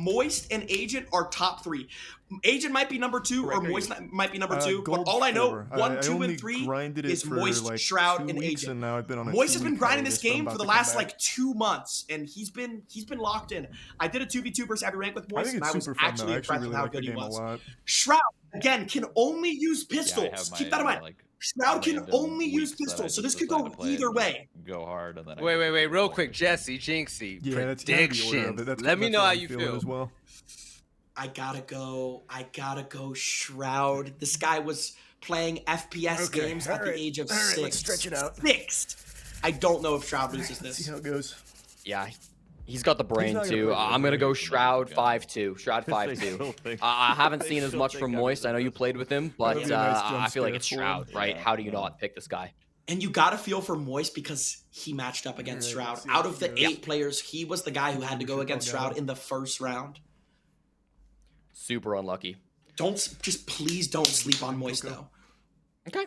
Moist and Agent are top 3. Agent might be number 2 or Moist might be number 2. But all I know, 1, 2, and 3 is Moist, like Shroud, and Agent. And now I've been on Moist has been grinding this game for the last like 2 months, and he's been locked in. I did a 2v2 versus Heavy Rank with Moist, and I was actually impressed with how good he was. Shroud again can only use pistols. Keep that in mind. Shroud can only use pistols, so this could go either way. Go hard and then wait, real quick, Jesse, Jinxie, yeah, predictions. Let me know how you feel. As well. I gotta go Shroud. This guy was playing FPS games at the age of 6. Let's stretch it out. 6. I don't know if Shroud loses this. See how it goes. Yeah, he's got the brain too. I'm gonna go Shroud 5-2. Shroud 5-2. I haven't seen as much from Moist. I know you played with him, but I feel like it's Shroud, right? How do you not pick this guy? And you gotta feel for Moist because he matched up against Shroud. Out of the 8 players, he was the guy who had to go against Shroud in the first round. Super unlucky. Please don't sleep on Moist though. Okay.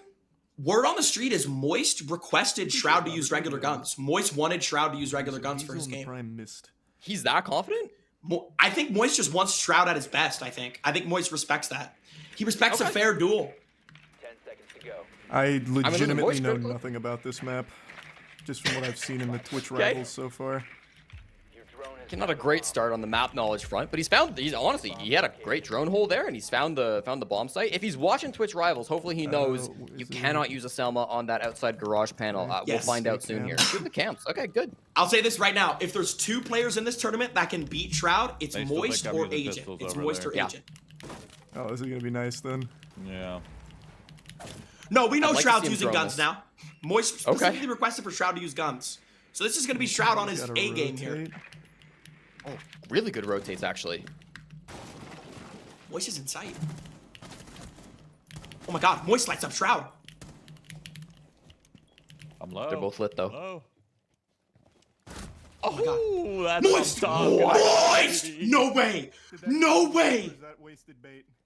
Word on the street is Moist requested Shroud to use regular guns. Moist wanted Shroud to use regular guns for his game. He's that confident? I think Moist just wants Shroud at his best, I think Moist respects that. He respects a fair duel. 10 seconds to go. I legitimately know nothing about this map. Just from what I've seen in the Twitch Rivals so far. Not a great start on the map knowledge front, but honestly, he had a great drone hole there, and he's found the bomb site. If he's watching Twitch Rivals, hopefully he knows you cannot use a Selma on that outside garage panel. We'll find out soon here. Shoot the camps. Okay, good. I'll say this right now. If there's 2 players in this tournament that can beat Shroud, it's Moist or Agent. It's Moist or Agent. Oh, is it going to be nice then? Yeah. No, we know Shroud's using guns now. Moist specifically requested for Shroud to use guns. So this is going to be Shroud on his A game here. Oh, really good rotates, actually. Moist is in sight. Oh my god, Moist lights up Shroud. I'm low. They're both lit, though. Low. Oh my god. That's Moist! No way! No way!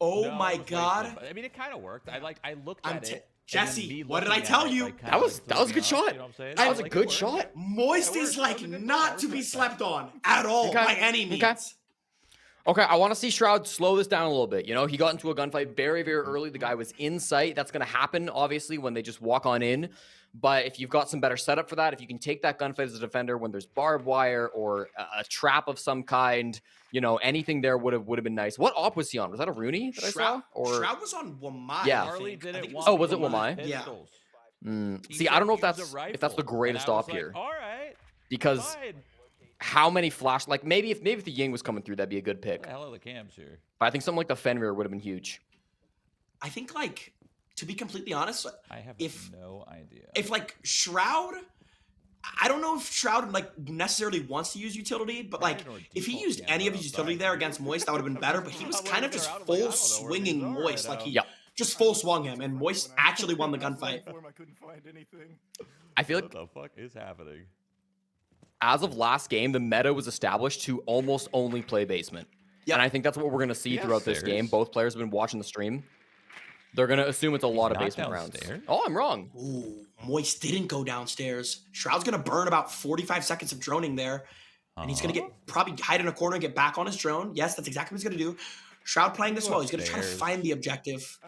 Oh my god. I mean, it kind of worked. I looked at it. Jesse, what did I tell you? That was a good shot. That was a good shot. Moist is like not to be slept on at all by any means. Okay, I want to see Shroud slow this down a little bit. You know, he got into a gunfight very, very early. The guy was in sight. That's going to happen, obviously, when they just walk on in. But if you've got some better setup for that, if you can take that gunfight as a defender when there's barbed wire or a trap of some kind, you know, anything there would have been nice. What op was he on? Was that a Rooney that I saw? Or Shroud was on Wamai. Yeah. I think. Was it Wamai? Yeah. See, I don't know if that's the greatest op here. All right. Because how many flash? Like maybe if the Ying was coming through, that'd be a good pick. What the hell are the cams here? But I think something like the Fenrir would have been huge. I think like, to be completely honest, I have no idea. If like Shroud, I don't know if Shroud like necessarily wants to use utility, but like if he used any of his utility there against Moist, that would have been better. But he was kind of just full swinging Moist, like he just full swung him, and Moist actually won the gunfight. I feel like what the fuck is happening? As of last game, the meta was established to almost only play basement. Yep. And I think that's what we're going to see throughout this game. Both players have been watching the stream. They're going to assume it's a lot of basement rounds. Oh, I'm wrong. Ooh, Moist didn't go downstairs. Shroud's going to burn about 45 seconds of droning there. And he's going to probably hide in a corner and get back on his drone. Yes, that's exactly what he's going to do. Shroud playing this well. He's going to try to find the objective.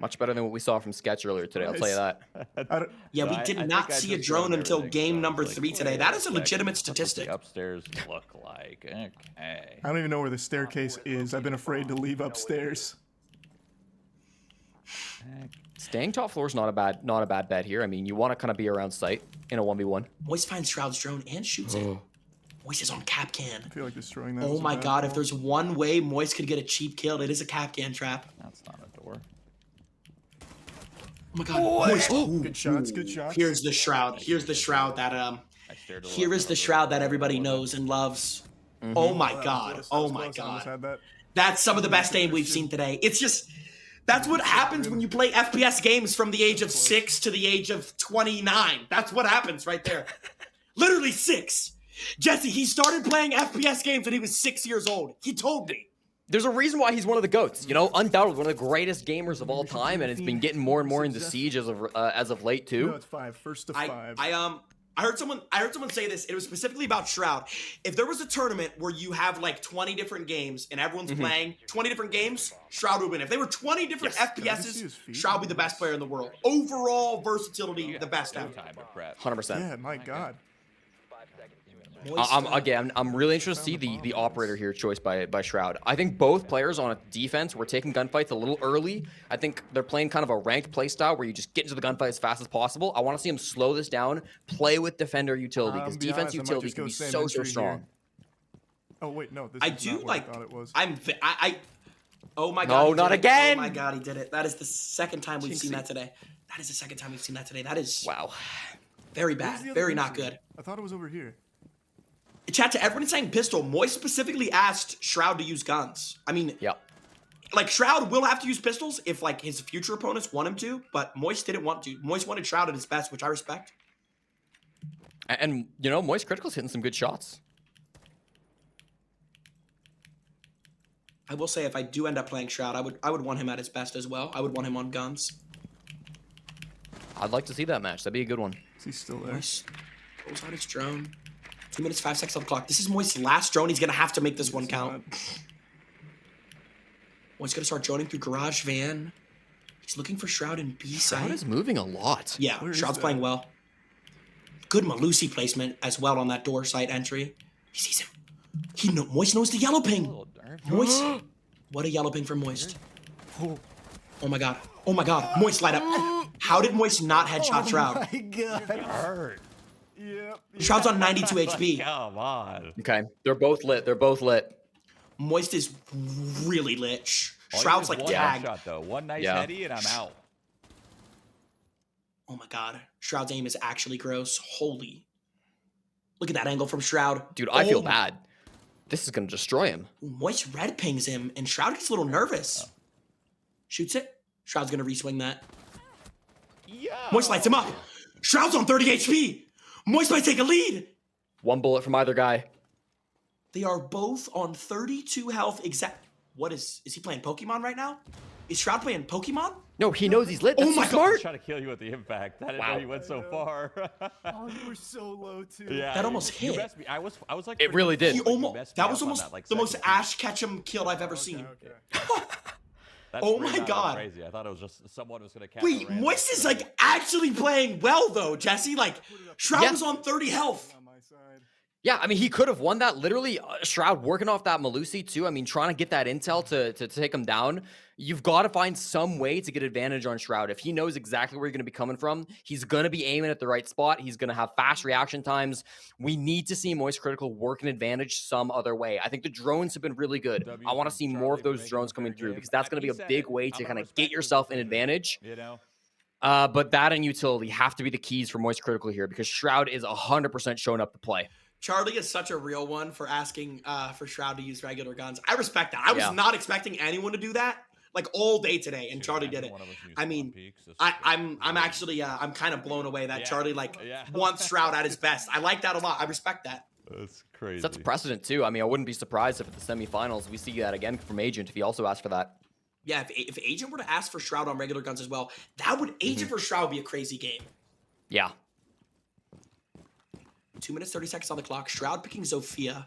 Much better than what we saw from Sketch earlier today, I'll tell you that. Yeah, we did not see a drone until game number 3 today. That is a legitimate statistic. Upstairs look like. Okay. I don't even know where the staircase is. I've been afraid to leave upstairs. Staying top floor is not a bad bet here. I mean, you want to kind of be around sight in a 1v1. Moist finds Shroud's drone and shoots it. Moist is on Kapkan. I feel like destroying that. Oh my god, if there's one way Moist could get a cheap kill, it is a Kapkan trap. That's not a door. Oh my god. Moist. Good shots, good shots. Here's the Shroud. Here's the Shroud that here is the Shroud that everybody knows and loves. Oh my god. Oh my god. That's some of the best aim we've seen today. It's just that's what happens when you play FPS games from the age of 6 to the age of 29. That's what happens right there. Literally 6. Jesse, he started playing FPS games when he was 6 years old. He told me. There's a reason why he's one of the GOATs, you know, undoubtedly one of the greatest gamers of all time, and it's been getting more and more into Siege as of late too. No, it's 5. First to 5. I heard someone say this. It was specifically about Shroud. If there was a tournament where you have like 20 different games and everyone's playing 20 different games, Shroud would win. If they were 20 different FPSs, Shroud would be the best player in the world. Overall versatility, the best ever. 100%. Yeah, my God. I'm really interested to see the operator here choice by Shroud. I think both players on defense were taking gunfights a little early. I think they're playing kind of a ranked play style where you just get into the gunfight as fast as possible. I want to see him slow this down, play with defender utility, because defense utility can be so strong. Oh wait, no, this I is do not what like. I thought it was. Oh my God! No, not again! Oh my God, he did it. That is the second time we've seen that today. That is the second time we've seen that today. That is wow, very Where's bad, the other very not entry? good. I thought it was over here. Chat to everyone saying pistol. Moist specifically asked Shroud to use guns. I mean, like Shroud will have to use pistols if like his future opponents want him to, but Moist didn't want to. Moist wanted Shroud at his best, which I respect. And you know, Moist Critical's hitting some good shots. I will say, if I do end up playing Shroud, I would want him at his best as well. I would want him on guns. I'd like to see that match. That'd be a good one. Is he still there? Moist pulls out his drone. 2 minutes, 5 seconds on the clock. This is Moist's last drone. He's going to have to make this one count. Moist's going to start droning through Garage Van. He's looking for Shroud in B side. Shroud is moving a lot. Yeah, Shroud's playing well. Good Malusi placement as well on that door site entry. He sees him. Moist knows the yellow ping. Moist. What a yellow ping from Moist. Oh my God. Oh my God. Moist light up. How did Moist not headshot Shroud? Oh my God. Hurt. Yep. Shroud's on 92 HP. Come on. Okay, they're both lit. They're both lit. Moist is really lit. All you Shroud's need like is one tagged. shot, though. One nice Yeah. heady and I'm out. Oh my God. Shroud's aim is actually gross. Holy. Look at that angle from Shroud. Dude, I feel Oh. bad. This is gonna destroy him. Moist red pings him, and Shroud gets a little nervous. Shoots it. Shroud's gonna reswing that. Yo. Moist lights him up. Shroud's on 30 HP. Moist might take a lead. One bullet from either guy. They are both on 32 health. What is he playing Pokemon right now? Is Shroud playing Pokemon? No, he knows he's lit. Oh That's my so God. I was smart. trying to kill you with the impact. I didn't Wow. know you went so far. Oh, you were so low too. Yeah, That almost you hit. messed me. I was like. It really did. He almost. messed me That up was on almost that, like, the most second Ash Ketchum kill I've ever seen. Okay. That's Oh really my not God. Crazy. I thought it was just someone was gonna catch. Wait, Moist is like actually playing well though, Jesse. Like Shroud Yeah. was on 30 health. On my side. Yeah, I mean, he could have won that. Literally, Shroud working off that Malusi too. I mean, trying to get that intel to take him down. You've got to find some way to get advantage on Shroud. If he knows exactly where you're going to be coming from, he's going to be aiming at the right spot. He's going to have fast reaction times. We need to see Moist Critical work an advantage some other way. I think the drones have been really good. I want to see more of those drones coming through because that's going to be a big way to kind of get yourself an advantage. You know. But that and utility have to be the keys for Moist Critical here because Shroud is 100% showing up to play. Charlie is such a real one for asking for Shroud to use regular guns. I respect that. I was not expecting anyone to do that like all day today, and Charlie did it. I mean, I'm actually I'm kind of blown away that Charlie wants Shroud at his best. I like that a lot. I respect that. That's crazy. That's a precedent too. I mean, I wouldn't be surprised if at the semifinals we see that again from Agent if he also asked for that. Yeah, if Agent were to ask for Shroud on regular guns as well, that would Agent for Shroud be a crazy game. Yeah. 2 minutes 30 seconds on the clock. Shroud picking Zofia.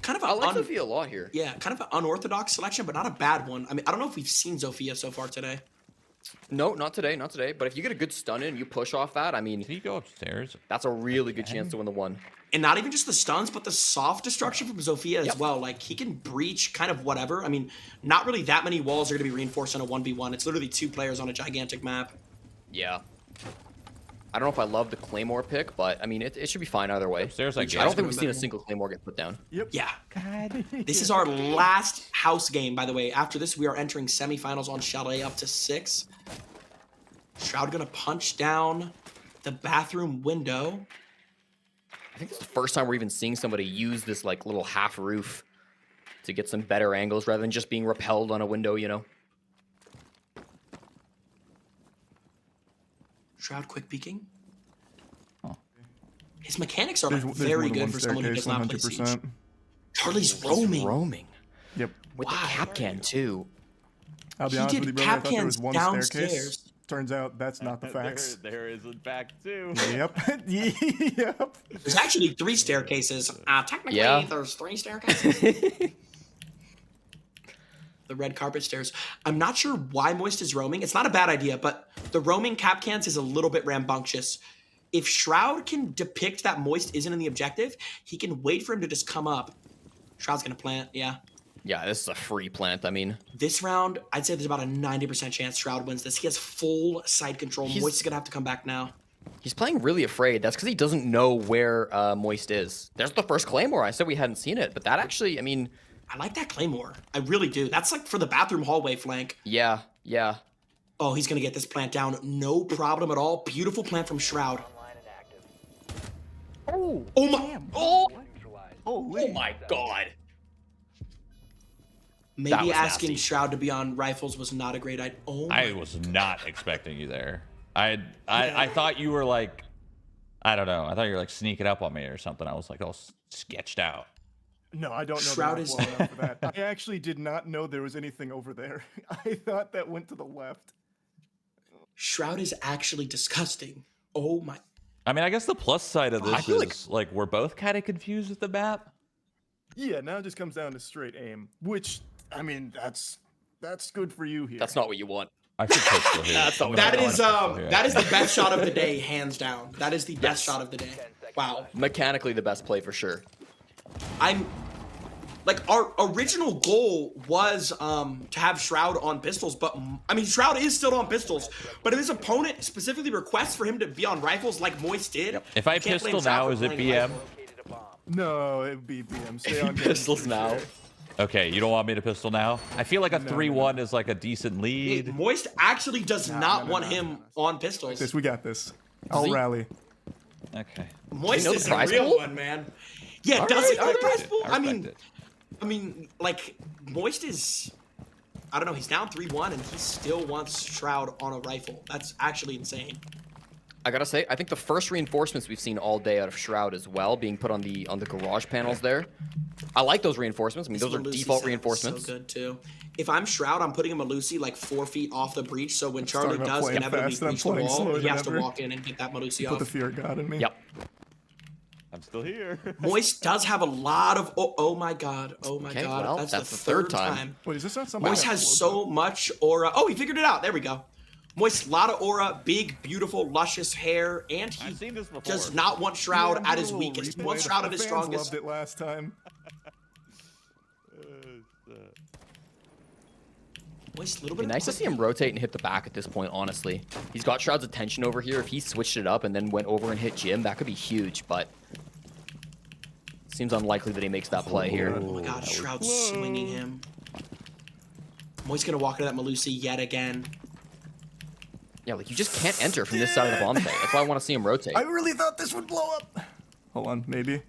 Kind of I like Zofia a lot here. Yeah, kind of an unorthodox selection, but not a bad one. I mean, I don't know if we've seen Zofia so far today. No, not today, not today. But if you get a good stun in, you push off that. I mean, Can you go upstairs? that's a really good chance to win the one. And not even just the stuns, but the soft destruction from Zofia as well. Like, he can breach kind of whatever. I mean, not really that many walls are going to be reinforced in a 1v1. It's literally 2 players on a gigantic map. Yeah. I don't know if I love the Claymore pick, but I mean, it should be fine either way. Upstairs, I I guess. don't think we've seen a single Claymore get put down. Yep. Yeah. This is our last house game, by the way. After this, we are entering semifinals on Chalet up to 6. Shroud going to punch down the bathroom window. I think it's the first time we're even seeing somebody use this like little half roof to get some better angles rather than just being repelled on a window, you know? Shroud quick peeking. His mechanics are There's very more than good one for someone who does staircase, not play Siege. 100%. Charlie's roaming. Roaming. Yep. With the cap can too. I'll be He honest with did you, brother. I cap thought there cans was one downstairs. staircase. Turns out that's not the facts. There is in fact two. Yep. Yep. There's actually 3 staircases. Technically, Yeah. there's 3 staircases. The red carpet stairs. I'm not sure why Moist is roaming. It's not a bad idea, but the roaming cap cans is a little bit rambunctious. If Shroud can depict that Moist isn't in the objective, he can wait for him to just come up. Shroud's gonna plant, yeah. Yeah, this is a free plant. I mean, This round, I'd say there's about a 90% chance Shroud wins this. He has full side control. Moist is gonna have to come back now. he's playing really afraid. That's because he doesn't know where Moist is. There's the first Claymore. I said we hadn't seen it, but that actually, I mean, I like that Claymore. I really do. That's like for the bathroom hallway flank. yeah. Oh, he's gonna get this plant down. No problem at all. Beautiful plant from Shroud. Online and active. Oh my! Oh! Oh my God. That Maybe was asking nasty. Shroud to be on rifles was not a great idea. Oh I my. was not expecting you there. I thought you were like, I don't know. I thought you were like sneaking up on me or something. I was like all sketched out. No, I don't know Shroud the is- map well enough for that. I actually did not know there was anything over there. I thought that went to the left. Shroud is actually disgusting. Oh my. I mean, I guess the plus side of I this feel is like we're both kind of confused with the map. Yeah, now it just comes down to straight aim, which, I mean, that's good for you here. That's not what you want. I should pistol here. That's not I'm what gonna That go is pistol here. that is the best shot of the day, hands down. That is the best shot of the day. Wow. Mechanically the best play for sure. I'm like our original goal was to have Shroud on pistols, but I mean Shroud is still on pistols. But if his opponent specifically requests for him to be on rifles like Moist did, If I you can't blame pistol Shroud now, for is it playing BM? rifle. Located a bomb. No, it'd be BM. Stay on Pistols now. Okay, you don't want me to pistol now? I feel like a 3-1 is like a decent lead. Moist actually does not no, want no, him on pistols. This, we got this. I'll he- rally. Okay. Moist know the is a prize real pool? one, man. Yeah, All does right, he know all the prize right. pool? I I respect mean, it. like Moist is, I don't know. He's down 3-1 and he still wants Shroud on a rifle. That's actually insane. I gotta say, I think the first reinforcements we've seen all day out of Shroud as well, being put on the garage panels there. I like those reinforcements. I mean, those are Malusi default setup is reinforcements. So good too. If I'm Shroud, I'm putting a Malusi like 4 feet off the breach, so when Charlie talking about does playing inevitably fast and I'm breach the playing wall, slower he than has to ever. walk in and get that Malusi Put the off. fear of God in me. Yep. I'm still here. Moist does have a lot of. Oh my god. Oh my Okay, god. well, that's that's the the third third time. time. Wait, is this not something? Moist has so much aura. Oh, he figured it out. There we go. Moist, lot of aura, big, beautiful, luscious hair, and he I've seen this before. does not want Shroud at his weakest. He wants Shroud at his strongest. Loved it last time. Moist, a little Be bit. nice to see him rotate and hit the back at this point, honestly. He's got Shroud's attention over here. If he switched it up and then went over and hit Jim, that could be huge, but seems unlikely that he makes that play here. Oh my god, Shroud's swinging him. Moist's gonna walk into that Malusi yet again. Yeah, like you just can't enter from this side of the bomb site. That's why I want to see him rotate. I really thought this would blow up. Hold on, maybe.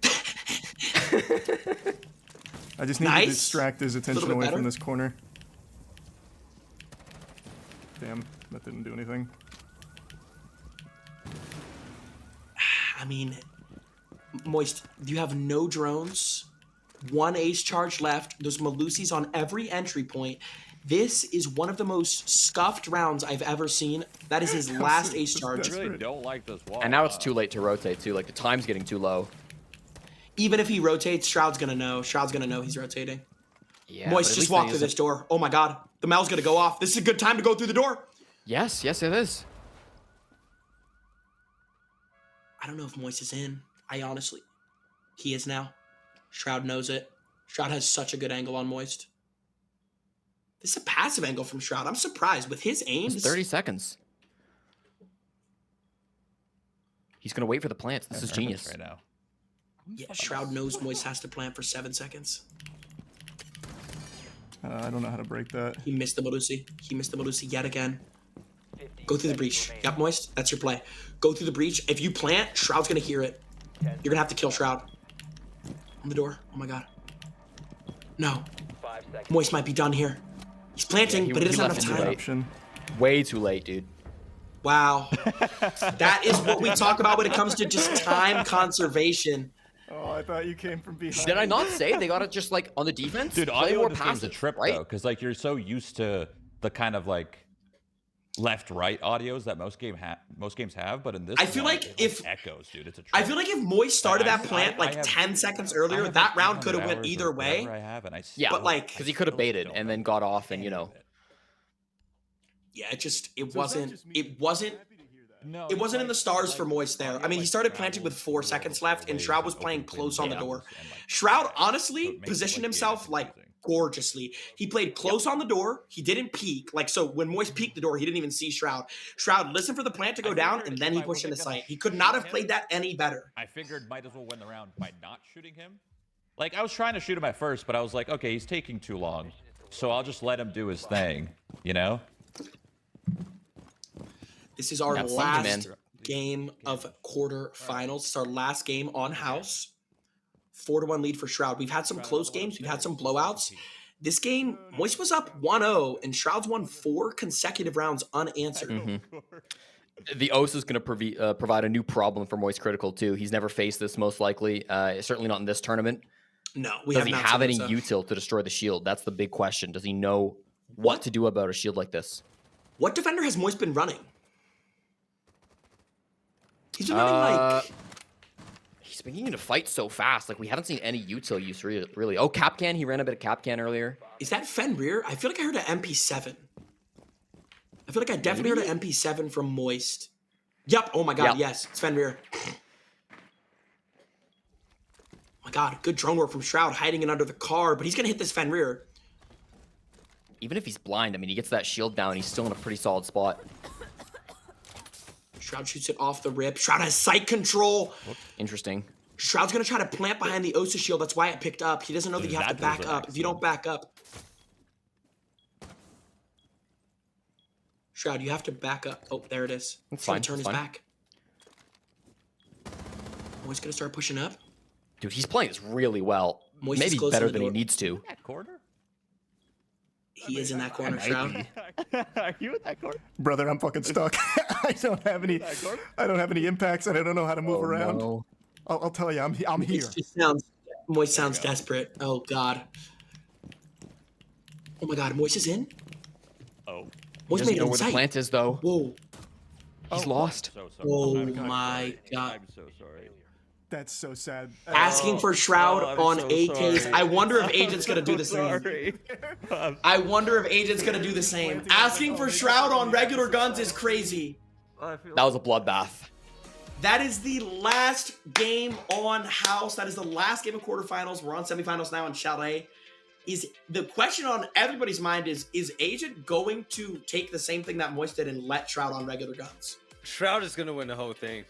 I just need Nice. to distract his attention bit away better. from this corner. Damn, that didn't do anything. I mean, Moist, you have no drones, 1 ace charge left. There's Malusis on every entry point. This is one of the most scuffed rounds I've ever seen. That is his last ace charge. I really don't like this wall. And now it's too late to rotate too. Like the time's getting too low. Even if he rotates, Shroud's gonna know. Shroud's gonna know he's rotating. Yeah. Moist, just walk through this door. Oh my god, the Mal's gonna go off. This is a good time to go through the door. Yes, yes, it is. I don't know if Moist is in. I honestly, he is now. Shroud knows it. Shroud has such a good angle on Moist. This is a passive angle from Shroud. I'm surprised with his aim. It's 30 seconds. He's gonna wait for the plants. This is Nervous genius. right now. Yeah, Shroud knows Moist has to plant for 7 seconds. I don't know how to break that. He missed the Malusi. He missed the Malusi yet again. Go through the breach. Yep, Moist. That's your play. Go through the breach. If you plant, Shroud's gonna hear it. You're gonna have to kill Shroud. On the door. Oh my god. No. 5 seconds. Moist might be done here. He's planting, he- but he he doesn't have left enough it time. late. Option. Way too late, dude. Wow. That is what we talk about when it comes to just time conservation. Oh, I thought you came from behind. Did I not say they gotta just like on the defense? Dude, play audio more in this game's a passive, trip right? though, because like you're so used to the kind of like left-right audios that most games have, but in this, I feel like if echoes, dude, it's a. I feel like if Moist started that plant like 10 seconds earlier, that round could have went either way. Yeah, but like, because he could have baited and then got off, and yeah, it wasn't in the stars for Moist there. I mean, he started planting with 4 seconds left, and Shroud was playing close on the door. Shroud honestly positioned himself like gorgeously. He played close on the door. He didn't peek. Like, so when Moist peeked the door, he didn't even see Shroud. Shroud listened for the plant to go down, and then he pushed into sight. He could not have played that any better. I figured might as well win the round by not shooting him. Like, I was trying to shoot him at first, but I was like, okay, he's taking too long, so I'll just let him do his thing, you know? This is our last game of quarterfinals. It's our last game on house. 4-1 lead for Shroud. We've had some close games. We've had some blowouts. This game, Moist was up 1-0, and Shroud's won 4 consecutive rounds unanswered. Mm-hmm. The OS is going to provide a new problem for Moist Critical, too. He's never faced this, most likely. Certainly not in this tournament. No, Does he have any util to destroy the shield? That's the big question. Does he know what to do about a shield like this? What defender has Moist been running? He's been running like... He's been needing to fight so fast. Like, we haven't seen any util use, really. Oh, Capcan. He ran a bit of Capcan earlier. Is that Fenrir? I feel like I heard an MP7. I feel like I definitely heard an MP7 from Moist. Yep. Oh, my God. Yep. Yes. It's Fenrir. Oh, my God. Good drone work from Shroud, hiding it under the car. But he's going to hit this Fenrir. Even if he's blind, I mean, he gets that shield down. He's still in a pretty solid spot. Shroud shoots it off the rip. Shroud has sight control. Interesting. Shroud's going to try to plant behind the Osa shield. That's why it picked up. He doesn't know that you have to back up. If you don't back up... Shroud, you have to back up. Oh, there it is. It's fine. Turn his back. Moist going to start pushing up. Dude, he's playing this really well. Moist maybe better than he needs to. That corner? He is in that corner, Shroud. Are you in that corner? Brother, I'm fucking stuck. I don't have any impacts, and I don't know how to move around. No. I'll tell you, I'm here. Moist sounds desperate. Oh God. Oh my God, Moist is in. Oh. Moist doesn't know where the plant is, though. Whoa. He's lost. Oh my God. I'm so sorry. That's so sad. Asking for Shroud on AKs. I wonder if Agent's going to do the same. I wonder if Agent's going to do the same. Asking for Shroud on regular guns is crazy. That was a bloodbath. That is the last game on house. That is the last game of quarterfinals. We're on semifinals now in Chalet. Is the question on everybody's mind is Agent going to take the same thing that Moist did and let Shroud on regular guns? Shroud is going to win the whole thing.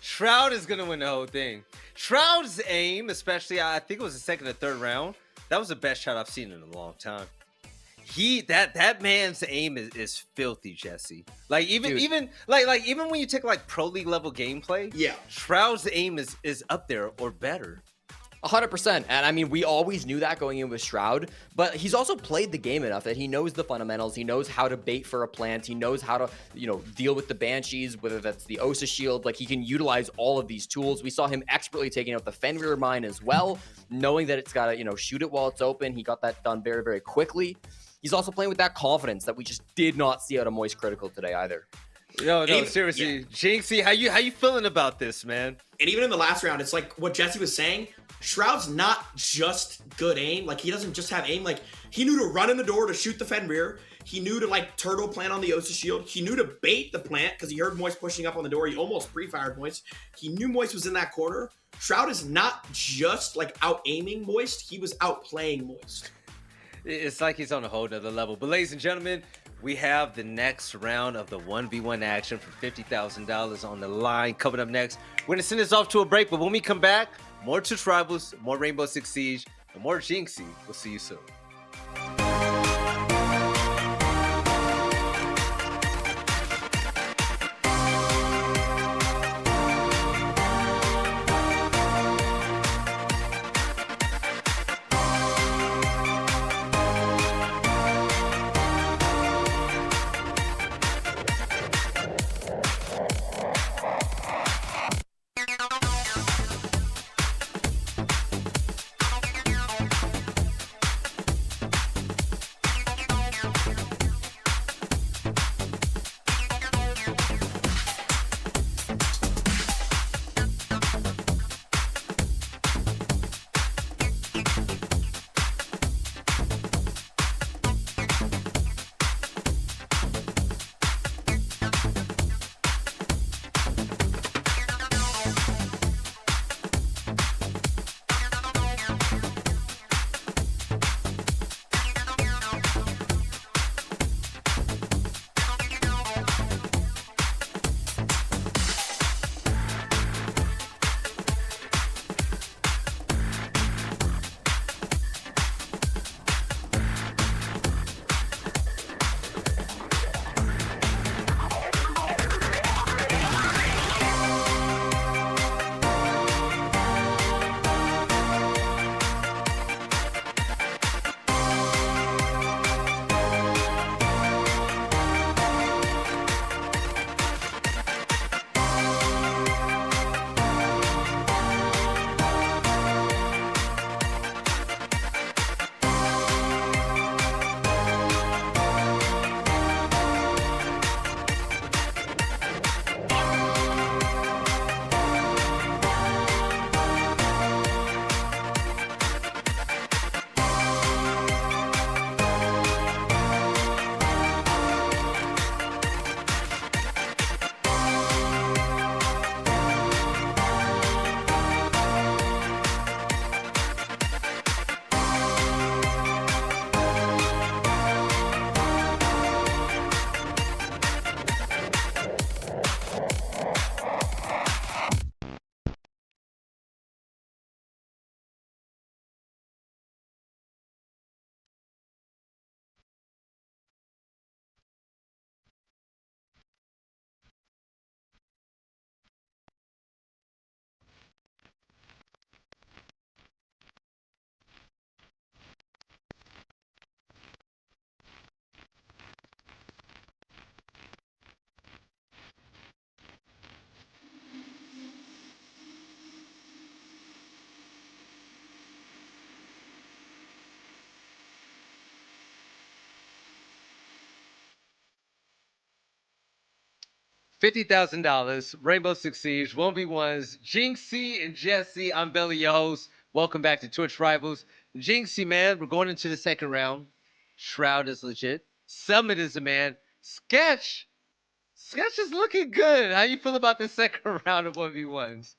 Shroud is going to win the whole thing. Shroud's aim, especially, I think it was the second or third round, that was the best shot I've seen in a long time. That man's aim is filthy, Jesse. Like even when you take like pro league level gameplay, yeah, Shroud's aim is up there or better. 100%. And I mean, we always knew that going in with Shroud, but he's also played the game enough that he knows the fundamentals. He knows how to bait for a plant. He knows how to, deal with the Banshees, whether that's the Osa shield. Like, he can utilize all of these tools. We saw him expertly taking out the Fenrir mine as well, knowing that it's got to, shoot it while it's open. He got that done very, very quickly. He's also playing with that confidence that we just did not see out of Moist Critical today either. No, seriously. Yeah. Jinxie, how you feeling about this, man? And even in the last round, it's like what Jesse was saying. Shroud's not just good aim. Like, he doesn't just have aim. Like, he knew to run in the door to shoot the Fenrir. He knew to, turtle plant on the Osa shield. He knew to bait the plant because he heard Moist pushing up on the door. He almost pre-fired Moist. He knew Moist was in that corner. Shroud is not just, out-aiming Moist. He was outplaying Moist. It's like he's on a whole nother level. But, ladies and gentlemen, we have the next round of the 1v1 action for $50,000 on the line coming up next. We're going to send this off to a break, but when we come back, more Two Tribals, more Rainbow Six Siege, and more Jinxie. We'll see you soon. $50,000. Rainbow Six Siege 1v1s. Jinxie and Jesse. I'm Belly, your host. Welcome back to Twitch Rivals. Jinxie, man, we're going into the second round. Shroud is legit. Summit is a man. Sketch is looking good. How you feel about the second round of 1v1s?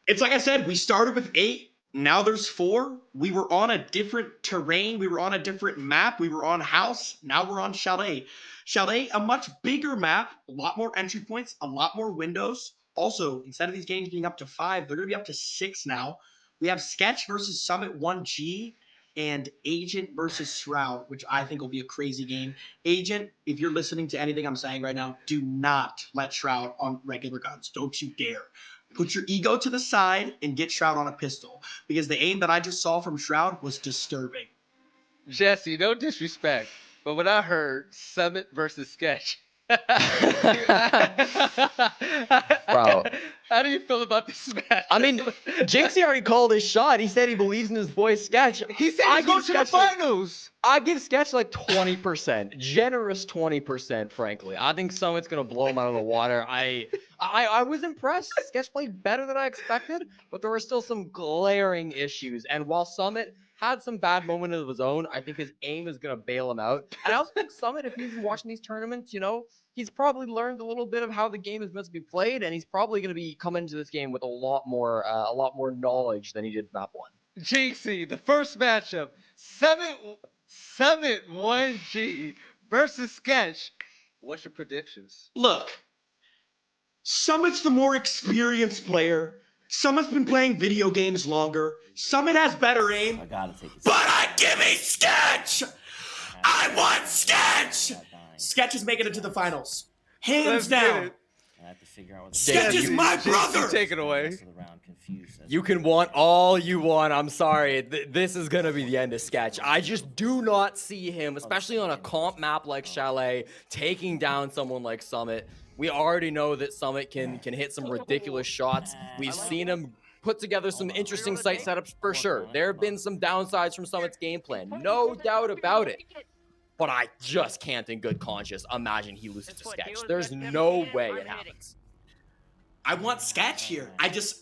It's like I said, we started with 8. Now there's 4. We were on a different terrain. We were on a different map. We were on House. Now we're on Chalet. Chalet, a much bigger map, a lot more entry points, a lot more windows. Also, instead of these games being up to 5, they're going to be up to 6 now. We have Sketch versus Summit 1G and Agent versus Shroud, which I think will be a crazy game. Agent, if you're listening to anything I'm saying right now, do not let Shroud on regular guns. Don't you dare. Put your ego to the side and get Shroud on a pistol, because the aim that I just saw from Shroud was disturbing. Jesse, no disrespect, but when I heard Summit versus Sketch, Bro, how do you feel about this match? I mean, Jinxie already called his shot. He said he believes in his boy Sketch. He said he's going to the finals. I give Sketch like 20%, generous 20%. Frankly, I think Summit's gonna blow him out of the water. I was impressed. Sketch played better than I expected, but there were still some glaring issues. And while Summit had some bad moments of his own, I think his aim is gonna bail him out. And I also think Summit, if he's watching these tournaments, you know, he's probably learned a little bit of how the game is meant to be played, and he's probably gonna be coming into this game with a lot more knowledge than he did map 1. Jinxie, the first matchup, Summit 1G versus Sketch. What's your predictions? Look, Summit's the more experienced player. Summit's been playing video games longer. Summit has better aim. But give me Sketch! I want Sketch! Sketch is making it to the finals. Hands down. Sketch is my brother! Take it away. You can want all you want. I'm sorry. This is going to be the end of Sketch. I just do not see him, especially on a comp map like Chalet, taking down someone like Summit. We already know that Summit can hit some ridiculous shots. We've seen him put together some interesting site setups for sure. There have been some downsides from Summit's game plan. No doubt about it. But I just can't in good conscience imagine he loses to Sketch. There's no way it happens. I want Sketch here.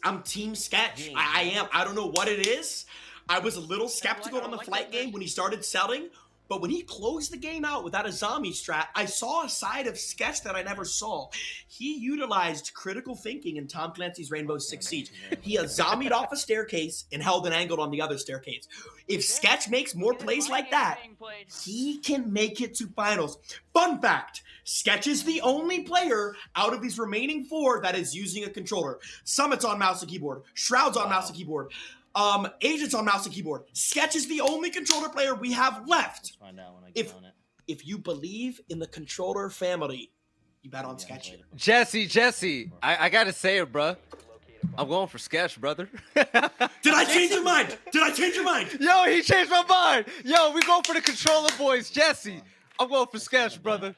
I'm team Sketch. I am. I don't know what it is. I was a little skeptical on the flight game when he started selling, but when he closed the game out without a zombie strat, I saw a side of Sketch that I never saw. He utilized critical thinking in Tom Clancy's Rainbow Six Siege. He zombied off a staircase and held an angle on the other staircase. If Sketch makes more plays like that, he can make it to finals. Fun fact, Sketch is the only player out of these remaining 4 that is using a controller. Summit's on mouse and keyboard. Shroud's on mouse and keyboard. Agent's on mouse and keyboard. Sketch is the only controller player we have left. If you believe in the controller family, you bet on Sketch. Jesse, I gotta say it, bruh. I'm going for Sketch, brother. Did I change your mind? Yo, he changed my mind. Yo, we go for the controller boys. Jesse, I'm going for Sketch, brother.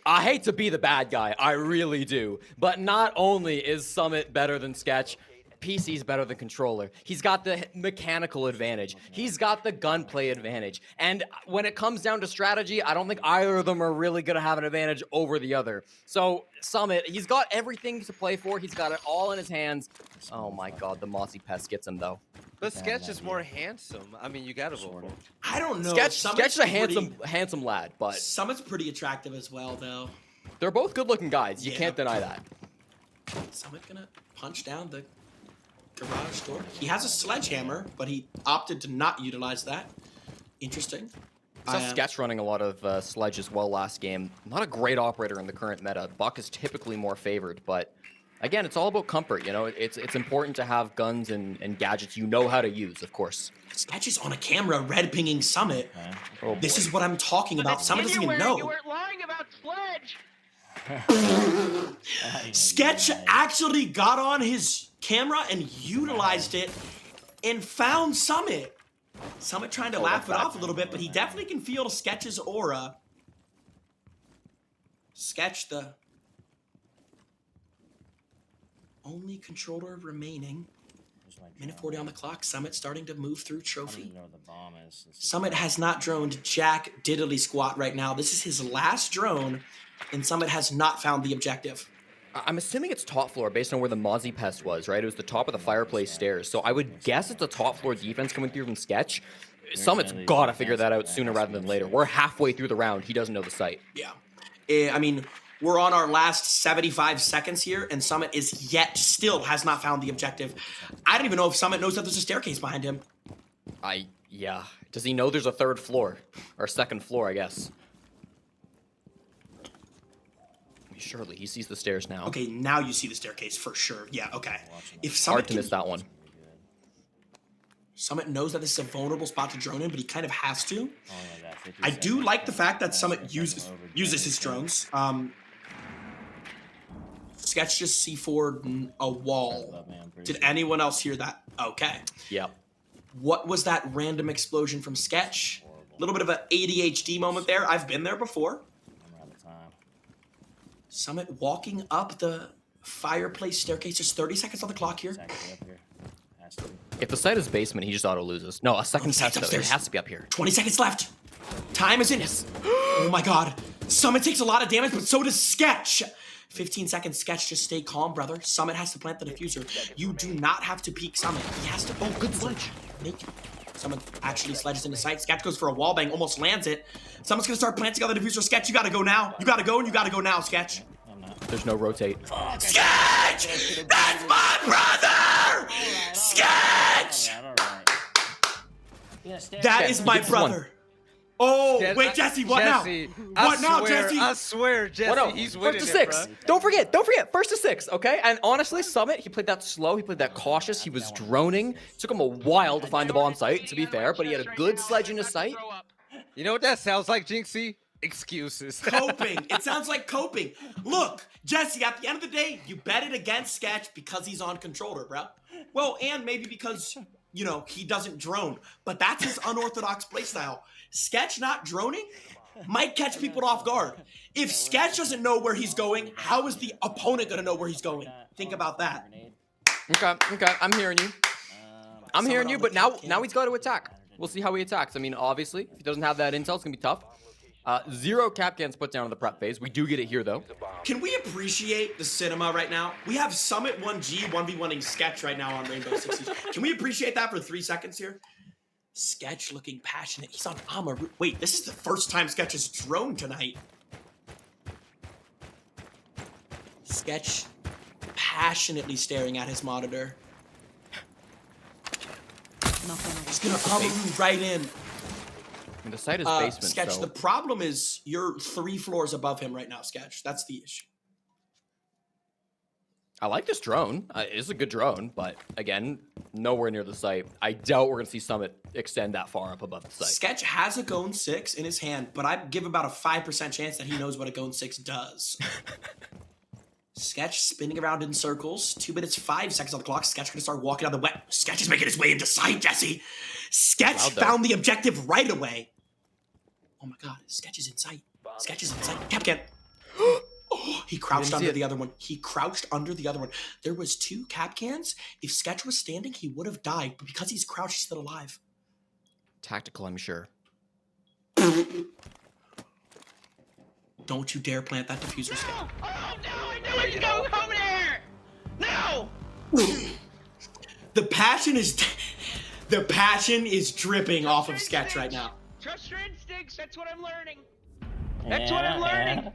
I hate to be the bad guy, I really do. But not only is Summit better than Sketch, PC's better than controller. He's got the mechanical advantage. He's got the gunplay advantage. And when it comes down to strategy, I don't think either of them are really going to have an advantage over the other. So Summit, he's got everything to play for. He's got it all in his hands. Oh my God, the Mossy Pest gets him though. But Sketch is more handsome. I mean, you gotta vote for him. I don't know. Sketch is a handsome lad, but Summit's pretty attractive as well, though. They're both good-looking guys. You can't deny that. Summit gonna punch down the garage door. He has a sledgehammer, but he opted to not utilize that. Interesting. I saw Sketch running a lot of sledge as well last game. Not a great operator in the current meta. Buck is typically more favored, but again, it's all about comfort. You know, it's important to have guns and gadgets you know how to use, of course. Sketch is on a camera red pinging Summit. Oh, this is what I'm talking about. Summit doesn't even know. You weren't lying about sledge. Sketch actually got on his camera and utilized it and found Summit. Summit trying to laugh it off a little bit, but he definitely can feel Sketch's aura. Sketch, the only controller remaining. Minute 40 on the clock. Summit starting to move through trophy. Summit has not droned Jack Diddly Squat right now. This is his last drone, and Summit has not found the objective. I'm assuming it's top floor based on where the Mozzie Pest was, right? It was the top of the fireplace stairs. So I would guess it's a top floor defense coming through from Sketch. Summit's got to figure that out sooner rather than later. We're halfway through the round. He doesn't know the site. Yeah. I mean, we're on our last 75 seconds here, and Summit is still has not found the objective. I don't even know if Summit knows that there's a staircase behind him. Yeah. Does he know there's a third floor? Or second floor, I guess. Surely he sees the stairs now. Okay, now you see the staircase for sure. Yeah, okay. If Hard to miss that one. Summit knows that this is a vulnerable spot to drone in, but he kind of has to. I do like the fact that Summit uses his drones. Sketch just C4'd a wall. Did anyone else hear that? Okay. Yeah. What was that random explosion from Sketch? A little bit of an ADHD moment there. I've been there before. Summit walking up the fireplace staircase. There's 30 seconds on the clock here. If the site is basement, he just auto loses. No, a second test though. It has to be up here. 20 seconds left. Time is in. Oh my god. Summit takes a lot of damage, but so does Sketch. 15 seconds. Sketch, just stay calm, brother. Summit has to plant the diffuser. You do not have to peek Summit. He has to. Oh, good sledge. Summit actually sledges into sight. Sketch goes for a wall bang, almost lands it. Someone's gonna start planting on the diffuser. Sketch, you gotta go now. You gotta go, and you gotta go now, Sketch. There's no rotate. Sketch! That's my brother! Sketch! That is my brother. Oh, wait, Jesse, what now? What now, Jesse? I swear, Jesse, he's winning First to 6. Don't forget, first to 6, okay? And honestly, Summit, he played that slow, he played that cautious, he was droning. It took him a while to find the bomb site, to be fair, but he had a good sledge in his sight. You know what that sounds like, Jinxie? Excuses. Coping. It sounds like coping. Look, Jesse, at the end of the day, you betted against Sketch because he's on controller, bro. Well, and maybe because, you know, he doesn't drone. But that's his unorthodox playstyle. Sketch not droning might catch people off guard. If Sketch doesn't know where he's going, how is the opponent going to know where he's going? Think about that. Okay, I'm hearing you. I'm hearing you, but now he's got to attack. We'll see how he attacks. I mean, obviously, if he doesn't have that intel, it's going to be tough. 0 Capcans put down in the prep phase. We do get it here, though. Can we appreciate the cinema right now? We have Summit 1G 1v1ing Sketch right now on Rainbow Six Siege. Can we appreciate that for 3 seconds here? Sketch looking passionate. He's on Amaru. Wait, this is the first time Sketch has droned tonight. Sketch passionately staring at his monitor. He's gonna Amaru right in. And the site is basement. Sketch, so. the problem is you're 3 floors above him right now, Sketch. That's the issue. I like this drone. It's a good drone, but again, nowhere near the site. I doubt we're going to see Summit extend that far up above the site. Sketch has a Gone 6 in his hand, but I give about a 5% chance that he knows what a Gone 6 does. Sketch spinning around in circles. 2 minutes, 5 seconds on the clock. Sketch going to start walking down the wet. Sketch is making his way into sight, Jesse. Sketch found the objective right away. Oh my god, Sketch is in sight. Sketch is in sight. Capcan. Oh, he crouched under the other one. He crouched under the other one. There was 2 Capcans. If Sketch was standing, he would have died. But because he's crouched, he's still alive. Tactical, I'm sure. Don't you dare plant that diffuser, Sketch. Oh no, I knew it was going over there! No! The passion is dripping off of Sketch right now. Trust your instincts, that's what I'm learning. That's what I'm learning.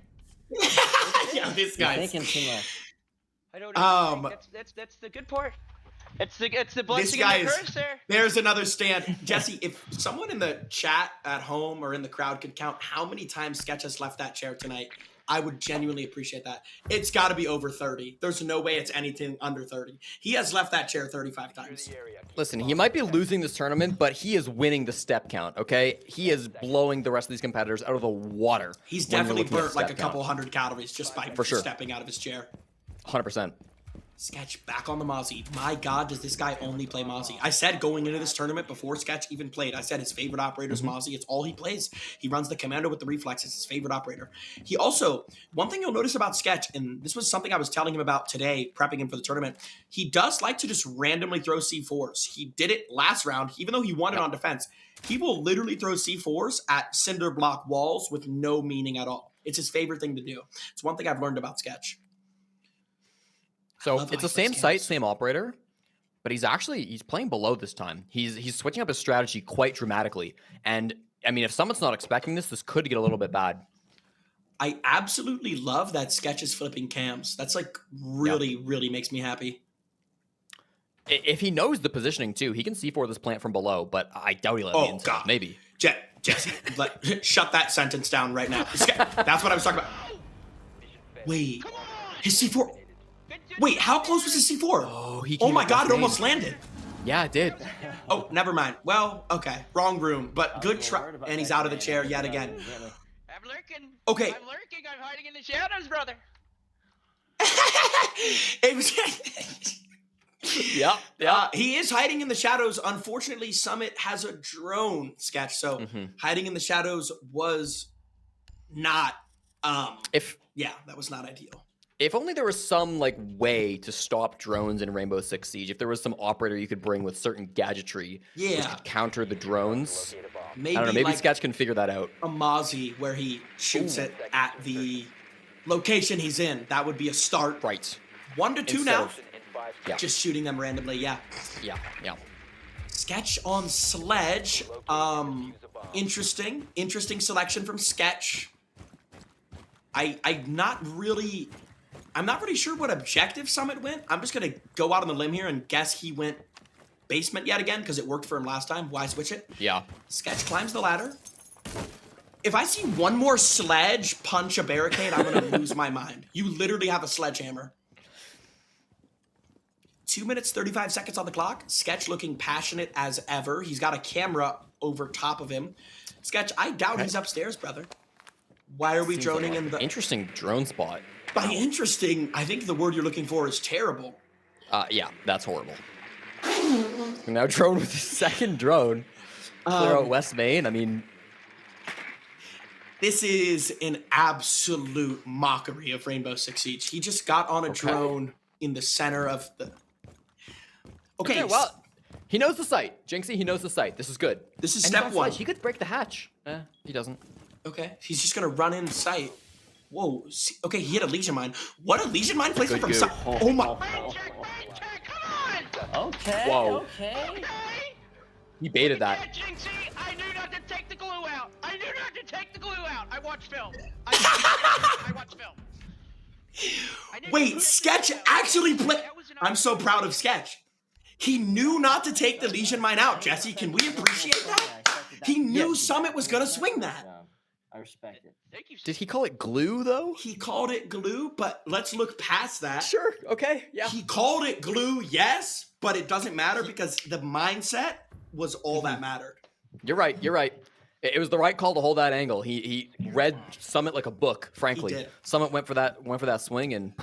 Yeah, this guy's thinking too much. I don't know. That's the good part. It's the blessing and the curse there. There's another stand. Jesse, if someone in the chat at home or in the crowd could count how many times Sketch has left that chair tonight, I would genuinely appreciate that. It's got to be over 30. There's no way it's anything under 30. He has left that chair 35 times. Listen, he might be losing this tournament, but he is winning the step count, okay? He is blowing the rest of these competitors out of the water. He's definitely burnt like a couple hundred calories just by For sure. stepping out of his chair. 100%. Sketch back on the Mozzie. My God, does this guy only play Mozzie? I said going into this tournament before Sketch even played, I said his favorite operator is Mozzie. It's all he plays. He runs the commando with the reflex. It's his favorite operator. He also, one thing you'll notice about Sketch, and this was something I was telling him about today, prepping him for the tournament, he does like to just randomly throw C4s. He did it last round, even though he won it on defense. He will literally throw C4s at cinder block walls with no meaning at all. It's his favorite thing to do. It's one thing I've learned about Sketch. So it's the same site, same operator, but he's playing below this time. He's switching up his strategy quite dramatically. And I mean, if someone's not expecting this could get a little bit bad. I absolutely love that Sketch is flipping cams. That's like really makes me happy. If he knows the positioning too, he can C4 this plant from below, but I doubt he'll let the inside. God. Maybe. Jesse, shut that sentence down right now. That's what I was talking about. Wait, his C4. Wait, how close was his C4? Oh, my God, it almost landed. Yeah, it did. Oh, never mind. Well, okay, wrong room, but good try. And he's out of the chair yet again. I'm lurking. Okay. I'm lurking. I'm hiding in the shadows, brother. It was. Yeah. He is hiding in the shadows. Unfortunately, Summit has a drone, Sketch. So hiding in the shadows was not. That was not ideal. If only there was some like way to stop drones in Rainbow Six Siege. If there was some operator you could bring with certain gadgetry, which could counter the drones. Maybe, I don't know. Maybe like Sketch can figure that out. A Mozzie where he shoots it at the location he's in. That would be a start. Right. 1 to 2 now. Yeah. Just shooting them randomly. Yeah. Sketch on Sledge. Interesting selection from Sketch. I'm not really sure what objective Summit went. I'm just gonna go out on the limb here and guess he went basement yet again because it worked for him last time. Why switch it? Yeah. Sketch climbs the ladder. If I see one more Sledge punch a barricade, I'm gonna lose my mind. You literally have a sledgehammer. 2 minutes, 35 seconds on the clock. Sketch looking passionate as ever. He's got a camera over top of him. Sketch, I doubt he's upstairs, brother. Why are we droning in the... Interesting drone spot. By interesting, I think the word you're looking for is terrible. Yeah, that's horrible. Now drone with the second drone. Clear out West Main, I mean... This is an absolute mockery of Rainbow Six Siege. He just got on a drone in the center of the... Okay, well, he knows the site. Jinxie, he knows the site. This is good. This is step one. He could break the hatch. He doesn't. Okay, he's just gonna run in sight. Whoa. Okay, he hit a Legion Mine. What a Legion Mine placement from sight. Oh my. Come on. Okay. Whoa. Okay. He baited that. Jinxie, I knew not to take the glue out. I watched film. I watched film. Wait, Sketch actually played. I'm so proud of Sketch. He knew not to take the Legion Mine out, Jesse. Can we appreciate that? He knew Summit was gonna swing that. I respect it. Thank you. Did he call it glue, though? He called it glue, but let's look past that. Sure, okay, yeah. He called it glue, yes, but it doesn't matter because the mindset was all that mattered. You're right. It was the right call to hold that angle. He read Summit like a book, frankly. He did. Summit went for that swing and...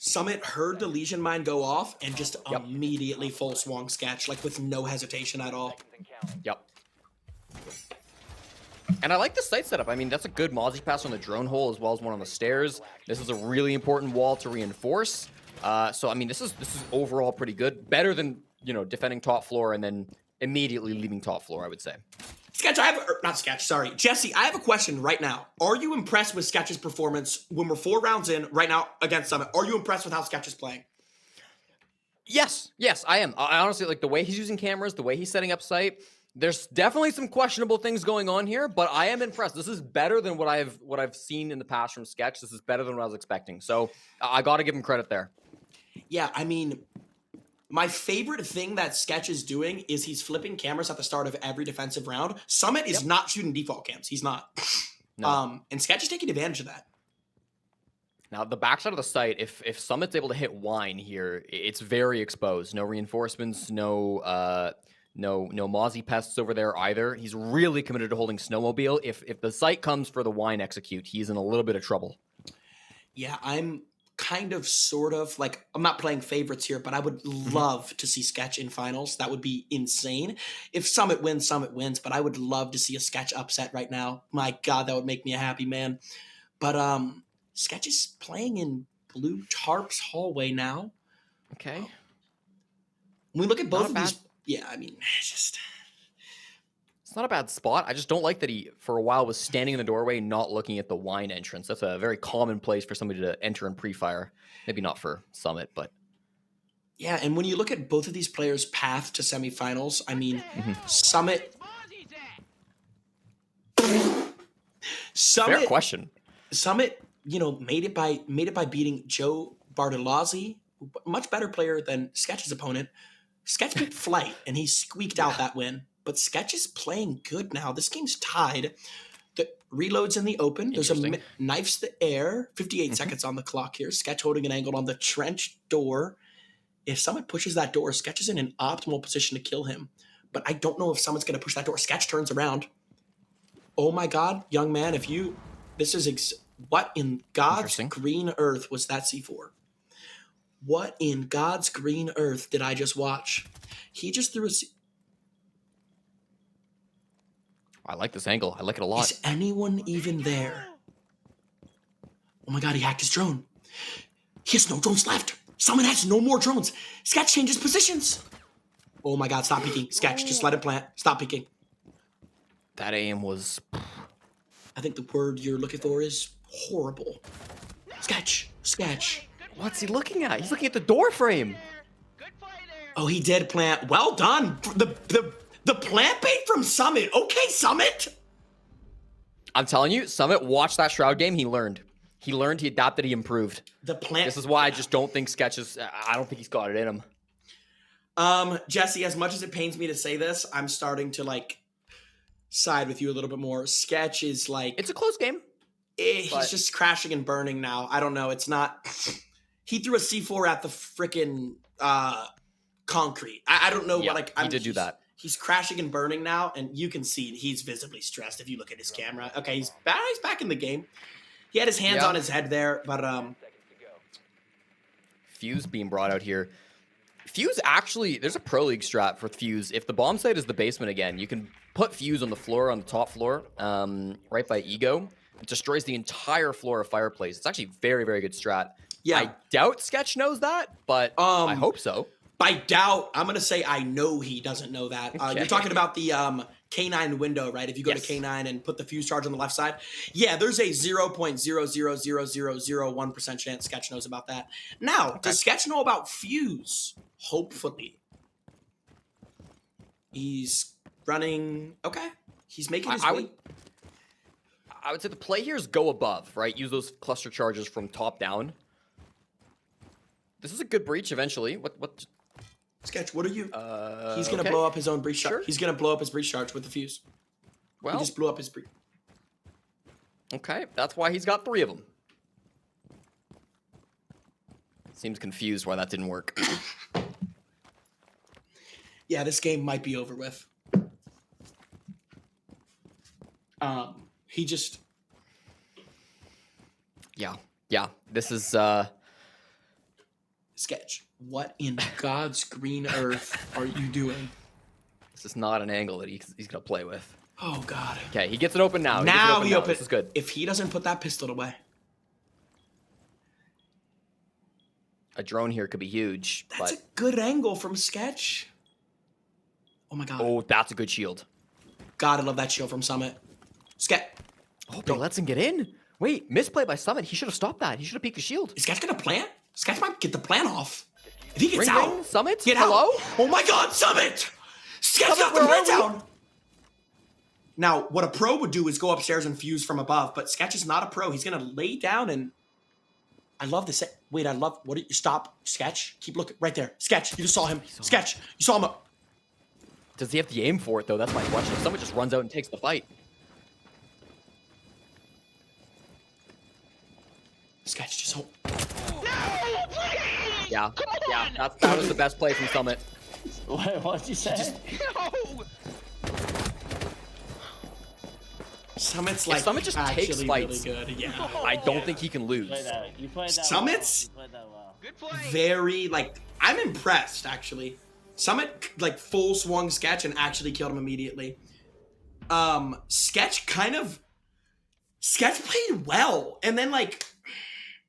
Summit heard the Legion Mine go off and just immediately full swung Sketch, like with no hesitation at all. Yep. And I like the site setup. I mean, that's a good Mozzie pass on the drone hole as well as one on the stairs. This is a really important wall to reinforce. So I mean, this is overall pretty good. Better than, defending top floor and then immediately leaving top floor, I would say. Jesse, I have a question right now. Are you impressed with Sketch's performance when we're 4 rounds in right now against Summit? Are you impressed with how Sketch is playing? Yes, I am. I honestly like the way he's using cameras, the way he's setting up site. There's definitely some questionable things going on here, but I am impressed. This is better than what I've seen in the past from Sketch. This is better than what I was expecting. So I got to give him credit there. Yeah, I mean, my favorite thing that Sketch is doing is he's flipping cameras at the start of every defensive round. Summit is not shooting default cams. He's not. No. And Sketch is taking advantage of that. Now, the backside of the site, if Summit's able to hit Wine here, it's very exposed. No reinforcements, no Mozzie pests over there either. He's really committed to holding Snowmobile. If the site comes for the Wine execute, he's in a little bit of trouble. Yeah, I'm kind of sort of like, I'm not playing favorites here, but I would love to see Sketch in finals. That would be insane. If Summit wins, but I would love to see a Sketch upset right now. My God, that would make me a happy man. But Sketch is playing in Blue Tarp's hallway now. Okay. When we look at both of these, yeah, I mean, it's not a bad spot. I just don't like that he, for a while, was standing in the doorway, not looking at the Wine entrance. That's a very common place for somebody to enter and pre-fire. Maybe not for Summit, but Yeah, and when you look at both of these players' path to semifinals, I mean, Summit. Fair question. Summit, made it by beating Joe Bartolozzi, much better player than Sketch's opponent. Sketch beat Flight, and he squeaked out that win. But Sketch is playing good now. This game's tied. The reloads in the open. There's a knifes the air. 58 seconds on the clock here. Sketch holding an angle on the trench door. If Summit pushes that door, Sketch is in an optimal position to kill him. But I don't know if Summit's going to push that door. Sketch turns around. Oh my God, young man, what in God's green earth was that C4? What in God's green earth did I just watch? He just threw I like this angle. I like it a lot. Is anyone even there? Oh my God, he hacked his drone. He has no drones left. Someone has no more drones. Sketch changes positions. Oh my God, stop peeking. Sketch, just let it plant. Stop peeking. That aim was... I think the word you're looking for is horrible. Sketch. What's he looking at? He's looking at the door frame. Good play there. Oh, he did plant. Well done. The plant bait from Summit. Okay, Summit. I'm telling you, Summit watched that Shroud game. He learned. He adapted, he improved. The plant. This is why I just don't think Sketch is... I don't think he's got it in him. Jesse, as much as it pains me to say this, I'm starting to side with you a little bit more. Sketch is it's a close game. He's just crashing and burning now. I don't know. It's not. He threw a C4 at the freaking concrete. I don't know what he did do that. He's crashing and burning now, and you can see he's visibly stressed if you look at his camera. Okay, he's back in the game. He had his hands on his head there, but Fuse being brought out here. Fuse actually, there's a Pro League strat for Fuse. If the bomb site is the basement again, you can put Fuse on the floor, on the top floor, right by Ego. It destroys the entire floor of Fireplace. It's actually very, very good strat. Yeah. I doubt Sketch knows that, but I hope so. By doubt, I'm going to say I know he doesn't know that. You're talking about the K9 window, right? If you go to K9 and put the fuse charge on the left side. Yeah, there's a 0.0000001% chance Sketch knows about that. Now, does Sketch know about fuse? Hopefully. He's running. Okay. He's making his way. I would say the play here is go above, right? Use those cluster charges from top down. This is a good breach eventually. What? Sketch, what are you? He's going to blow up his own breach charge. Sure. He's going to blow up his breach charge with the fuse. Well, he just blew up his breach. Okay, that's why he's got 3 of them. Seems confused why that didn't work. Yeah, this game might be over with. He just... Yeah, this is... Sketch, what in God's green earth are you doing? This is not an angle that he's going to play with. Oh, God. Okay, he gets it open now. Now he opens. This is good. If he doesn't put that pistol away. A drone here could be huge. That's a good angle from Sketch. Oh, my God. Oh, that's a good shield. God, I love that shield from Summit. Sketch. Oh, but he lets him get in. Wait, misplay by Summit. He should have stopped that. He should have peeked the shield. Is Sketch going to plant? Sketch might get the plan off. If he gets ring, out. Ring, Summit? Get Hello? out. Oh, my God, Summit. Sketch got the plan down. Now, what a pro would do is go upstairs and fuse from above, but Sketch is not a pro. He's going to lay down and... I love this. Wait, I love... What? Stop. Sketch. Keep looking. Right there. Sketch. You just saw him. Sketch. You saw him. Does he have the aim for it, though? That's my question. If someone just runs out and takes the fight. Sketch, just hold... No, please! Yeah, that was the best play from Summit. What did you say? No! Summit's If Summit just takes actually fights, really good. Yeah. I don't think he can lose. You played that Summit's well. You played that well. Good play. very, I'm impressed, actually. Summit, full swung Sketch and actually killed him immediately. Sketch played well. And then,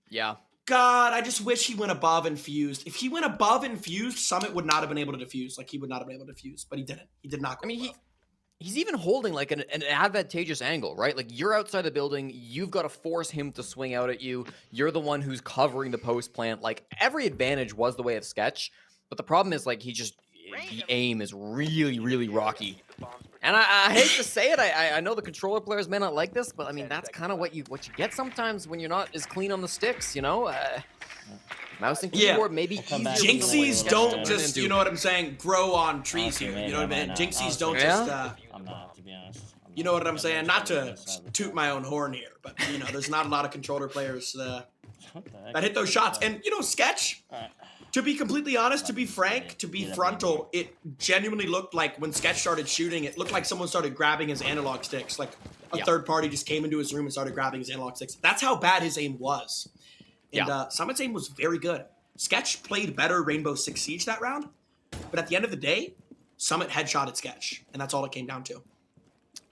Yeah. God, I just wish he went above and fused. If he went above and fused, Summit would not have been able to defuse. He would not have been able to defuse, but he didn't. He did not go above. He's even holding an advantageous angle, right? You're outside the building, you've got to force him to swing out at you. You're the one who's covering the post plant. Every advantage was the way of Sketch. But the problem is, like, the aim is really, really rocky. And I hate to say it, I know the controller players may not like this, but I mean, that's kind of what you get sometimes when you're not as clean on the sticks, you know? Mouse and keyboard maybe easier. Jinxies don't just, you know what I'm saying, grow on trees here. You know what I mean? Jinxies don't just, I'm not, to be honest. you know what I'm saying? Not to toot my own horn here, but, you know, there's not a lot of controller players that hit those shots. And, you know, Sketch, to be completely honest, to be frank, to be frontal, it genuinely looked like when Sketch started shooting, it looked like someone started grabbing his analog sticks. Like a third party just came into his room and started grabbing his analog sticks. That's how bad his aim was. And Summit's aim was very good. Sketch played better Rainbow Six Siege that round, but at the end of the day, Summit headshotted Sketch, and that's all it came down to.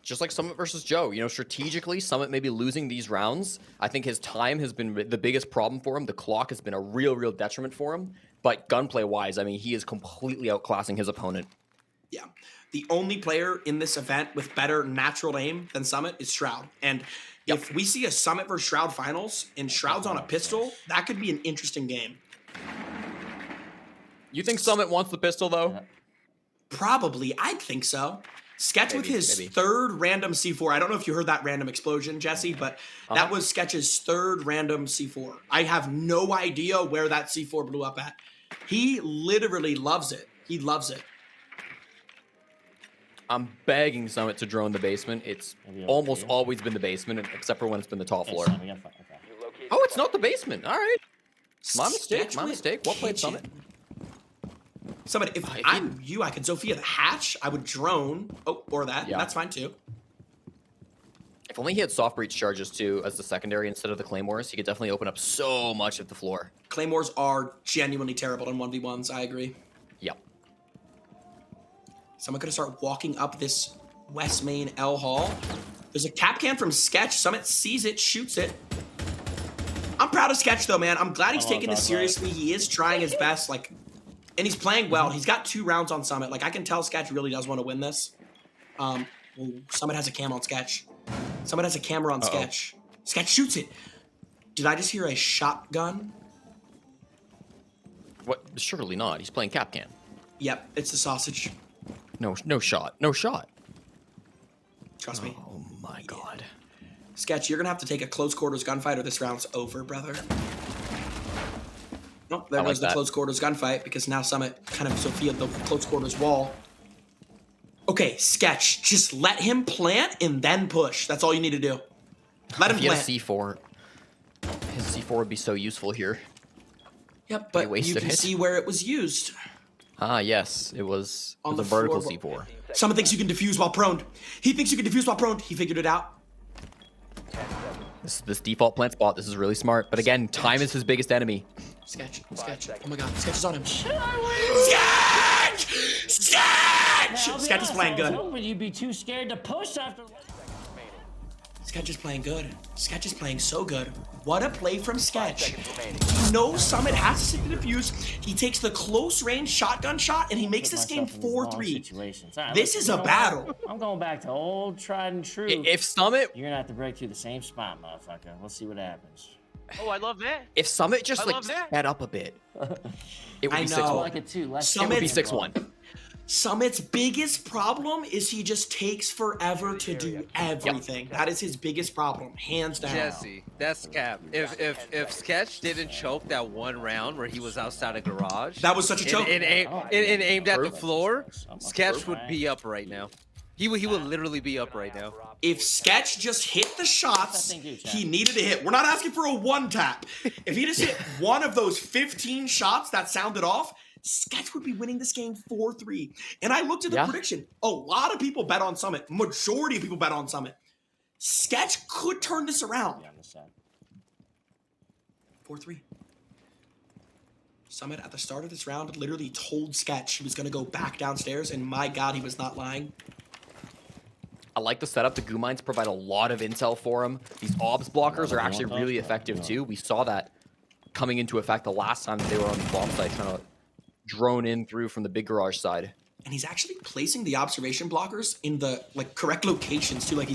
Just like Summit versus Joe, you know, strategically, Summit may be losing these rounds. I think his time has been the biggest problem for him. The clock has been a real detriment for him. But gunplay-wise, I mean, he is completely outclassing his opponent. Yeah. The only player in this event with better natural aim than Summit is Shroud. And if we see a Summit versus Shroud finals and Shroud's on a pistol, that could be an interesting game. You think Summit wants the pistol, though? Probably. I'd think so. Sketch with his third random C4. I don't know if you heard that random explosion, Jesse, but that was Sketch's third random C4. I have no idea where that C4 blew up at. He literally loves it. He loves it. I'm begging Summit to drone the basement. It's almost always been the basement, except for when it's been the top floor. Oh, it's not the basement. All right. My mistake. My mistake. What played Summit? Summit, if I'm you, I could Zofia the hatch. I would drone. Oh, or that. That's fine too. If only he had soft breach charges too as the secondary instead of the claymores, he could definitely open up so much of the floor. Claymores are genuinely terrible in 1v1s. I agree. Yep. Someone could start walking up this West Main L hall. There's a cap can from Sketch. Summit sees it, shoots it. I'm proud of Sketch though, man. I'm glad he's taking this seriously. He is trying his best, like, and he's playing well. He's got 2 rounds on Summit. Like, I can tell Sketch really does want to win this. Summit has a cam on Sketch. Summit has a camera on Sketch. Sketch shoots it. Did I just hear a shotgun? What? Surely not. He's playing Capcan. Yep, it's the sausage. No shot. No shot. Trust me. Oh my god. Sketch, you're gonna have to take a close quarters gunfight or this round's over, brother. Oh, there goes the close quarters gunfight because now Summit kind of Zofia the close quarters wall. Okay, Sketch, just let him plant and then push. That's all you need to do. Let him plant. He had a C4. His C4 would be so useful here. Yep, but you can see where it was used. Ah, yes. It was the vertical C4. Summit thinks you can defuse while prone. He thinks you can defuse while prone. He figured it out. This default plant spot, this is really smart. But again, time is his biggest enemy. Sketch. Oh my god, Sketch is on him. Sketch! Sketch is playing good. Hoping you'd be too scared to push after. Sketch is playing good. Sketch is playing so good. What a play from Sketch. He knows Summit has to sit the defuse. He takes the close range shotgun shot and he makes this game 4-3. This is a battle. I'm going back to old tried and true. If Summit... You're going to have to break through the same spot, motherfucker. Let's see what happens. Oh, I love that. If Summit just like sped up a bit, it would be 6-1. Like it too. It would be 6-1. Summit's biggest problem is he just takes forever to do everything. That is his biggest problem, hands down. Jesse, that's cap. If Sketch didn't choke that one round where he was outside a garage, that was such a choke. And aimed at the floor, Sketch would be up right now. He would literally be up right now. If Sketch just hit the shots he needed to hit, we're not asking for a one tap. If he just hit one of those 15 shots that sounded off, Sketch would be winning this game 4-3. And I looked at the prediction. A lot of people bet on Summit. Majority of people bet on Summit. Sketch could turn this around. 4-3. Summit at the start of this round literally told Sketch he was going to go back downstairs, and my god, he was not lying. I like the setup. The goo mines provide a lot of intel for him. These obs blockers are actually really effective too. We saw that coming into effect the last time they were on the bomb site trying to drone in through from the big garage side. And he's actually placing the observation blockers in the correct locations too. Like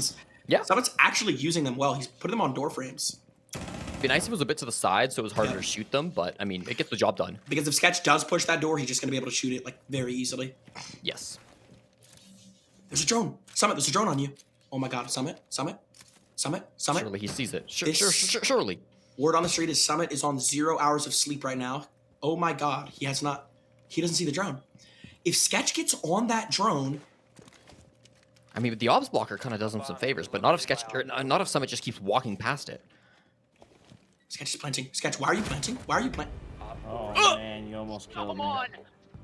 Summit's actually using them well. He's putting them on door frames. be nice if it was a bit to the side, so it was harder Yeah. to shoot them. But I mean, it gets the job done. Because if Sketch does push that door, he's just gonna be able to shoot it like very easily. Yes. There's a drone. Summit, there's a drone on you. Oh my god, Summit. Surely he sees it. This- Surely. Word on the street is Summit is on 0 hours of sleep right now. Oh my god, he doesn't see the drone. If Sketch gets on that drone, I mean, the obs blocker kind of does him some favors, but not if Summit just keeps walking past it. Sketch is planting. Sketch, why are you planting? Why are you planting? Oh man, you almost killed Come me. on.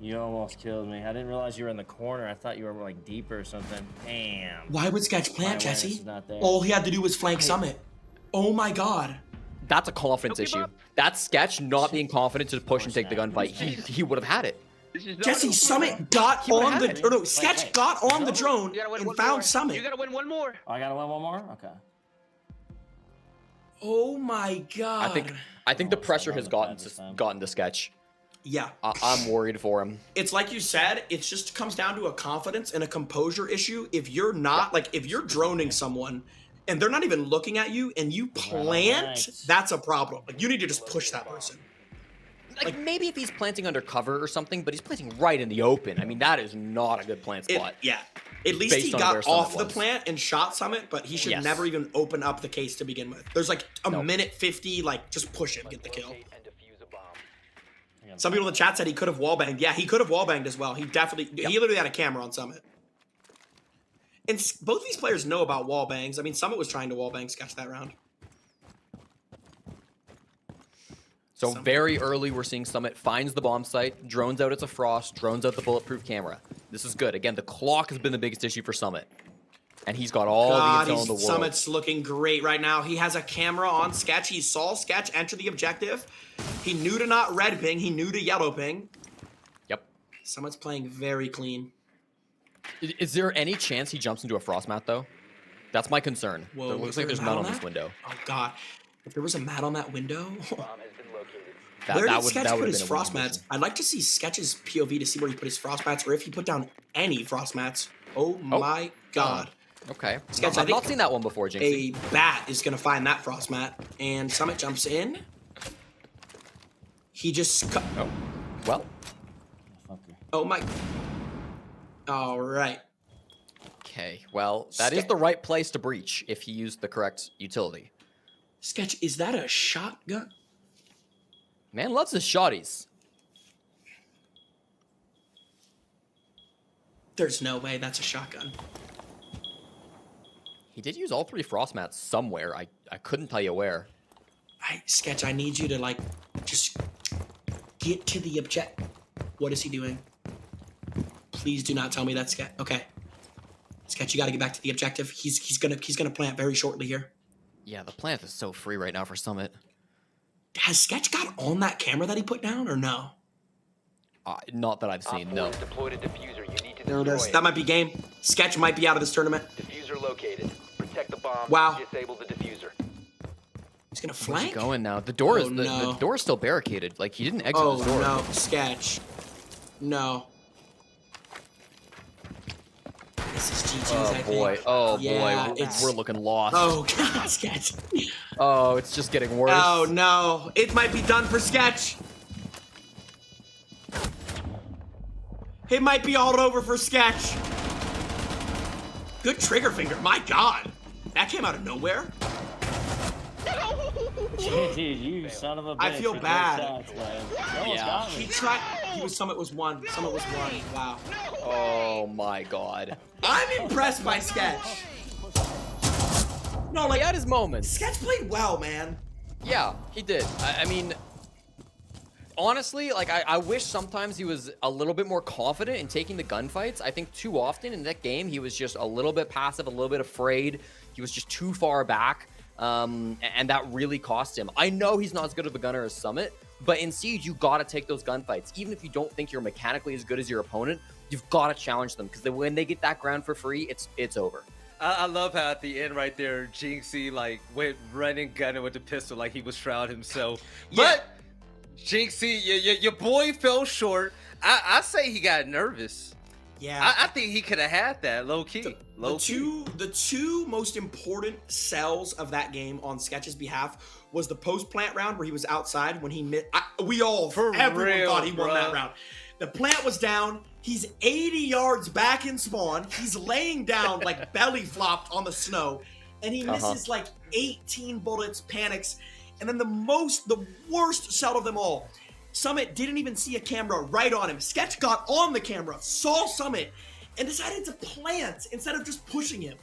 You almost killed me. I didn't realize you were in the corner. I thought you were like deeper or something. Damn. Why would Sketch My plant, awareness Jesse? is not there. All he had to do was flank Summit. Oh my god. That's a confidence Don't give issue. up. That's Sketch not being confident to push and take the gunfight. He would have had it. This is not Jesse, over. Summit got He would've on had the. it. Or no, Sketch got on the drone You gotta win and one found more. Summit. You gotta win one more. Oh, I gotta win one more? Okay. Oh my god. I think the Oh, pressure I has love gotten that this time. to Sketch. Yeah. I'm worried for him. It's like you said, it just comes down to a confidence and a composure issue. If you're not, like, if you're droning someone and they're not even looking at you and you plant, Right. that's a problem. Like, you need to just push that person. Like maybe if he's planting under cover or something, but he's planting right in the open. I mean, that is not a good plant spot. Yeah. At least he Based on got where Summit off the was. plant and shot Summit, but he should Yes. never even open up the case to begin with. There's like a No. minute 50, like, just push him, get the kill. And defuse a bomb. Some people in the chat said he could have wallbanged. Yeah, he could have wallbanged as well. He literally had a camera on Summit. And both these players know about wallbangs. I mean, Summit was trying to wallbang Sketch that round. So very early, we're seeing Summit finds the bomb site, drones out it's a frost, drones out the bulletproof camera. This is good. Again, the clock has been the biggest issue for Summit. And he's got all God, the intel in the world. Summit's looking great right now. He has a camera on Sketch. He saw Sketch enter the objective. He knew to not red ping. He knew to yellow ping. Yep. Summit's playing very clean. Is there any chance he jumps into a frost mat, though? That's my concern. Whoa, It looks is like there a there's mat none on on this that? window. Oh, God. If there was a mat on that window... Bomb has been located. Where did that Sketch would put have his been a frost win mats? position. I'd like to see Sketch's POV to see where he put his frost mats, or if he put down any frost mats. Oh my god. Okay. Sketch, I've I not think seen that one before, Jinxie. A bat is going to find that frost mat, and Summit jumps in. He just... Oh. Well, Fucker. Oh my... Alright. okay. Well, that is the right place to breach if he used the correct utility. Sketch, is that a shotgun? Man loves his shotties. There's no way that's a shotgun. He did use all three frost mats somewhere. I couldn't tell you where. Sketch, I need you to, like, just get to the object. What is he doing? Please do not tell me that's Sketch. Okay. Sketch, you gotta get back to the objective. He's gonna plant very shortly here. Yeah, the plant is so free right now for Summit. Has Sketch got on that camera that he put down, or no? Not that I've Op seen, 4 no. has deployed a diffuser. You need to There it destroy is. it. That might be game. Sketch might be out of this tournament. Diffuser located. Protect the bomb. Wow. Disable the diffuser. He's gonna Where's he flank? going now? The door is Oh, the no. door is still barricaded. Like he didn't exit Oh the door. no, Sketch. No. This is GG's, I Oh think. boy. Oh Yeah, boy. it's- We're looking lost. Oh god, Sketch. Oh, it's just getting worse. Oh no, it might be done for Sketch. It might be all over for Sketch. Good trigger finger, my god. That came out of nowhere. Dude, you son of a bitch. I feel with those bad. shots, man. You almost Yeah. got He me. tried, Summit was one. Summit was one, wow. Oh my god. I'm impressed by Sketch. No, He like, had his moments. Sketch played well, man. Yeah, he did. I mean, honestly, like I wish sometimes he was a little bit more confident in taking the gunfights. I think too often in that game he was just a little bit passive, a little bit afraid. He was just too far back, and that really cost him. I know he's not as good of a gunner as Summit, but in Siege you gotta take those gunfights. Even if you don't think you're mechanically as good as your opponent, you've gotta challenge them because when they get that ground for free, it's over. I love how at the end right there, Jinxie like went running gunning with the pistol like he was Shroud himself. Yeah. But Jinxie, your boy fell short. I say he got nervous. Yeah, I think he could have had that low key. The two most important sells of that game on Sketch's behalf was the post plant round where he was outside when he missed. Everyone thought he won that round. The plant was down. He's 80 yards back in spawn. He's laying down like belly flopped on the snow, and he misses like 18 bullets, panics, and then the worst sell of them all. Summit didn't even see a camera right on him. Sketch got on the camera, saw Summit, and decided to plant instead of just pushing him.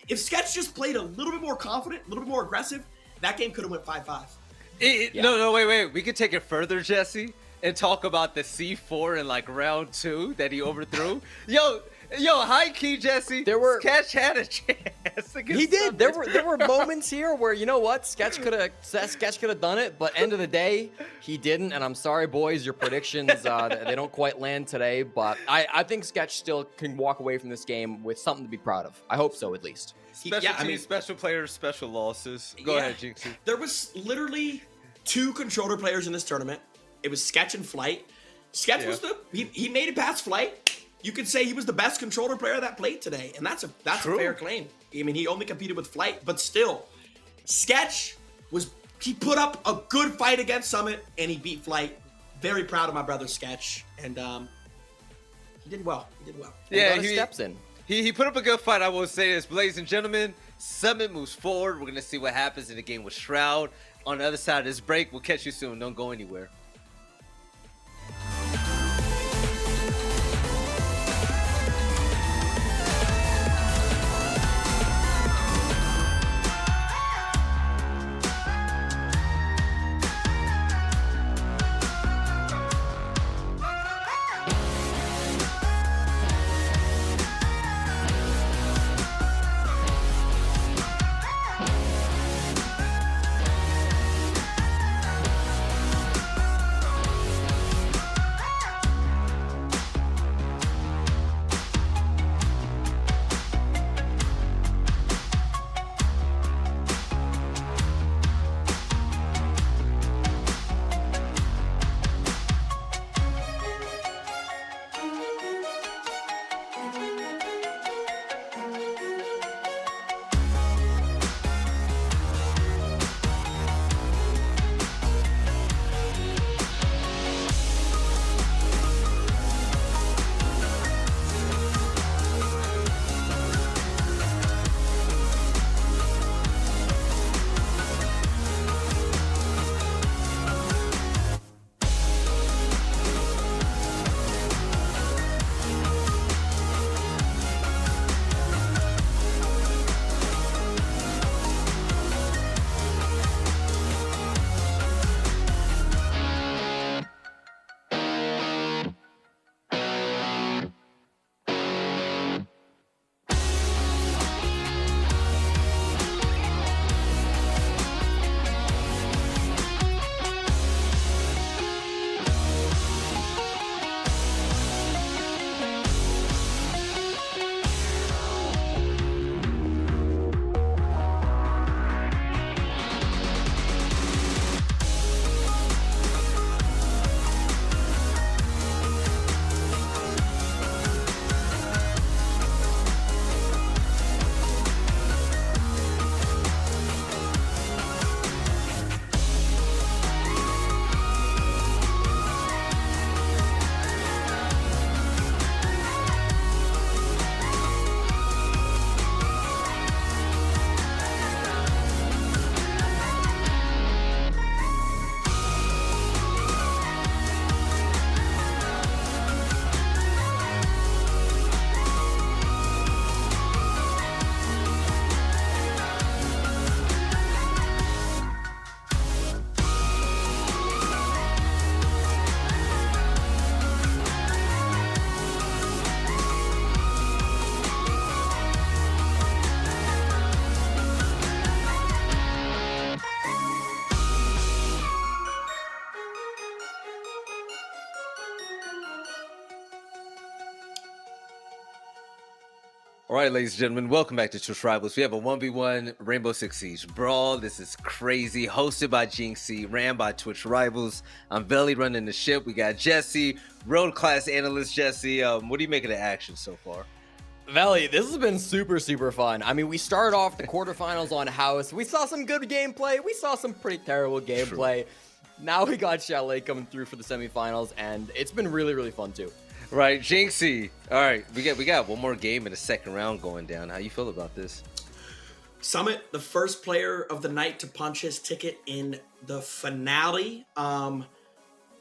If Sketch just played a little bit more confident, a little bit more aggressive, that game could have went 5-5. No, wait. We could take it further, Jesse, and talk about the C4 in like round 2 that he overthrew. Yo, high key, Jesse. Sketch had a chance. He did. There were moments here where, you know what, Sketch could have done it, but end of the day, he didn't. And I'm sorry, boys, your predictions they don't quite land today. But I think Sketch still can walk away from this game with something to be proud of. I hope so, at least. Special teams, special players, special losses. Go ahead, Jinxie. There was literally 2 controller players in this tournament. It was Sketch and Flight. Sketch was he made it past Flight. You could say he was the best controller player that played today, and that's a fair claim. I mean, he only competed with Flight, but still, Sketch he put up a good fight against Summit, and he beat Flight. Very proud of my brother Sketch, and he did well. Yeah, he steps in. He put up a good fight. I will say this, ladies and gentlemen. Summit moves forward. We're gonna see what happens in the game with Shroud. On the other side of this break, we'll catch you soon. Don't go anywhere. All right, ladies and gentlemen, welcome back to Twitch Rivals. We have a 1v1 Rainbow Six Siege Brawl. This is crazy. Hosted by Jinxie, ran by Twitch Rivals. I'm Veli running the ship. We got Jesse, road class analyst Jesse. What do you make of the action so far? Veli, this has been super, super fun. I mean, we started off the quarterfinals on House. We saw some good gameplay. We saw some pretty terrible gameplay. True. Now we got Chalet coming through for the semifinals, and it's been really, really fun too. Right, Jinxie. All right, we got one more game in the second round going down. How you feel about this? Summit, the first player of the night to punch his ticket in the finale.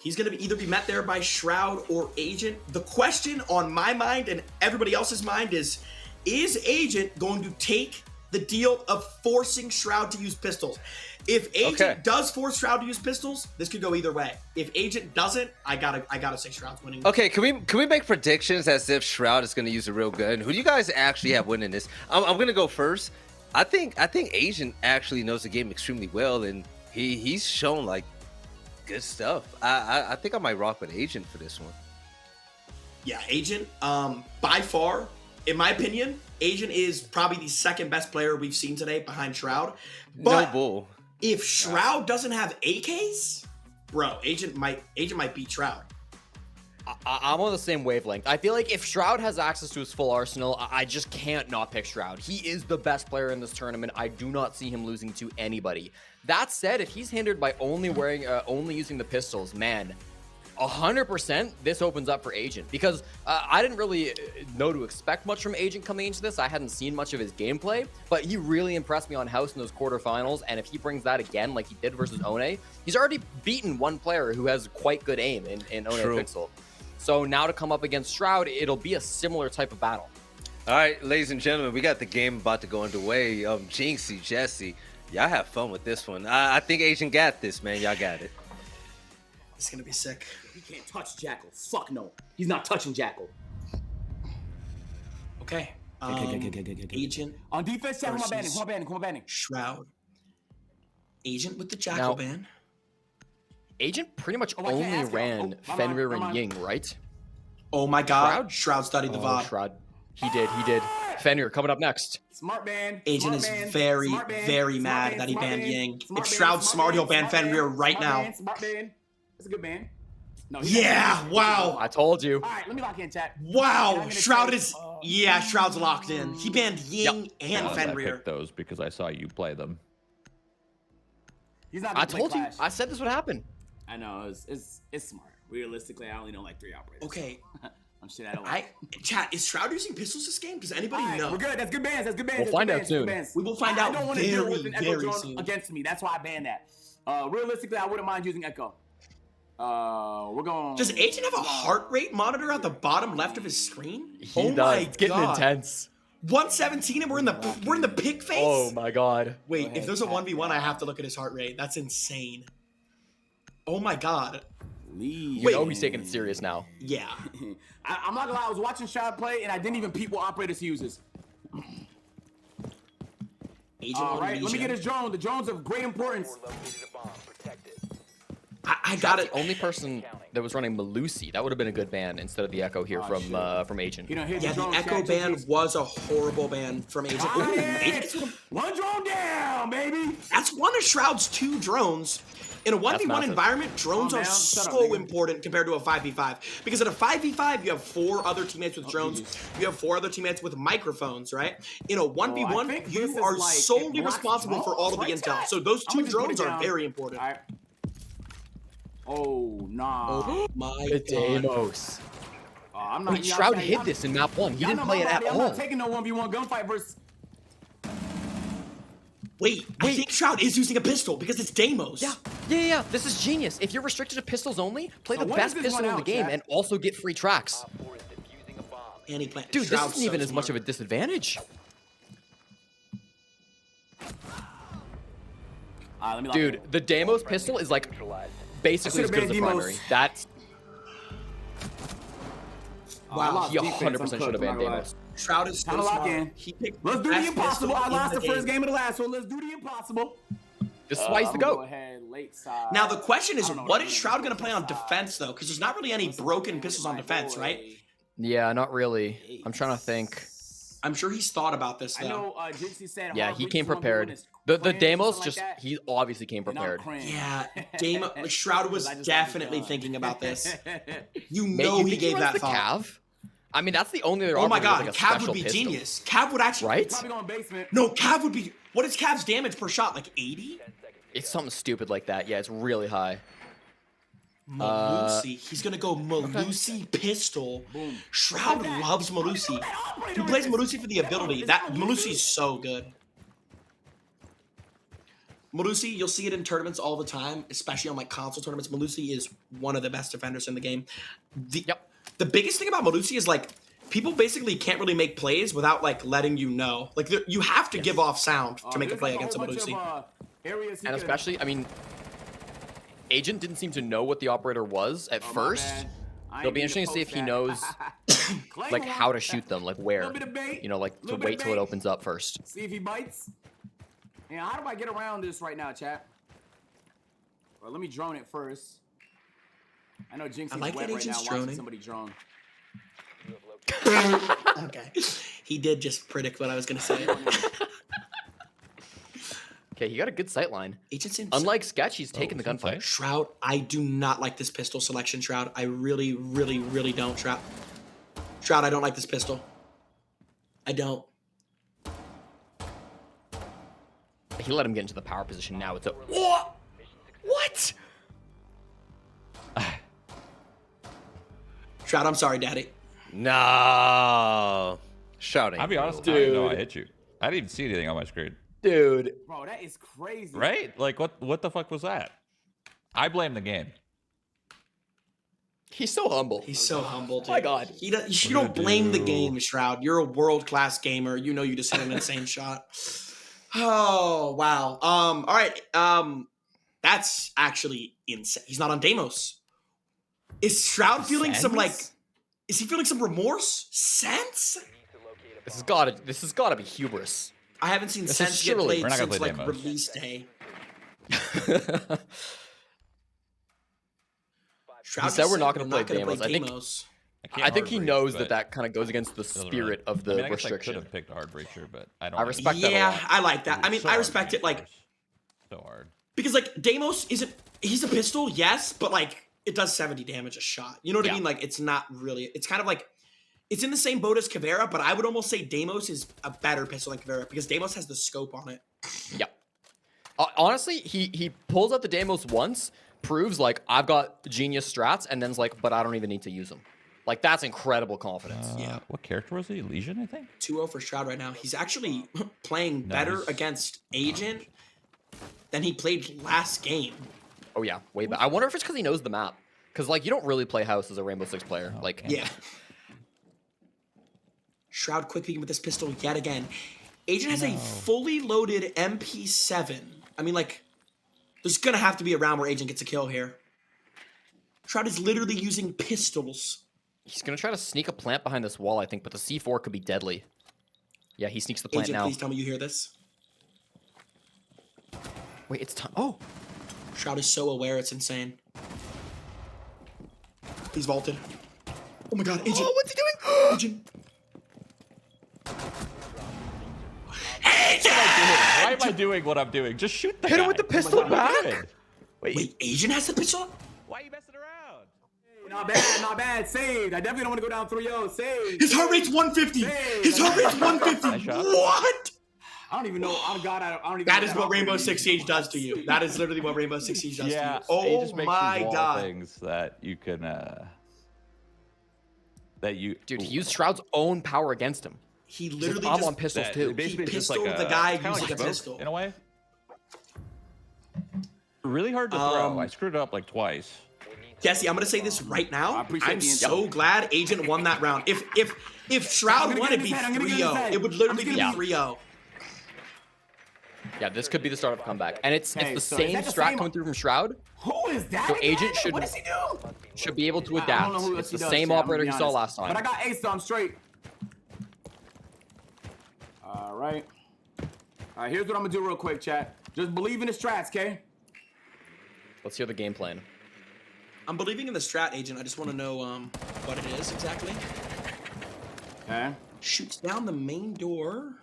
He's going to either be met there by Shroud or Agent. The question on my mind and everybody else's mind is Agent going to take the deal of forcing Shroud to use pistols? If Agent does force Shroud to use pistols, this could go either way. If Agent doesn't, I gotta say Shroud's winning. Okay, can we make predictions as if Shroud is gonna use a real gun? Who do you guys actually have winning this? I'm gonna go first. I think Agent actually knows the game extremely well, and he's shown like good stuff. I think I might rock with Agent for this one. Yeah, Agent. By far, in my opinion, Agent is probably the second best player we've seen today behind Shroud. But no bull. If Shroud doesn't have AKs, bro, Agent might beat Shroud. I'm on the same wavelength. I feel like if Shroud has access to his full arsenal, I just can't not pick Shroud. He is the best player in this tournament. I do not see him losing to anybody. That said, if he's hindered by only using the pistols, man, 100% this opens up for Agent, because I didn't really know to expect much from Agent coming into this. I hadn't seen much of his gameplay, but he really impressed me on House in those quarterfinals, and if he brings that again like he did versus One, he's already beaten one player who has quite good aim in One Pixel. So now to come up against Shroud, it'll be a similar type of battle. All right, ladies and gentlemen, we got the game about to go underway. Jinxie, Jesse, y'all have fun with this one. I think Agent got this, man. Y'all got it. It's gonna be sick. He can't touch Jackal. Fuck no. He's not touching Jackal. Okay. Agent. On defense, come on, banding. Shroud. Agent with the Jackal ban. Agent pretty much only ran Fenrir and Ying, right? Oh my god. Shroud studied the VOD. Shroud. He did. Fenrir coming up next. Smart ban. Agent is very, very mad that he banned Ying. If Shroud's smart, he'll ban Fenrir right now. Smart ban. That's a good ban. No, yeah, wow. I told you. All right, let me lock in, chat. Wow, Shroud is... Yeah, Shroud's locked in. He banned Ying and Fenrir. I picked those because I saw you play them. He's not I told you. I said this would happen. I know. It's smart. Realistically, I only know like 3 operators. Okay. I'm shit out of luck. Chat, is Shroud using pistols this game? Does anybody know? We're good. That's good bans. We'll find out soon. We will find out I don't want to deal with an Echo very drone soon. against me. That's why I banned that. Realistically, I wouldn't mind using Echo. We're going. Does Agent have a heart rate monitor at the bottom left of his screen? He does. It's getting intense. 117 and we're in the pig phase? Oh my god. Wait, if there's a 1v1, I have to look at his heart rate. That's insane. Oh my god. You know he's taking it serious now. Yeah. I'm not gonna lie, I was watching Shroud play and I didn't even peep what operators he uses. All right, let me get his drone. The drone's of great importance. I got it. The only person that was running Melusi, that would have been a good ban instead of the Echo here from Agent. Yeah, the Echo ban was a horrible ban from Agent. One drone down, baby. That's one of Shroud's 2 drones. In a 1v1 environment, drones are so important compared to a 5v5. Because in a 5v5, you have 4 other teammates with drones. You have 4 other teammates with microphones, right? In a 1v1, you are solely responsible for all of the intel. So those 2 drones are very important. Oh, nah. Oh my god. Deimos. I'm not. Wait, Shroud hid this in map 1. He didn't play it at all. I'm not taking no 1v1 gunfight versus... Wait, I think Shroud is using a pistol because it's Deimos. Yeah. This is genius. If you're restricted to pistols only, play the best pistol in the game and also get free tracks. Dude, this isn't even as much of a disadvantage. Dude, the Deimos pistol is like basically as good as the primary. That's... Wow, he 100% should have banned Deimos. Shroud is so smart. Let's do the impossible. I lost the first game of the last one. Let's do the impossible. This is why he's the GOAT. Now the question is, what is Shroud going to play on defense though? Because there's not really any broken pistols on defense, right? Yeah, not really. I'm trying to think. I'm sure he's thought about this, I though. know Jinxie said. Yeah, hard he reach came is one prepared. when it's The cringe or Deimos something just, like that. he obviously came They're not prepared. cringe. Yeah, Shroud was I just definitely like thinking about this. You Mate, know you he think gave runs that the thought. Cav? I mean, that's the only other Oh my operator god, with, like, a Cav special would be pistol. genius. Cav would actually... Right? Probably going basement. No, Cav would be... What is Cav's damage per shot? Like 80? It's something stupid like that. Yeah, it's really high. Malusi. He's gonna go Malusi pistol. Boom. Shroud loves Malusi. He plays Malusi for the ability. That Malusi is so good. Malusi, you'll see it in tournaments all the time, especially on like console tournaments. Malusi is one of the best defenders in the game. The biggest thing about Malusi is like people basically can't really make plays without like letting you know. Like you have to give off sound to make a play against a Malusi. And especially, I mean, Agent didn't seem to know what the operator was at first. It'll be interesting to see if he knows like how to shoot them, like where. You know, like to wait till it opens up first. See if he bites. And how do I get around this right now, chat? Well, let me drone it first. I know Jinxie's I like wet that right now Agent's watching droning. somebody drone. Okay. He did just predict what I was gonna say. Okay, he got a good sight line. Agent's in. Unlike Sketch, he's taking the gunfight. Shroud, I do not like this pistol selection, Shroud. I really, really, really don't, Shroud. Shroud, I don't like this pistol. I don't. He let him get into the power position. Now it's a what? Shroud, I'm sorry, Daddy. No. Shouting. I'll be honest, I didn't know I hit you. I didn't even see anything on my screen. Dude. Bro, that is crazy. Right? Like, what the fuck was that? I blame the game. He's so humble. He's so humble, dude. My God. You don't blame the game, Shroud. You're a world-class gamer. You know you just hit an insane shot. Oh, wow. All right. That's actually insane. He's not on Deimos. Is Shroud feeling some, like... Is he feeling some remorse? Sense? This has gotta be hubris. I haven't seen This Sense is get surely- played We're not gonna since, play like, Deimos. release day. Shroud He said just we're not gonna we're play Deimos. Deimos. I think he hard knows breach, that kind of goes against the doesn't spirit of the I mean, I guess restriction. I could have picked a hard breacher, but I don't. I respect that a Yeah, lot. I like that. I mean, So I hard respect it, like... so hard. Because, like, Deimos isn't... He's a pistol, yes, but, like, it does 70 damage a shot. You know what I Yeah. mean? Like, it's not really... It's kind of like... It's in the same boat as Caveira, but I would almost say Deimos is a better pistol than Caveira because Deimos has the scope on it. Yeah. Honestly, he pulls out the Deimos once, proves like I've got genius strats, and then's like, but I don't even need to use them. Like that's incredible confidence. Yeah. What character was he? Legion, I think. 2-0 for Shroud right now. He's actually playing better Nice. against Agent than he played last game. Oh yeah, way back. I wonder if it's because he knows the map. Because like you don't really play House as a Rainbow Six player. Like Yeah. Shroud quick peeking with this pistol yet again. Agent has a fully loaded MP7. I mean, like, there's gonna have to be a round where Agent gets a kill here. Shroud is literally using pistols. he's gonna try to sneak a plant behind this wall, I think, but the C4 could be deadly. Yeah, he sneaks the plant Agent, now. please tell me you hear this. Wait, it's time. Oh, Shroud is so aware, it's insane. He's vaulted. Oh my god, Agent. oh, what's he doing? Agent. Why am I doing what I'm doing? Just shoot the Hit guy. him with the pistol What are you back. doing? Wait, Agent has the pistol? Why are you messing around? Not bad, not bad. Saved. I definitely don't want to go down 3-0. Saved. His heart rate's 150. His heart rate's 150. Nice shot. What? I don't even know. Oh God, I don't even. That know is what Rainbow operator Six Siege does to you. That is literally what Rainbow Six Siege does Yeah. to he you. just Oh makes my these wall god. things that you can. That you. Dude, he used Shroud's own power against him. He He's literally like, I'm just on pistols That, too. basically He it's just pistoled like the guy it's kinda using a smoke, pistol. in a way. Really hard to throw. I screwed it up like twice. Jesse, I'm gonna say this right I now. appreciate I'm the so info. glad Agent won that round. If Shroud won, it'd be 3-0. It would literally be 3-0. Yeah, this could be the start of a comeback. And it's Okay, the so is same that the strat same- coming through from Shroud. Who is that? So again? Agent should- What does he do? Should be able to I adapt. don't know who It's else the he does, same chat, I'm operator gonna he be saw honest. last time. But I got ace, so I'm straight. All right. All right, here's what I'm gonna do real quick, chat. Just believe in the strats, okay? Let's hear the game plan. I'm believing in the strat, Agent. I just want to know what it is exactly. Okay. Shoots down the main door.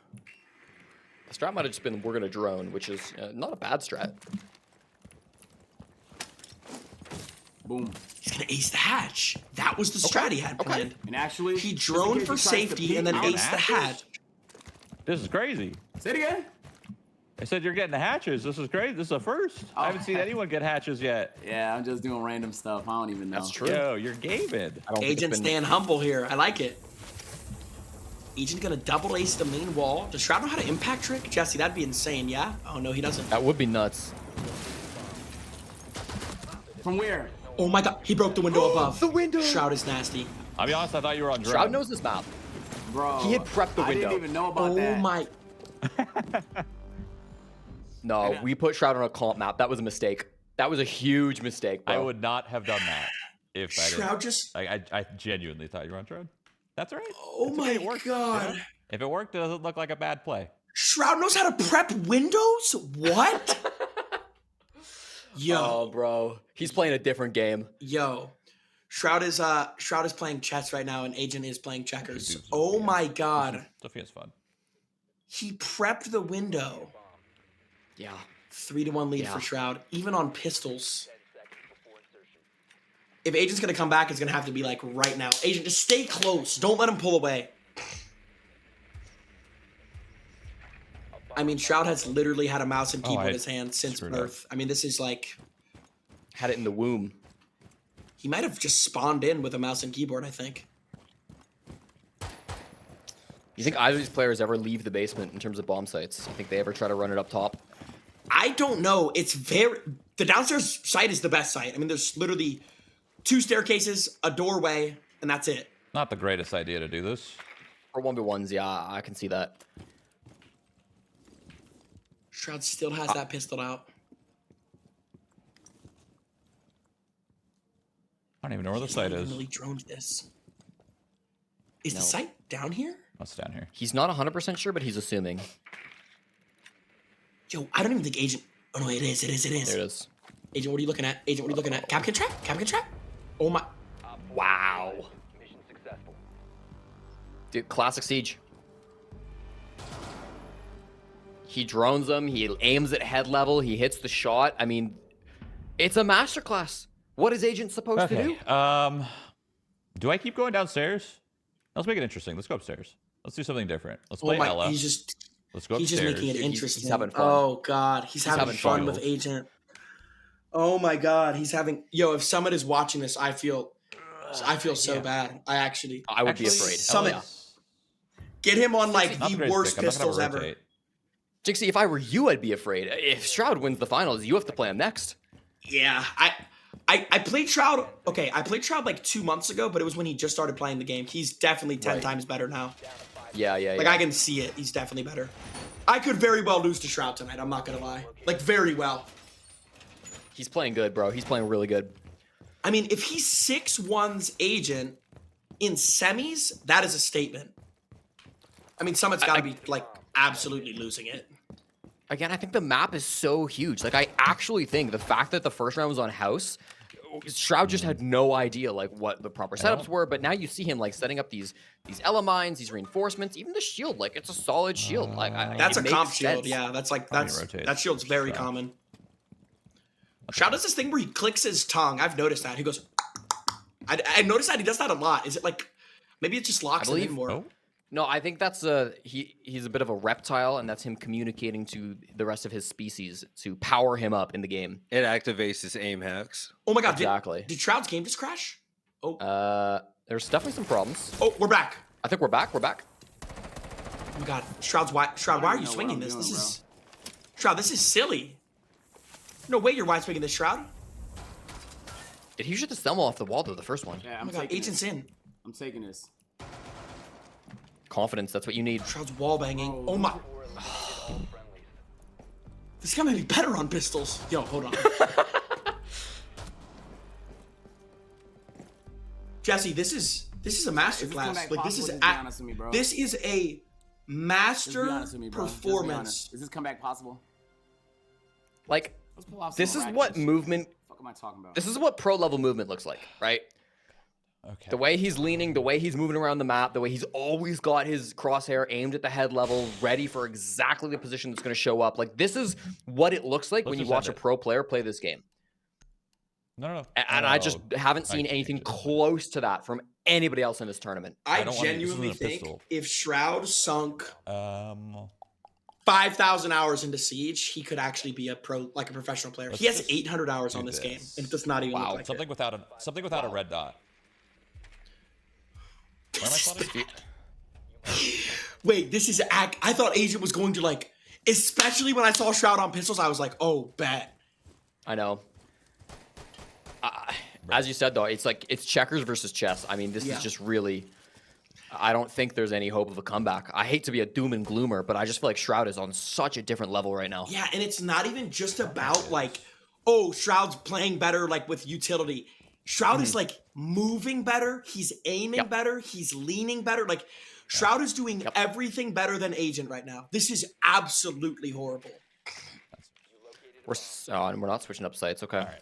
The strat might have just been we're gonna drone, which is not a bad strat. Boom. He's gonna ace the hatch. That was the strat he had planned. And actually, He droned for safety and then aced the hatch. This is crazy. Say it again. I said you're getting the hatches. This is great. This is a first. I haven't seen anyone get hatches yet. Yeah, I'm just doing random stuff. I don't even know. That's true. Yo, you're gaming. Agent staying humble here. I like it. Agent gonna double ace the main wall. Does Shroud know how to impact trick? Jesse, that'd be insane, yeah? Oh no, he doesn't. That would be nuts. From where? Oh my god, he broke the window above. The window! Shroud is nasty. I'll be honest, I thought you were on drone. Shroud knows this map. Bro, He had prepped the I window. didn't even know about Oh that. my. No, we put Shroud on a comp map. That was a mistake. That was a huge mistake, bro. I would not have done that if I Shroud didn't. just. I genuinely thought you were on drone. That's all right. Oh It's my okay, it worked, god. you know? If it worked, it doesn't look like a bad play. Shroud knows how to prep windows? What? Yo. Oh, bro. He's playing a different game. Yo. Shroud is playing chess right now and Agent is playing checkers. Dude's Oh yeah. my god. Sophia's fun. He prepped the window. Yeah. 3-1 lead Yeah. for Shroud, even on pistols. If Agent's gonna come back, it's gonna have to be like right now. Agent, just stay close. Don't let him pull away. I mean, Shroud has literally had a mouse and keyboard in his hand since screwed birth. I mean, this is like Had it in the womb. he might have just spawned in with a mouse and keyboard. I think. You think either of these players ever leave the basement in terms of bomb sites? You think they ever try to run it up top? I don't know. It's very the downstairs site is the best site. I mean, there's literally 2 staircases, a doorway, and that's it. Not the greatest idea to do this. For 1v1s, yeah, I can see that. Shroud still has that pistol out. I don't even know where the He's site not is. even really droned this. Is No. the site down here? What's down here? He's not 100% sure, but he's assuming. Yo, I don't even think Agent. Oh no, it is. There it is. Agent, what are you looking at? Agent, what are you looking at? Capcan trap? Capcan trap? Oh my. Wow. Mission successful. Dude, classic Siege. He drones them. He aims at head level. He hits the shot. I mean, it's a masterclass. What is Agent supposed to do? Do I keep going downstairs? Let's make it interesting. Let's go upstairs. Let's do something different. Let's play Oh my. Ella. He's just. Let's go He's upstairs. just making it Dude, he's interesting. having fun. Oh god, he's having having fun fun. with Agent. Oh my god, he's having. Yo, if Summit is watching this, I feel so bad. I actually. I would be Actually, afraid. Summit. Oh, yeah. Get him on like Not the greatest worst pick. I'm not gonna pistols ever. rotate. Jinxie, if I were you, I'd be afraid. If Shroud wins the finals, you have to play him next. Yeah, I played Shroud. Okay, I played Shroud like 2 months ago, but it was when he just started playing the game. He's definitely 10 Right. times better now. Yeah. Like I can see it. He's definitely better. I could very well lose to Shroud tonight. I'm not gonna lie. Like very well. He's playing good, bro. He's playing really good. I mean, if he's 6-1's Agent in semis, that is a statement. I mean, Summit's got to be like absolutely losing it. Again, I think the map is so huge. Like, I actually think the fact that the first round was on house, Shroud just had no idea like what the proper setups were. But now you see him like setting up these Ella mines, these reinforcements, even the shield. Like, it's a solid shield. Like, That's it a makes comp shield. sense. Yeah, that's like Probably that's rotate that shield's very Shroud. common. Shroud does this thing where he clicks his tongue. I've noticed that. He goes. I noticed that he does that a lot. Is it like maybe it just locks him in more? Oh, No, I think that's he's a bit of a reptile, and that's him communicating to the rest of his species to power him up in the game. It activates his aim hacks. Oh my god! Exactly. Did Shroud's game just crash? Oh, There's definitely some problems. oh, we're back. I think we're back. We're back. Oh my god, Shroud, why are you swinging this? This is Shroud. This is silly. No way you're wide swinging this, Shroud. Did he shoot the Selma off the wall though? The first one. Yeah, Oh I'm my god, taking Agent's this. in. I'm taking this. Confidence. That's what you need. Shroud's wall banging. Oh my. This guy might be better on pistols. Yo, hold on. Jesse, this is a master class. Like this is Just be honest with me, bro. this is a Just be master honest with me, bro. Just be performance. honest. Is this comeback possible? Like, Let's pull off this some is what miraculous shit. movement. What the fuck am I talking about? This is what pro level movement looks like, right? Okay. The way he's leaning, the way he's moving around the map, the way he's always got his crosshair aimed at the head level, ready for exactly the position that's going to show up. Like, this is what it looks like when you watch a pro player play this game. No. And I just haven't seen anything close to that from anybody else in this tournament. I genuinely think if Shroud sunk 5,000 hours into Siege, he could actually be a professional player. He has 800 hours on this game, and it does not even look like something without a red dot. Where am I spotted? Wait, this is I thought Agent was going to especially when I saw Shroud on pistols, I was like, oh, bet. I know. As you said, though, it's checkers versus chess. I mean, this is just really... I don't think there's any hope of a comeback. I hate to be a doom and gloomer, but I just feel like Shroud is on such a different level right now. Yeah, and it's not even just about Shroud's playing better with utility. Shroud is moving better. He's aiming better. He's leaning better. Shroud is doing everything better than Agent right now. This is absolutely horrible. And we're not switching up sites. Okay. All right.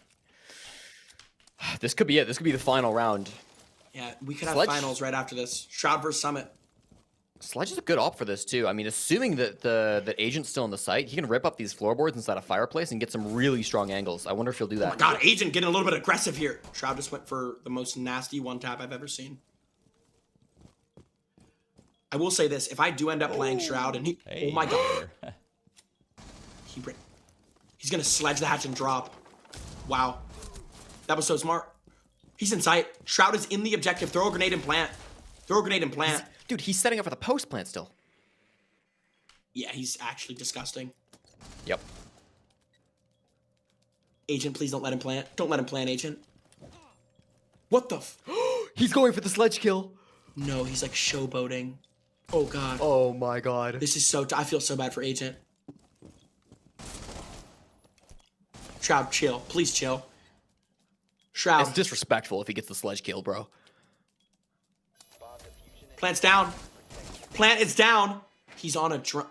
This could be it. This could be the final round. Yeah, we could have finals right after this. Shroud versus Summit. Sledge is a good op for this too. I mean, assuming that the Agent's still in the site, he can rip up these floorboards inside a fireplace and get some really strong angles. I wonder if he'll do that. Oh my god, Agent getting a little bit aggressive here. Shroud just went for the most nasty one tap I've ever seen. I will say this: if I do end up playing Shroud and oh my god, he's gonna sledge the hatch and drop. Wow, that was so smart. He's in sight. Shroud is in the objective. Throw a grenade and plant. Throw a grenade and plant. Dude, he's setting up for the post plant still. Yeah, he's actually disgusting. Yep. Agent, please don't let him plant. Don't let him plant, Agent. What the He's going for the sledge kill. No, he's showboating. Oh god. Oh my god. This is I feel so bad for Agent. Shroud, chill. Please chill. Shroud. It's disrespectful if he gets the sledge kill, bro. Plant's down. Plant is down. He's on a drum.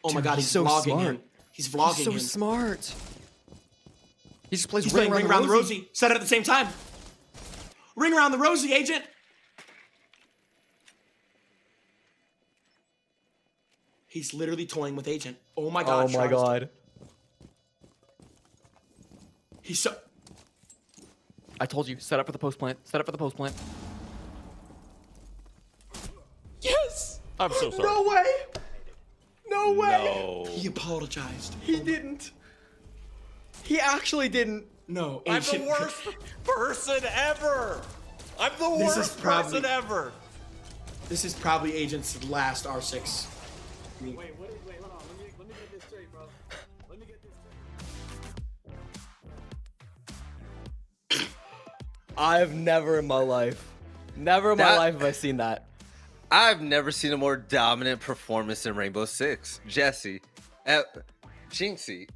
Oh my god, he's so vlogging smart. him. He's vlogging him. He's so smart. He just plays Ring Around the Rosie. Set it at the same time. Ring Around the Rosie, Agent. He's literally toying with Agent. Oh my god. Oh my god. He's so... I told you, set up for the post plant. Set up for the post plant. Yes! I'm so sorry. No way! No way! No. He apologized. He didn't. He actually didn't. No, I'm Agent... the worst person ever! I'm the worst person ever! This is probably Agent's last R6. Wait, hold on. Let me get this straight, bro. Let me get this straight. I've never in my life have I seen that. I've never seen a more dominant performance in Rainbow Six. Jesse, Jinxie,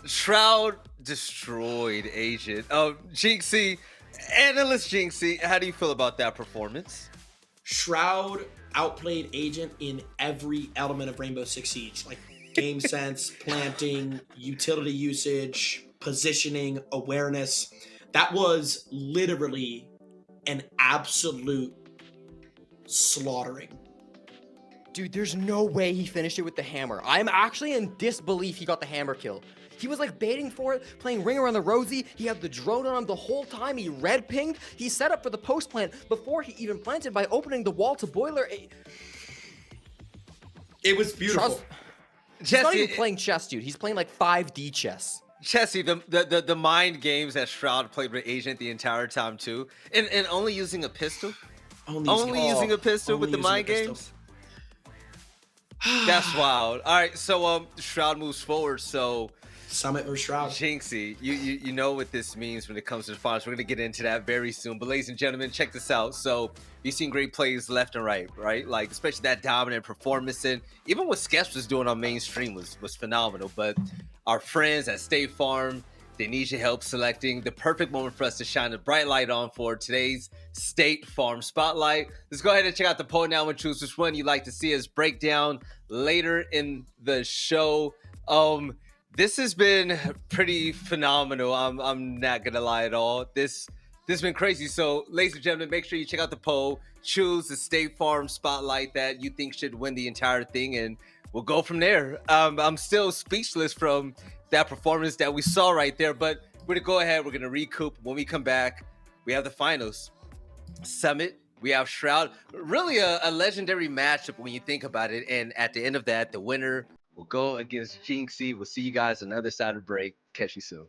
Shroud destroyed Agent. Jinxie, Analyst Jinxie, how do you feel about that performance? Shroud outplayed Agent in every element of Rainbow Six Siege, game sense, planting, utility usage, positioning, awareness. That was literally an absolute slaughtering. Dude, there's no way he finished it with the hammer. I'm actually in disbelief he got the hammer kill. He was baiting for it, playing Ring Around the Rosie. He had the drone on him the whole time. He red pinged. He set up for the post plant before he even planted by opening the wall to boiler. It was beautiful. He's not even playing chess, dude. He's playing 5D chess. Jesse, the mind games that Shroud played with Agent the entire time too, and only using a pistol, only using a pistol with the mind games. That's wild. All right, so Shroud moves forward. So Summit versus Shroud. Jinxie, you know what this means when it comes to the finals. We're gonna get into that very soon. But ladies and gentlemen, check this out. So you've seen great plays left and right? Especially that dominant performance, and even what Sketch was doing on mainstream was phenomenal. But our friends at State Farm, they need your help selecting the perfect moment for us to shine a bright light on for today's State Farm Spotlight. Let's go ahead and check out the poll now and choose which one you'd like to see us break down later in the show. This has been pretty phenomenal. I'm not gonna lie at all. This This has been crazy. So, ladies and gentlemen, make sure you check out the poll. Choose the State Farm Spotlight that you think should win the entire thing, and we'll go from there. I'm still speechless from that performance that we saw right there, but we're going to go ahead. We're going to recoup. When we come back, we have the finals. Summit, we have Shroud. Really a legendary matchup when you think about it. And at the end of that, the winner will go against Jinxie. We'll see you guys on the other side of the break. Catch you soon.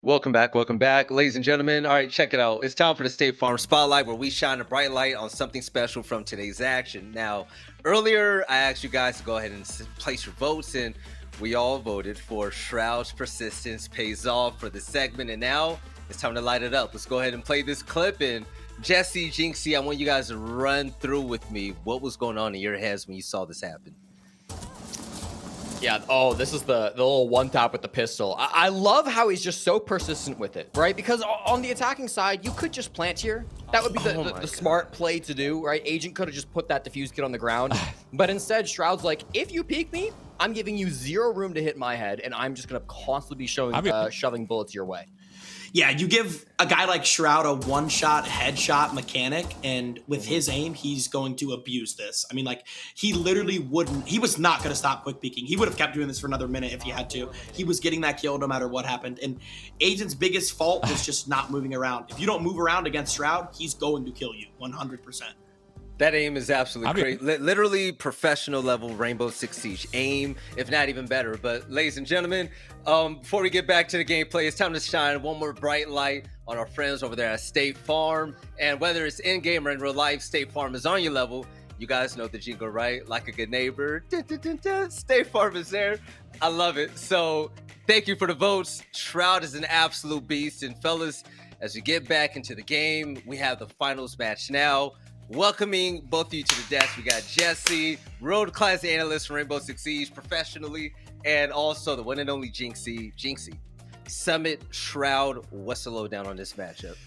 Welcome back, ladies and gentlemen. All right, check it out. It's time for the State Farm Spotlight, where we shine a bright light on something special from today's action. Now, earlier, I asked you guys to go ahead and place your votes, and we all voted for Shroud's persistence pays off for this segment, and now it's time to light it up. Let's go ahead and play this clip, and Jesse, Jinxie, I want you guys to run through with me what was going on in your heads when you saw this happen. Yeah, oh, this is the little one tap with the pistol. I love how he's just so persistent with it, right? Because on the attacking side, you could just plant here. That would be the smart play to do, right? Agent could have just put that defuse kit on the ground. But instead, Shroud's like, if you peek me, I'm giving you zero room to hit my head, and I'm just going to constantly be shoving bullets your way. Yeah, you give a guy like Shroud a one-shot headshot mechanic, and with his aim, he's going to abuse this. I mean, like, he literally wouldn't. He was not going to stop quick peeking. He would have kept doing this for another minute if he had to. He was getting that kill no matter what happened. And Agent's biggest fault was just not moving around. If you don't move around against Shroud, he's going to kill you 100%. That aim is absolutely great. Literally professional level Rainbow Six Siege aim, if not even better. But ladies and gentlemen, before we get back to the gameplay, it's time to shine one more bright light on our friends over there at State Farm. And whether it's in game or in real life, State Farm is on your level. You guys know the jingle, right? Like a good neighbor. Dun, dun, dun, dun. State Farm is there. I love it. So thank you for the votes. Shroud is an absolute beast. And fellas, as we get back into the game, we have the finals match now. Welcoming both of you to the desk, we got Jesse, road class analyst from Rainbow Six Siege professionally, and also the one and only Jinxie. Summit, Shroud, what's the lowdown on this matchup?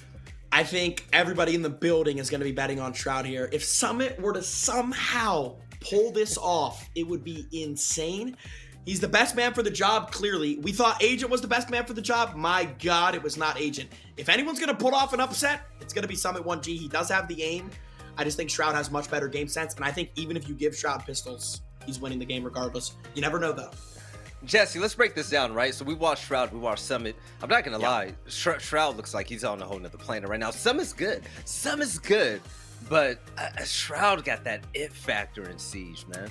I think everybody in the building is going to be betting on Shroud here. If Summit were to somehow pull this off, it would be insane. He's the best man for the job, clearly. We thought Agent was the best man for the job. My God, it was not Agent. If anyone's going to pull off an upset, it's going to be Summit 1G. He does have the aim. I just think Shroud has much better game sense. And I think even if you give Shroud pistols, he's winning the game regardless. You never know, though. Jesse, let's break this down, right? So we watched Shroud, we watched Summit. I'm not going to lie. Shroud looks like he's on a whole nother planet right now. Summit's good. But Shroud got that it factor in Siege, man.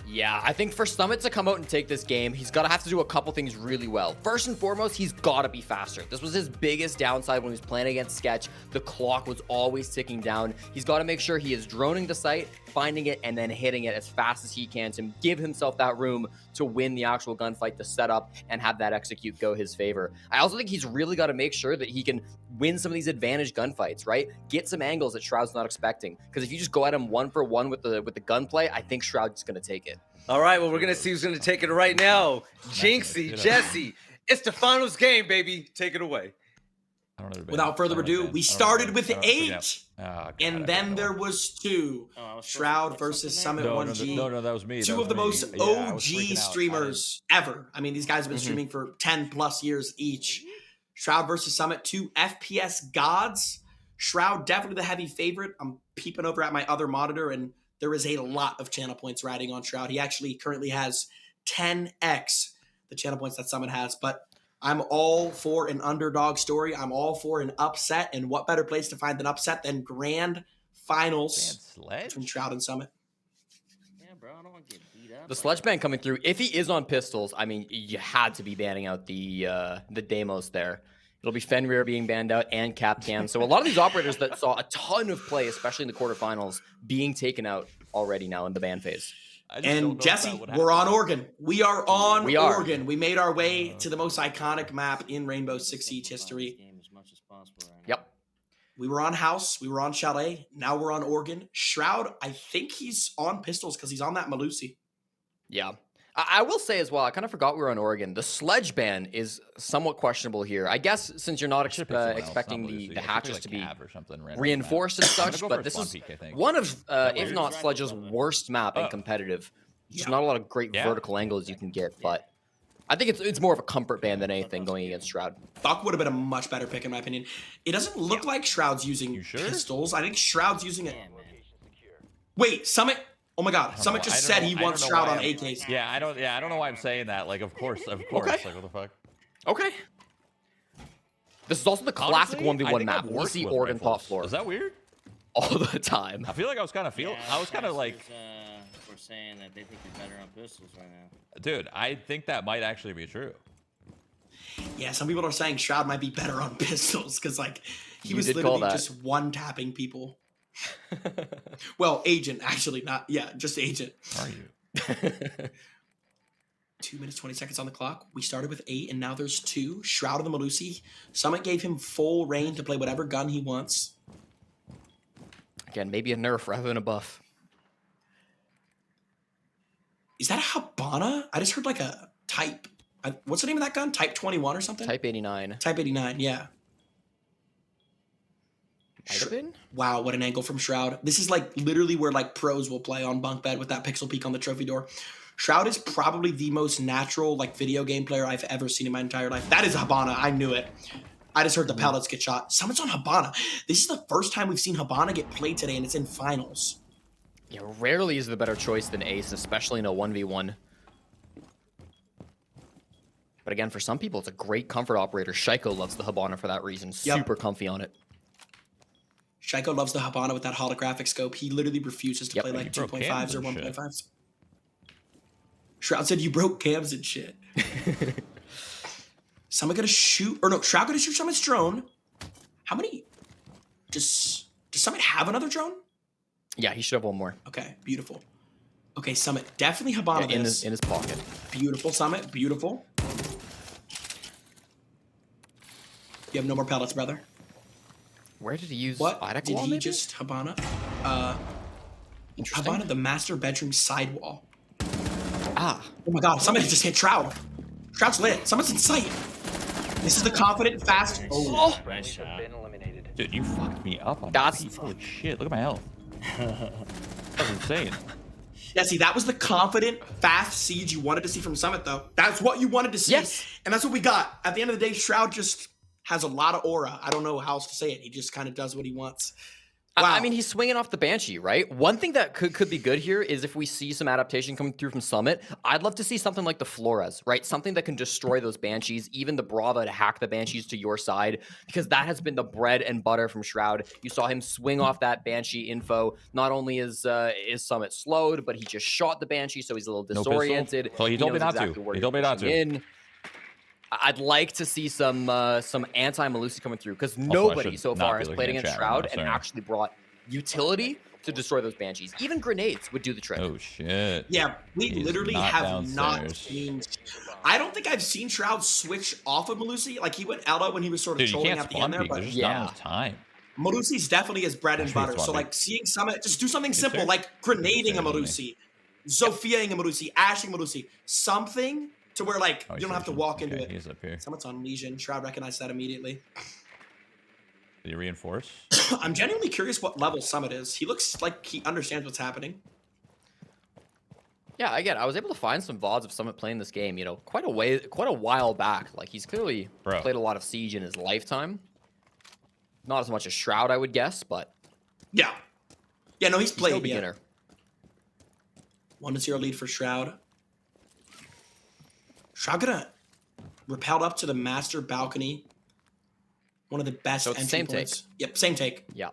Yeah, I think for Summit to come out and take this game, he's got to have to do a couple things really well. First and foremost, he's got to be faster. This was his biggest downside when he was playing against Sketch. The clock was always ticking down. He's got to make sure he is droning the site, finding it, and then hitting it as fast as he can to give himself that room to win the actual gunfight, to set up and have that execute go his favor. I also think he's really got to make sure that he can win some of these advantage gunfights, right? Get some angles that Shroud's not expecting. Because if you just go at him 1-for-1 with the gunplay, I think Shroud's going to take it. All right, well, we're going to see who's going to take it right now. Jinxie, Jesse, it's the finals game, baby. Take it away. Without further ado, we started with 8, and then there was 2. Shroud versus Summit 1G. No, that was me. Two of the most OG streamers ever. I mean, these guys have been streaming for 10 plus years each. Shroud versus Summit, 2 FPS gods. Shroud definitely the heavy favorite. I'm peeping over at my other monitor, and there is a lot of channel points riding on Shroud. He actually currently has 10x the channel points that Summit has, but I'm all for an underdog story. I'm all for an upset, and what better place to find an upset than grand finals between Shroud and Summit. Yeah, bro, I don't want to get beat up. The sledge ban coming through. If he is on pistols, I mean, you had to be banning out the Deimos there. It'll be Fenrir being banned out and Capcam. So a lot of these operators that saw a ton of play, especially in the quarterfinals, being taken out already now in the ban phase. And Jesse, we're on Oregon. We are on Oregon. We made our way to the most iconic map in Rainbow Six Siege history. Yep. We were on House. We were on Chalet. Now we're on Oregon. Shroud, I think he's on pistols because he's on that Malusi. Yeah. I will say as well, I kind of forgot we were on Oregon. The sledge ban is somewhat questionable here. I guess since you're not expecting the hatches to be reinforced and such, but this is one of, if not Sledge's worst map in competitive. There's not a lot of great vertical angles you can get, but I think it's more of a comfort ban than anything going against Shroud. Buck would have been a much better pick in my opinion. It doesn't look like Shroud's using pistols. I think Shroud's using it. Wait, Summit. Oh my God! Summit just said he wants Shroud on AKs. Yeah, I don't know why I'm saying that. Like, of course. Okay. Like, what the fuck? Okay. This is also the classic 1v1 map. We see Oregon top floor. Is that weird? All the time. I feel like I was kind of like. We're saying that they think you're better on pistols right now. Dude, I think that might actually be true. Yeah, some people are saying Shroud might be better on pistols because like he was literally just one-tapping people. Well, Agent, actually, not, just Agent. Are you? 2 minutes, 20 seconds on the clock. We started with 8, and now there's 2. Shroud of the Malusi. Summit gave him full reign to play whatever gun he wants. Again, maybe a nerf rather than a buff. Is that a Habana? I just heard like a Type. What's the name of that gun? Type 21 or something? Type 89. Type 89, yeah. Wow, what an angle from Shroud. This is like literally where like pros will play on bunk bed with that pixel peek on the trophy door. Shroud is probably the most natural like video game player I've ever seen in my entire life. That is Habana. I knew it. I just heard the pellets get shot. Summit's on Habana. This is the first time we've seen Habana get played today, and it's in finals. Yeah, rarely is the better choice than Ace, especially in a 1v1. But again, for some people, it's a great comfort operator. Shaiko loves the Habana for that reason. Super comfy on it. Shaiko loves the Habana with that holographic scope. He literally refuses to play like 2.5s or 1.5s. Shroud said you broke cams and shit. Someone gonna shoot, or no, Shroud gonna shoot Summit's drone. How many? Does Summit have another drone? Yeah, he should have one more. Okay, beautiful. Okay, Summit, definitely Hibana Yeah, this. in his pocket. Beautiful, Summit, beautiful. You have no more pellets, brother. Where did he use What Idec did wall, he maybe? just Hibana? Interesting. Hibana the master bedroom sidewall. Ah. Oh my god, Summit just hit Shroud. Shroud's lit. Someone's in sight. This is the confident, fast. Oh, Friendlies have been eliminated. Dude, you fucked me up on That's- that. Holy shit, look at my health. That's insane. yeah. See, that was the confident, fast siege you wanted to see from Summit, though. That's what you wanted to see. Yes. And that's what we got. At the end of the day, Shroud just has a lot of aura. I don't know how else to say it. He just kind of does what he wants. Wow. I mean, he's swinging off the Banshee, right? One thing that could be good here is if we see some adaptation coming through from Summit, I'd love to see something like the Flores, right? Something that can destroy those Banshees, even the Brava to hack the Banshees to your side, because that has been the bread and butter from Shroud. You saw him swing off that Banshee info. Not only is Summit slowed, but he just shot the Banshee, so he's a little No disoriented. pistol? So he told me knows not to. exactly where He you're told me not pushing to. in. I'd like to see some anti-Melusi coming through, because nobody should so not far be has looking played at against chat right Shroud now, and sorry. actually brought utility to destroy those Banshees. Even grenades would do the trick. Oh shit. Yeah, we He's literally not have not downstairs. seen. I don't think I've seen Shroud switch off of Melusi. Like he went Ella when he was sort of Dude, you trolling can't at the spawn end there, peek. but There's just Yeah. not enough time. Melusi's definitely his bread and Actually, butter. it's So one like seeing Summit, just do something Yes, simple, sir. like grenading a Yes, sir, Melusi, Zophiaing a Melusi, ashing Melusi, something to where like Oh, you don't have to Legion. walk into Okay, it. He's up here. Summit's on Legion. Shroud recognized that immediately. Did he reinforce? I'm genuinely curious what level Summit is. He looks like he understands what's happening. Yeah, again, I was able to find some VODs of Summit playing this game, quite a while back. Like he's clearly Bro. played a lot of Siege in his lifetime. Not as much as Shroud, I would guess, but Yeah. Yeah, no, he's he's no played. Yeah. beginner. 1-0 lead for Shroud. Shroud gonna repelled up to the master balcony. One of the best So it's entry same take. points. Yep, same take. Yeah.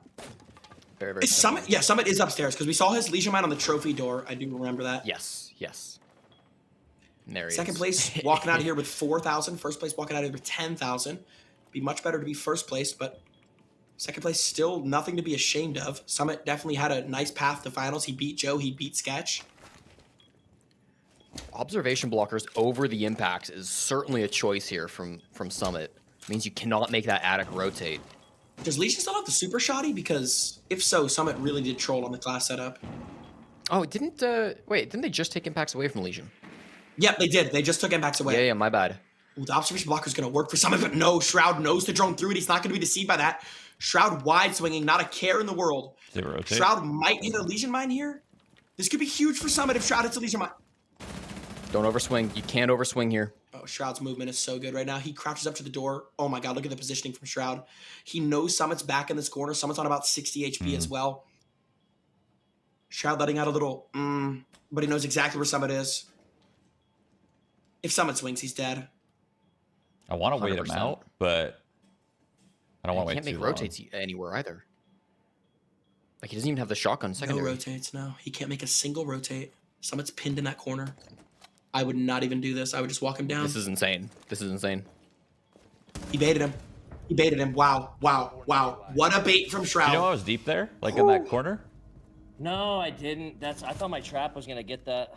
Very, very Is similar. Summit? Yeah, Summit is upstairs because we saw his Legion Mine on the trophy door. I do remember that. Yes, yes. And there he Second is. place walking out of here with 4,000. First place walking out of here with 10,000. Be much better to be first place, but second place still nothing to be ashamed of. Summit definitely had a nice path to finals. He beat Joe. He beat Sketch. Observation blockers over the impacts is certainly a choice here from Summit. It means you cannot make that attic rotate. Does Legion still have the super shoddy? Because if so, Summit really did troll on the class setup. Oh, didn't they just take impacts away from Legion? Yep, they did. They just took impacts away. Yeah, my bad. Ooh, the observation blocker is going to work for Summit, but no, Shroud knows to drone through it. He's not going to be deceived by that. Shroud wide swinging, not a care in the world. Does it rotate? Shroud might hit a Legion Mine here. This could be huge for Summit if Shroud hits a Legion Mine. Don't overswing. You can't overswing here. Oh, Shroud's movement is so good right now. He crouches up to the door. Oh my god, look at the positioning from Shroud. He knows Summit's back in this corner. Summit's on about 60 HP as well. Shroud letting out a little, but he knows exactly where Summit is. If Summit swings, he's dead. I want to wait him 100%. out, but I don't want to wait Can't too make long. rotates anywhere either. Like he doesn't even have the shotgun secondary. No rotates, no. He can't make a single rotate. Summit's pinned in that corner. I would not even do this. I would just walk him down. This is insane. This is insane. He baited him. He baited him. Wow, wow, wow. What a bait from Shroud. You know I was deep there, like in that corner. No, I didn't. I thought my trap was gonna get that.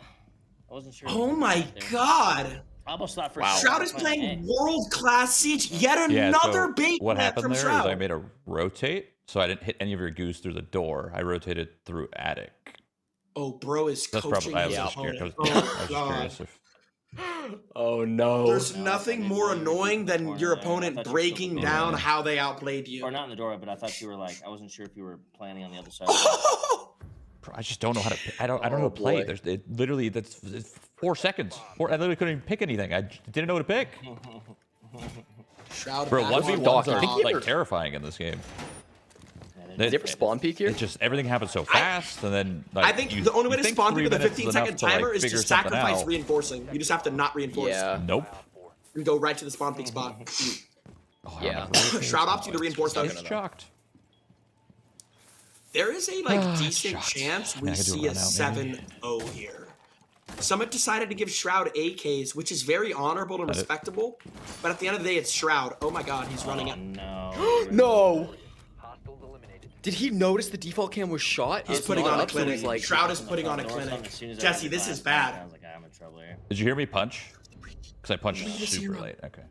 I wasn't sure. Oh my god. I almost thought for Wow. sure. Shroud is playing world-class Siege. Yet Yeah, another so bait what net happened from there is Shroud. I made a rotate, so I didn't hit any of your goose through the door. I rotated through attic. Oh, bro is That's coaching probably. I was his just curious. I was, opponent. I was Oh, just God. curious if. Oh no. There's nothing more annoying than your Corner there. I opponent thought you breaking were down Yeah. how they outplayed you. Or not in the door, but I thought you were like, I wasn't sure if you were planning on the other side. Bro, I just don't know how to. I don't know how to play. boy. There's literally it's 4 seconds. I literally couldn't even pick anything. I didn't know what to pick. Shroud Bro, back 1v1s on are top. like terrifying in this game. Did you ever spawn peek here? It just everything happens so fast, and then like, I think you- the only way you to think spawn 3 people with a minutes 15-second enough to, like, timer is to figure something sacrifice out. reinforcing. You just have to not reinforce. Yeah. Nope. And go right to the spawn peak spot. Oh, I Yeah. don't know. Shroud opts you to reinforce I'm those. shocked. There is a like decent Shocked. chance I we mean, I could do a see a run out, 7-0 here. Summit decided to give Shroud AKs, which is very honorable and Got it. respectable. But at the end of the day, it's Shroud. Oh my god, he's running Oh, it. no. No. Hostiles eliminated. Did he notice the default cam was shot? He's It's putting not on a up, so clinic. he's like, Shroud is putting on a clinic. Jesse, this is bad. I was like, I'm in trouble here. Did you hear me punch? Because I punched super late. Okay.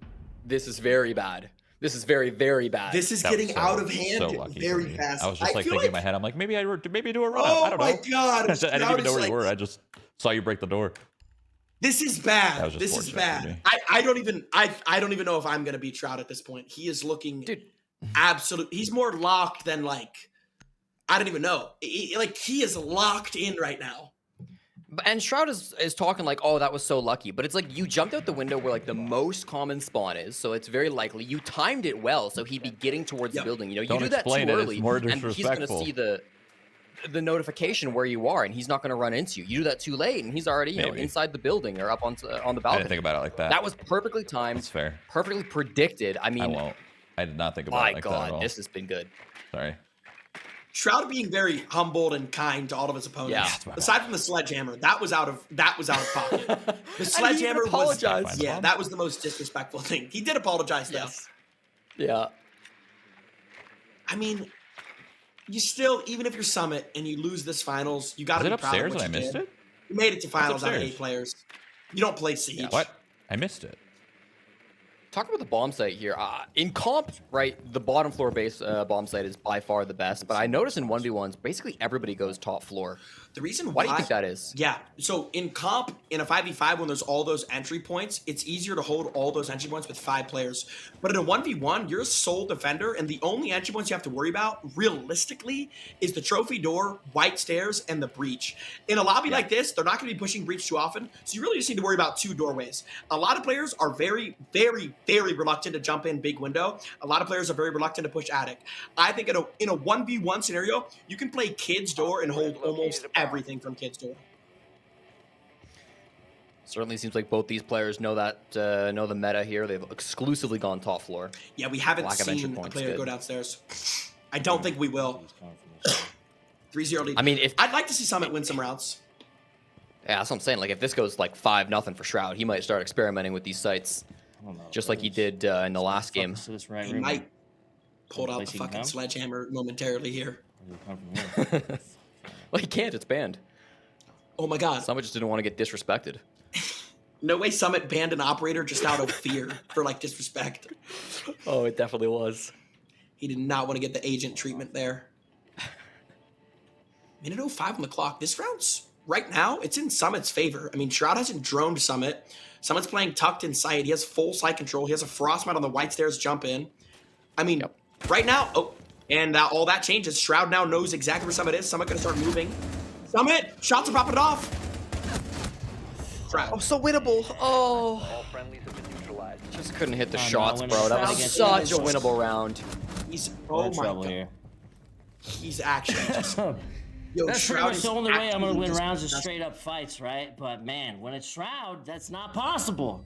this is very bad. This is very, very bad. This is That getting was out of hand so lucky very for me. fast. I was just like feel thinking in my head, I'm like, maybe do a run. Oh I don't my know. God, I didn't even Shroud know is where you like- were. I just saw you break the door. This is That bad. was just This is fortunate for bad. me. I don't even know if I'm gonna beat Shroud at this point. He is looking Dude. He's more locked than like I don't even know. He is locked in right now. And Shroud is talking like, oh, that was so lucky. But it's like you jumped out the window where like the most common spawn is, so it's very likely you timed it well, so he'd be getting towards the building. You know, you Don't do that too explain it, it's early, more and he's gonna disrespectful. see the notification where you are, and he's not gonna run into you. You do that too late, and he's already Maybe. inside the building or up on the I balcony. didn't think about it like that. That was perfectly timed. That's fair. Perfectly predicted. I mean, I won't. I did not think about my it like that at God, all. this has been good. Sorry. Shroud being very humbled and kind to all of his opponents. Yeah. Aside from the sledgehammer, that was out of pocket. The And he sledgehammer even was apologized. yeah, that was the most disrespectful thing. He did apologize though. Yes. Yeah. I mean, you still, even if you're Summit and you lose this finals, you got Is to it be proud of upstairs what and you I missed did. it? You made it to finals out of upstairs? 8 players. You don't play Siege. What? I missed it. Talk about the bomb site here. In comp, right, the bottom floor base bomb site is by far the best, but I notice in 1v1s, basically everybody goes top floor. The reason Why do you think that is? Yeah. So in comp, in a 5v5, when there's all those entry points, it's easier to hold all those entry points with 5 players. But in a 1v1, you're a sole defender, and the only entry points you have to worry about, realistically, is the trophy door, white stairs, and the breach. In a lobby like this, they're not going to be pushing breach too often, so you really just need to worry about 2 doorways. A lot of players are very, very, very reluctant to jump in big window. A lot of players are very reluctant to push attic. I think in a 1v1 scenario, you can play kids door and hold almost everything from kids door. Certainly seems like both these players know that know the meta here. They've exclusively gone top floor. Yeah, we haven't Lack of entry seen a points, player good. go downstairs. I don't think we will. 3-0 lead. I mean, if I'd like to see Summit win some rounds. yeah, that's what I'm saying. Like if this goes like 5-0 for Shroud, he might start experimenting with these sites, just like he did in the last game. He might pull out the fucking sledgehammer momentarily here. Well, he can't. It's banned. Oh my God. Summit just didn't want to get disrespected. No way Summit banned an operator just out of fear for like disrespect. Oh, it definitely was. He did not want to get the agent treatment there. Minute 05 on the clock. This round's right now, it's in Summit's favor. I mean, Shroud hasn't droned Summit. Summit's playing tucked in sight. He has full side control. He has a frostbite on the white stairs jump in. I mean, right now, and all that changes. Shroud now knows exactly where Summit is. Summit gonna start moving. Summit, shots are popping it off. Shroud. Oh, so winnable. Oh, All friendlies have been neutralized. just couldn't hit the I'm shots, not bro. That winning. was Shroud such a against- winnable round. He's We're oh in my trouble God. here. He's actually just yo. That's pretty Shroud much is the only way I'm gonna actually win just rounds is disgusting. straight up fights, right? But man, when it's Shroud, that's not possible.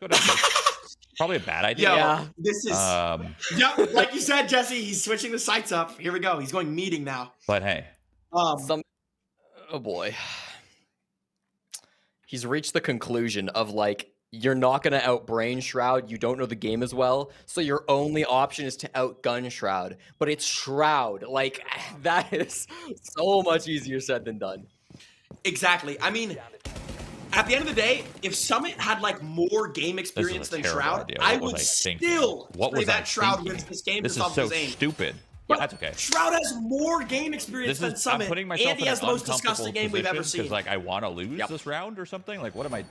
Let's go down. Probably a bad idea. Yo, Yeah. this is yep, like you said, Jesse. He's switching the sights up. Here we go. He's going meeting now. But hey, Oh boy. He's reached the conclusion of like, you're not going to outbrain Shroud. You don't know the game as well. So your only option is to outgun Shroud. But it's Shroud. Like, that is so much easier said than done. Exactly. I mean, at the end of the day, if Summit had like more game this is experience a than terrible Shroud, idea. I What was would thinking? still What say was I that Shroud thinking? wins this game This just is off so his aim. stupid. But That's okay. Shroud has more game experience than I'm Summit, putting myself and he in has an the most uncomfortable disgusting game we've ever position seen. because, like, I want to lose this round or something. Like, what am I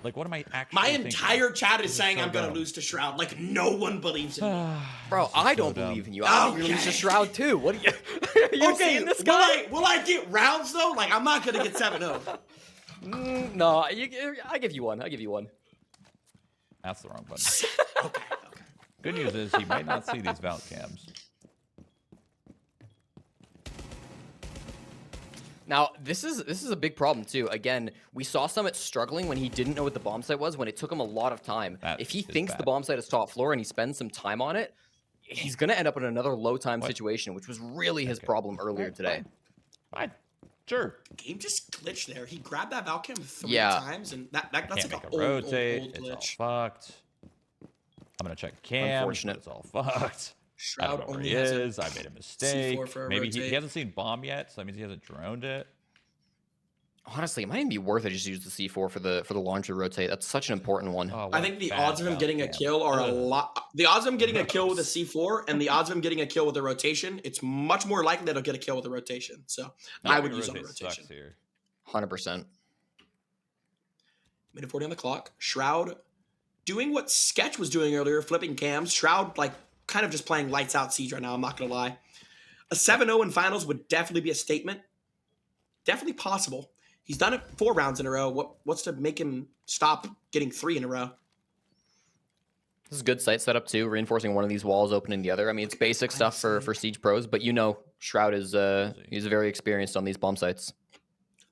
actually? My thinking? entire chat is saying so I'm gonna dumb. lose to Shroud. Like no one believes in me. Bro, I don't dumb. believe in you. I think you're losing to Shroud too. What are you? Are you Okay, seeing this guy? will I get rounds though? Like I'm not gonna get 7-0. No, I give you one. I give you one. That's the wrong button. Okay. Good news is he might not see these Valk cams. Now, this is a big problem too. Again, we saw Summit struggling when he didn't know what the bomb site was, when it took him a lot of time. That If he is thinks the bad. bomb site is top floor and he spends some time on it, he's gonna end up in another low time What? situation, which was really his Okay. problem earlier today. Fine. Sure. Game just glitched there. He grabbed that Valcam 3 Yeah. times, and that's Can't like make an a rotate. old It's glitch. all fucked. I'm gonna check cam. Unfortunate. It's all fucked. I don't Shroud know where only he has is. I made a mistake. C4 for a Maybe he rotate. hasn't seen bomb yet, so that means he hasn't droned it. Honestly, it might even be worth it just to use the C4 for the launcher rotate. That's such an important one. Oh, I what think a the bad odds of him foul getting a cam. kill are a Ugh. lot. The odds of him getting a kill with a C4 and the odds of him getting a kill with a rotation, it's much more likely that he'll get a kill with a rotation. So Yeah, I would the use on a rotate rotation. sucks here. 100%. Minute 40 on the clock. Shroud doing what Sketch was doing earlier, flipping cams. Shroud, like, kind of just playing lights out Siege right now. I'm not going to lie. A 7-0 in finals would definitely be a statement. Definitely possible. He's done it 4 rounds in a row. What's to make him stop getting 3 in a row? This is good site setup too, reinforcing one of these walls, opening the other. I mean, it's basic stuff for Siege pros, but you know, Shroud is he's very experienced on these bomb sites.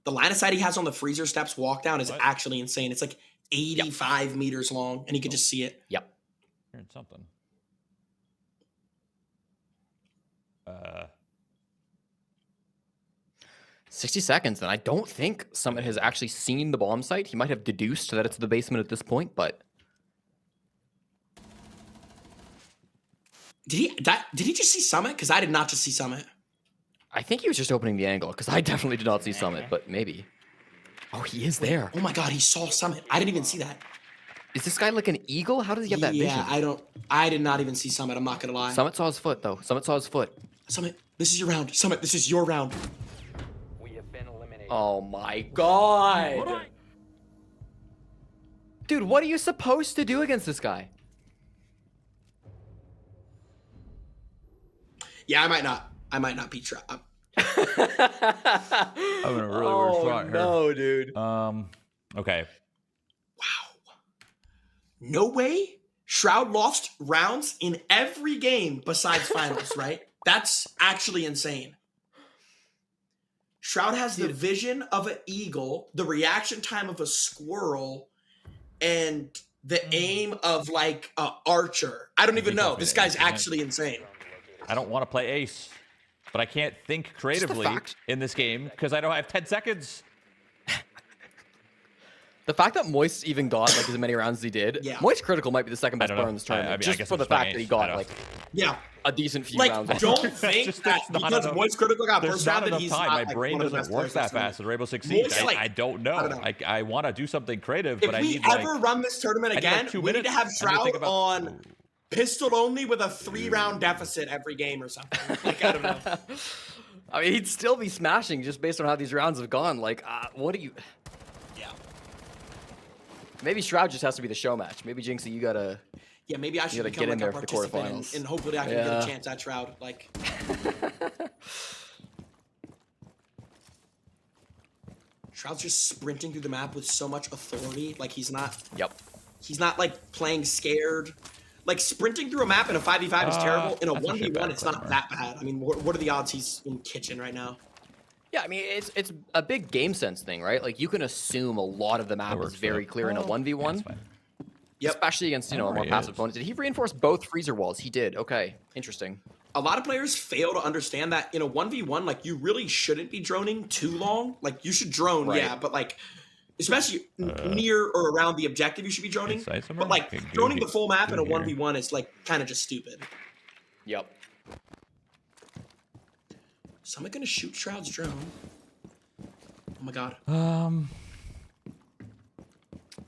The line of sight he has on the freezer steps walk down is actually insane. It's like 85 meters long, and you can just see it. Yep. Hearing something. 60 seconds, and I don't think Summit has actually seen the bomb site. He might have deduced that it's the basement at this point, but Did he just see Summit? Because I did not just see Summit. I think he was just opening the angle, because I definitely did not see Summit, but maybe. Oh, he is there. Oh my god, he saw Summit. I didn't even see that. Is this guy like an eagle? How does he have that vision? I did not even see Summit. I'm not gonna lie. Summit saw his foot, though. Summit saw his foot. Summit, this is your round. Summit, this is your round. We have been eliminated. Oh my god. Dude, what are you supposed to do against this guy? Yeah, I might not beat Trap. I'm in a really weird spot here. No, dude. Okay. Wow. No way. Shroud lost rounds in every game besides finals, right? That's actually insane. Shroud has the vision of an eagle, the reaction time of a squirrel, and the aim of like a archer. I don't even know. This guy's actually insane. I don't want to play ace, but I can't think creatively in this game because I don't have 10 seconds. The fact that Moist even got like as many rounds as he did, Moist Critical might be the second best player in this tournament, I mean, just for the fact that he got like a decent few rounds. Like, don't think that because Moist Critical got first round that he's not My like, brain one of the doesn't best work players that fast at Rainbow Six Siege. I don't know. I want to do something creative, but I need If we ever run this tournament again, we need to have Shroud on pistol only with a 3-round deficit every game or something. Like, I don't know. I mean, he'd still be smashing just based on how these rounds have gone. Like, what do you... Yeah. Maybe Shroud just has to be the show match. Maybe Jinxie, you gotta... Yeah, maybe I should become get in like there a for the participant quarterfinals. and hopefully I can get a chance at Shroud. Like... Shroud's just sprinting through the map with so much authority. Like, he's not... Yep. He's not, like, playing scared. Like, sprinting through a map in a 5v5 is terrible. In a 1v1, it's not that bad. I mean, what are the odds he's in kitchen right now? Yeah, I mean, it's a big game sense thing, right? Like, you can assume a lot of the map is very clear in a 1v1. Yep. Especially against, you know, a more passive opponent. Did he reinforce both freezer walls? He did. Okay. Interesting. A lot of players fail to understand that in a 1v1, like, you really shouldn't be droning too long. Like, you should drone, yeah, but, like, especially near or around the objective, you should be droning. But, like, droning the full map in a 1v1 is, like, kind of just stupid. Yep. Someone gonna shoot Shroud's drone. Oh my god.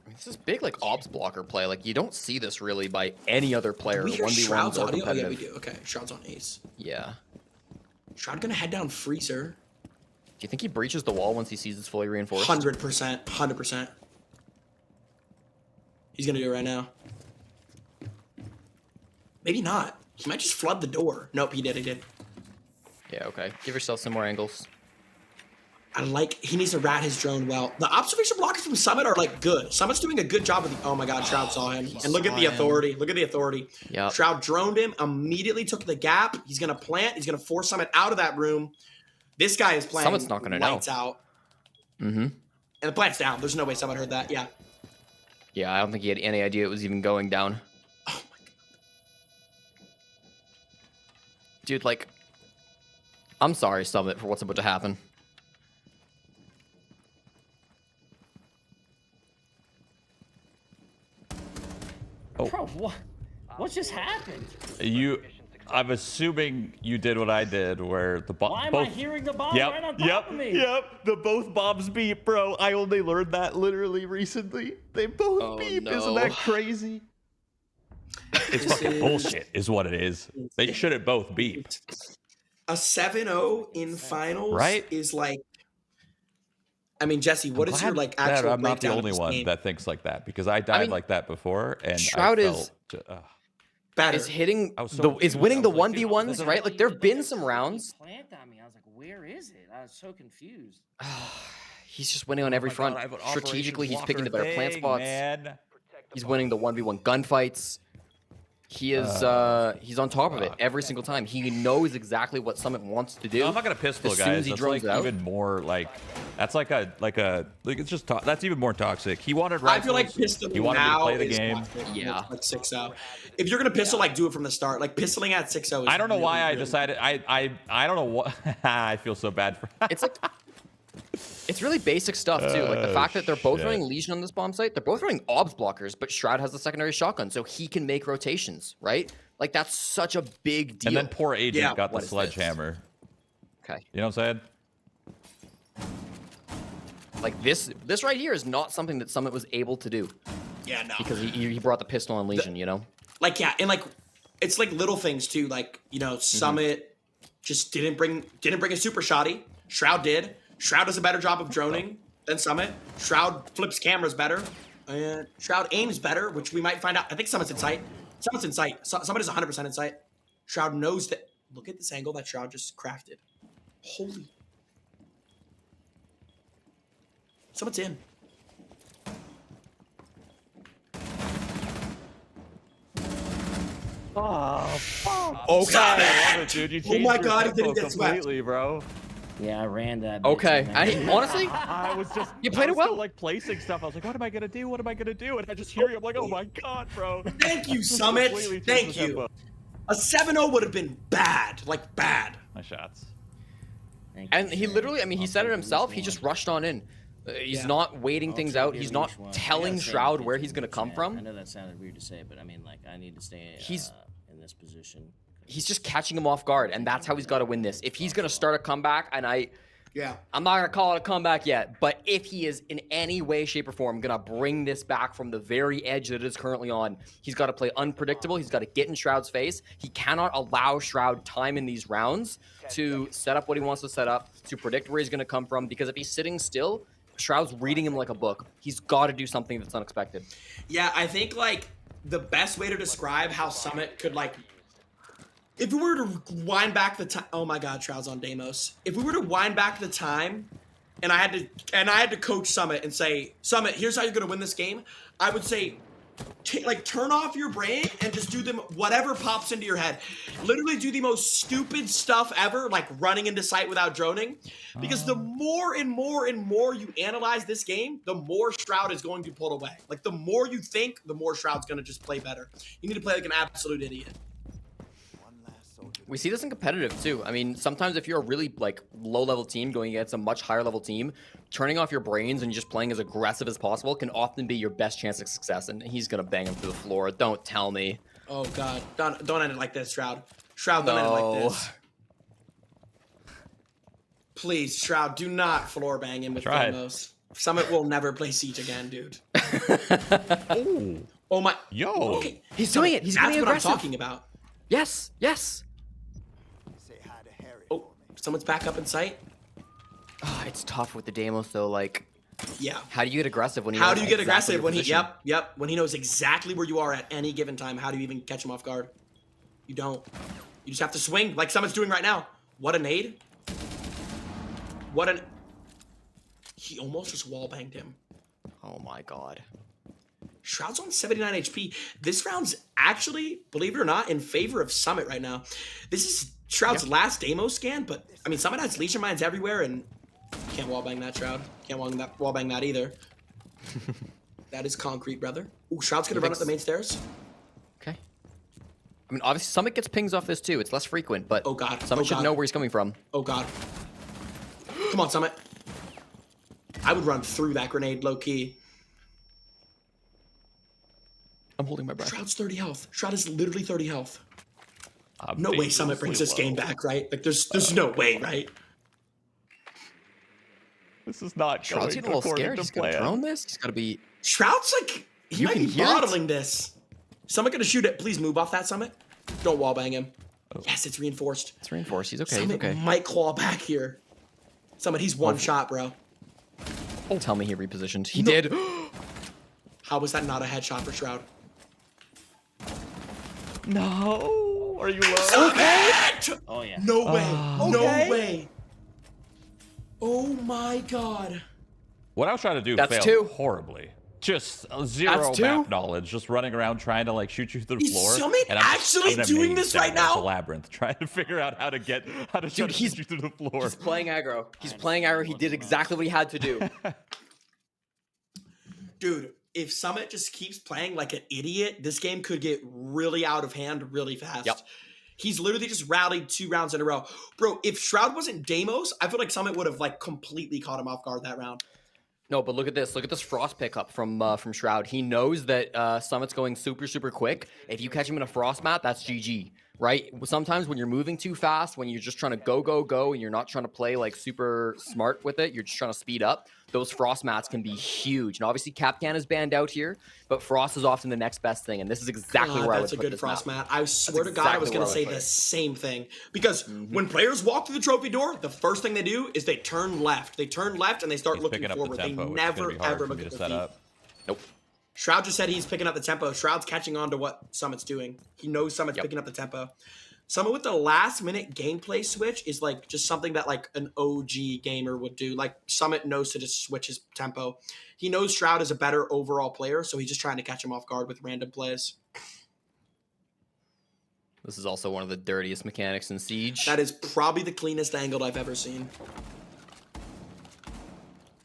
This is big, like, ops blocker play. Like, you don't see this really by any other player. We hear 1v1s Shroud's or audio? Oh, yeah, competitive. we do. Okay, Shroud's on Ace. Yeah. Shroud gonna head down Freezer. Do you think he breaches the wall once he sees it's fully reinforced? 100%. 100%. He's gonna do it right now. Maybe not. He might just flood the door. Nope, he did. He did. Yeah, okay. Give yourself some more angles. He needs to rat his drone well. The observation blockers from Summit are, like, good. Summit's doing a good job of the... Oh, my God, Shroud saw him. And look at the authority. Look at the authority. Yep. Shroud droned him, immediately took the gap. He's going to plant. He's going to force Summit out of that room. This guy is playing Summit's not gonna know. lights out. Mm-hmm. And the plant's down. There's no way Summit heard that. Yeah. Yeah, I don't think he had any idea it was even going down. Oh, my God. Dude, like... I'm sorry, Summit, for what's about to happen. Bro, what just happened? I'm assuming you did what I did, where the bomb. Why am I hearing the bomb right on top of me? Yep. The both bombs beep, bro. I only learned that literally recently. They both beep. No. Isn't that crazy? It's fucking bullshit, is what it is. They shouldn't both beep. A 7-0 in finals, Right? is like. I mean, Jesse, what is your like actual? I'm not the breakdown of only this one game? that thinks like that, because I died like that before, and Shroud I is felt, Better. is hitting I was so is confused. winning I the was like, dude, 1v1s, right? Like there've been some rounds. Plant on me. I was like, where is it? I was so confused. He's just winning on every front. Strategically, he's picking the better plant spots. Man. He's winning the 1v1 gunfights. He is he's on top of it every single time. He knows exactly what Summit wants to do. No, I'm not gonna pistol, As soon as guys. he That's drones like it out. even more like it's just that's even more toxic. He wanted I feel like rifles. pistol He wanted me to now play the is game. toxic. Yeah. Like 6-0. If you're gonna pistol, like do it from the start. Like pistoling at 6-0. Is I don't know really, why I really decided. I don't know what. I feel so bad for. It's like it's really basic stuff too. Like the fact that they're both shit. running Legion on this bomb site, they're both running obs blockers, but Shroud has the secondary shotgun, so he can make rotations, right? Like that's such a big deal. And then poor agent Yeah, got the what is this? sledgehammer. Okay. You know what I'm saying? Like this right here is not something that Summit was able to do Yeah, no. because he brought the pistol on Legion, you know? Like yeah, and like it's like little things too. Like Summit just didn't bring a super shotty. Shroud did. Shroud does a better job of droning than Summit. Shroud flips cameras better. And Shroud aims better, which we might find out. I think Summit's in sight. Summit's in sight. Summit is 100% in sight. Shroud knows that. Look at this angle that Shroud just crafted. Holy. Summit's in. Oh, fuck. Oh god. I love it, dude. You Oh changed my your god, he tempo didn't get swept. completely, bro. Yeah, I ran that. bitch, Okay. man. Honestly, I was just You played I it was still, well. like placing stuff. I was like, what am I gonna do? What am I gonna do? And I just hear you. I'm like, oh my god, bro. Thank you, Summit. Completely changed Thank the you. tempo. A 7-0 would have been bad. Like bad. My shots. Thank and you, he sir. literally, I mean, he I'll said it take himself. this He just one. rushed on in. He's Yeah. not waiting I'll things take out. it He's at not least one. I telling gotta stay in Shroud where pitch he's gonna defense, come man. from. I know that sounded weird to say, but I mean, like, I need to stay. He's- in this position. He's just catching him off guard, and that's how he's got to win this. If he's gonna start a comeback, and Yeah. I'm not gonna call it a comeback yet, but if he is in any way, shape, or form gonna bring this back from the very edge that it is currently on, he's got to play unpredictable. He's got to get in Shroud's face. He cannot allow Shroud time in these rounds to set up what he wants to set up, to predict where he's gonna come from. Because if he's sitting still, Shroud's reading him like a book. He's got to do something that's unexpected. Yeah, I think like the best way to describe how Summit could like, if we were to wind back the time. Oh my God, Shroud's on Deimos. If we were to wind back the time, and I had to coach Summit and say, Summit, here's how you're gonna win this game. I would say, like turn off your brain and just do them whatever pops into your head. Literally do the most stupid stuff ever, like running into sight without droning. Because the more and more and more you analyze this game, the more Shroud is going to pull away. Like the more you think, the more Shroud's gonna just play better. You need to play like an absolute idiot. We see this in competitive too. I mean, sometimes if you're a really like low-level team going against a much higher-level team, turning off your brains and just playing as aggressive as possible can often be your best chance of success. And he's gonna bang him through the floor. Don't tell me. Oh God, don't end it like this, Shroud. Shroud, don't end it like this. Please, Shroud, do not floor bang him with Tried. Deimos. Summit will never play Siege again, dude. Oh, Oh my. yo. Okay, He's doing it. He's that's getting what aggressive. I'm talking about. Yes, yes. Oh, someone's back up in sight. Oh, it's tough with the Deimos though. Like, Yeah. how do you get aggressive when he How knows do you get exactly aggressive your when he? position? Yep. When he knows exactly where you are at any given time. How do you even catch him off guard? You don't. You just have to swing like Summit's doing right now. What a nade! What an. He almost just wall banged him. Oh my God. Shroud's on 79 HP. This round's actually, believe it or not, in favor of Summit right now. This is Shroud's last Deimos scan, but I mean, Summit has Legion Mines everywhere, and you can't wallbang that, Shroud. Can't wallbang that either. That is concrete, brother. Ooh, Shroud's gonna run up the main stairs. Okay. I mean, obviously, Summit gets pings off this too. It's less frequent, but Oh God. Summit Oh, should God. know where he's coming from. Oh God. Come on, Summit. I would run through that grenade low key. I'm holding my breath. Shroud's 30 health. Shroud is literally 30 health. No way Summit brings this game back, right? Like, there's no way, right? This is not Shroud's going getting a little according scared. to He's gonna plan. drone this. He's gotta be. Shroud's like, he You might can be hear it. bottling this. Summit gonna shoot it. Please move off that, Summit. Don't wallbang him. Oh. Yes, it's reinforced. It's reinforced. He's okay. Summit He's okay. might claw back here. Summit, he's one shot, bro. Tell me he repositioned. He No. did. How was that not a headshot for Shroud? No. Are you low? Summit! Oh yeah. No way. No Okay. way. Oh my god. What I was trying to do That's failed two. horribly. Just zero That's two. map knowledge, just running around trying to like shoot you through the Is floor. Summit and I'm actually just doing amazed this down right there. It's now? a labyrinth, trying to figure out how to try to he's- shoot you through the floor. He's playing aggro. He's playing aggro. He did exactly what he had to do. Dude, if Summit just keeps playing like an idiot, this game could get really out of hand really fast. Yep. He's literally just rallied 2 rounds in a row. Bro, if Shroud wasn't Deimos, I feel like Summit would have like completely caught him off guard that round. No, but look at this. Look at this frost pickup from Shroud. He knows that Summit's going super quick. If you catch him in a frost mat, that's GG, right? Sometimes when you're moving too fast, when you're just trying to go, and you're not trying to play like super smart with it, you're just trying to speed up. Those frost mats can be huge. And obviously Capcan is banned out here, but frost is often the next best thing. And this is exactly where I would That's a put good this frost map. mat. I swear to God, I was exactly going where to I say would put the it. same thing. Because when players walk through the trophy door, the first thing they do is they turn left. They turn left and they start He's looking picking up the forward. tempo, They which is gonna never, be hard ever for look me at to their set feet. up. Nope. Shroud just said he's picking up the tempo. Shroud's catching on to what Summit's doing. He knows Summit's Yep. picking up the tempo. Summit with the last minute gameplay switch is like just something that like an OG gamer would do. Like Summit knows to just switch his tempo. He knows Shroud is a better overall player, so he's just trying to catch him off guard with random plays. This is also one of the dirtiest mechanics in Siege. That is probably the cleanest angle I've ever seen.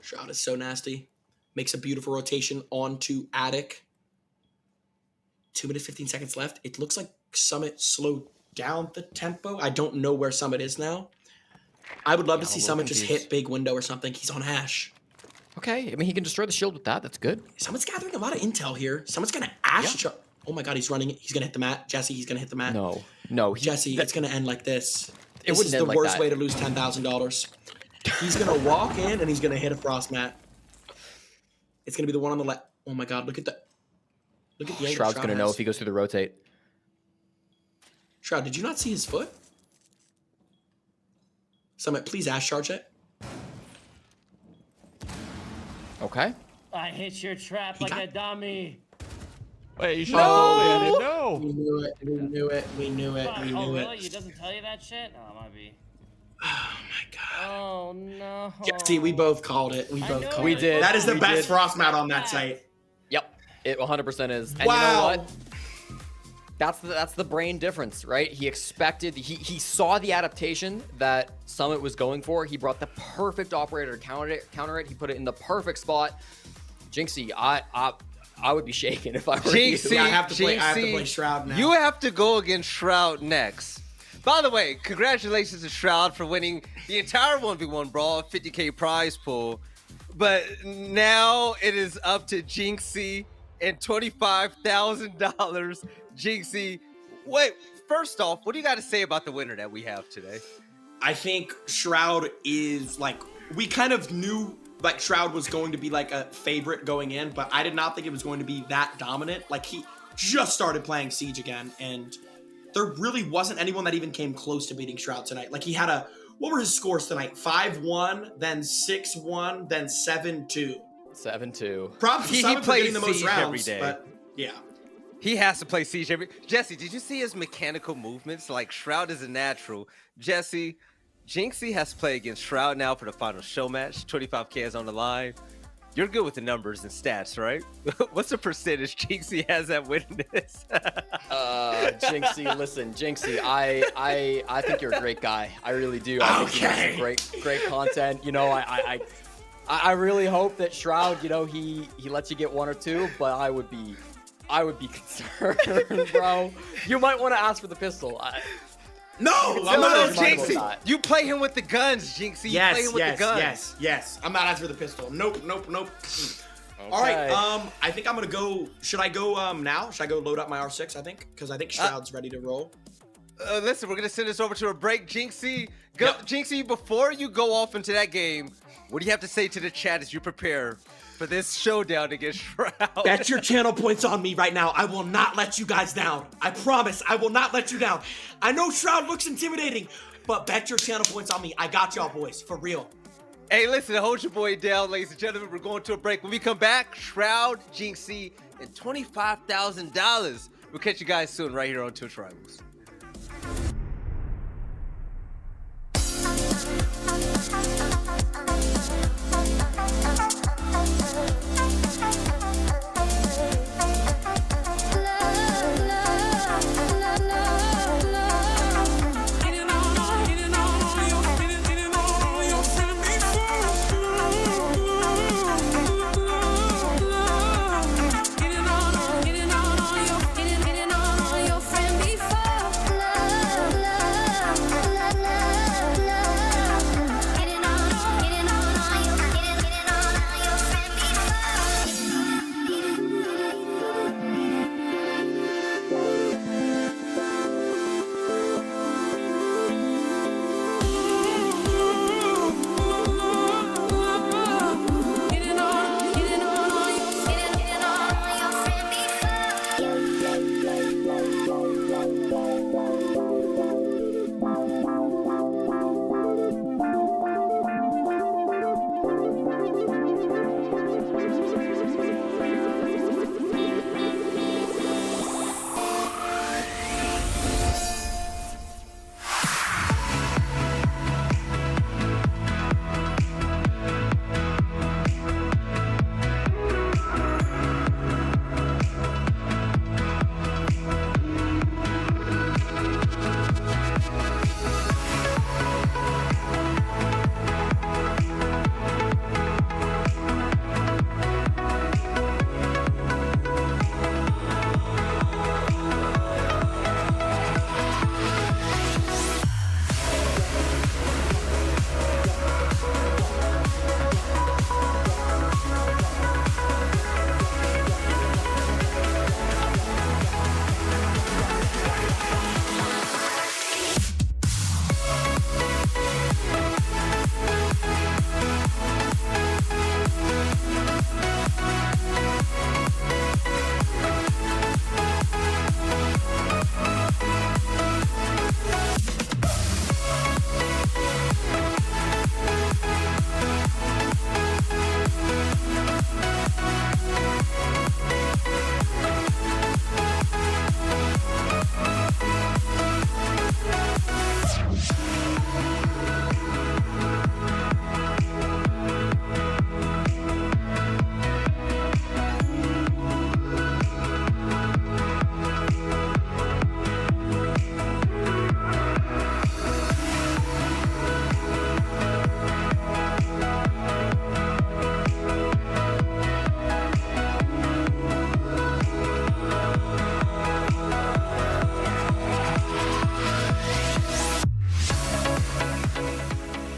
Shroud is so nasty. Makes a beautiful rotation onto Attic. 2 minutes, 15 seconds left. It looks like Summit slowed down the tempo. I don't know where Summit is now. I would love to see Summit just hit big window or something. He's on Ash. Okay, I mean, he can destroy the shield with that. That's good. Summit's gathering a lot of intel here. Summit's going to Ash. Oh my God, he's running it. He's going to hit the mat. Jesse, he's going to hit the mat. No. Jesse, it's going to end like this. It This wouldn't is the end like worst that. way to lose $10,000. He's going to walk in and he's going to hit a frost mat. It's going to be the one on the left. Oh my God, look at the angle Shroud's going to know has. if he goes through the rotate. Shroud, did you not see his foot? Summit, please Ash charge it. Okay. I hit your trap like a dummy. Wait, you should have told me. I didn't know. We knew it. We knew it. We knew it. We Oh knew really? it. It doesn't tell you that shit? Oh, it might be. Oh my God. Oh no. Jesse, we both called it. We I both know called We it. did. That is the We best did. frost mat on that site. Yep. It 100% is. And Wow. you know what? That's the brain difference, right? He expected, he saw the adaptation that Summit was going for. He brought the perfect operator to counter it. He put it in the perfect spot. Jinxie, I would be shaking if I were Jinxie, you. I have to play Jinxie, Shroud now. You have to go against Shroud next. By the way, congratulations to Shroud for winning the entire 1v1 brawl, 50K prize pool. But now it is up to Jinxie and $25,000. Jinxie, wait, first off, what do you got to say about the winner that we have today? I think Shroud is like, we kind of knew like Shroud was going to be like a favorite going in, but I did not think it was going to be that dominant. Like he just started playing Siege again, and there really wasn't anyone that even came close to beating Shroud tonight. Like he had what were his scores tonight? 5-1, then 6-1, then 7-2. 7-2. Props to He Summit for plays getting the most Siege every rounds, day. but yeah. He has to play Siege every... Jesse, did you see his mechanical movements? Like, Shroud is a natural. Jesse, Jinxie has to play against Shroud now for the final show match. 25K is on the line. You're good with the numbers and stats, right? What's the percentage Jinxie has at winning this? Jinxie, listen, Jinxie, I think you're a great guy. I really do. I think you make some great content. You know, I really hope that Shroud, you know, he lets you get 1 or 2, but I would be concerned, bro. You might want to ask for the pistol. No, I'm No, not no, asking. Jinxie. You play him with the guns, Jinxie. You play him with the guns. Yes. I'm not asking for the pistol. Nope. All right. I think I'm gonna go. Should I go now? Should I go load up my R6? I think because I think Shroud's ready to roll. Listen, we're gonna send this over to a break. Jinxie, Jinxie, before you go off into that game, what do you have to say to the chat as you prepare for this showdown against Shroud? Bet your channel points on me right now. I will not let you guys down. I promise, I will not let you down. I know Shroud looks intimidating, but bet your channel points on me. I got y'all, boys, for real. Hey, listen, hold your boy down, ladies and gentlemen. We're going to a break. When we come back, Shroud, Jinxie, and $25,000. We'll catch you guys soon right here on Twitch Rivals.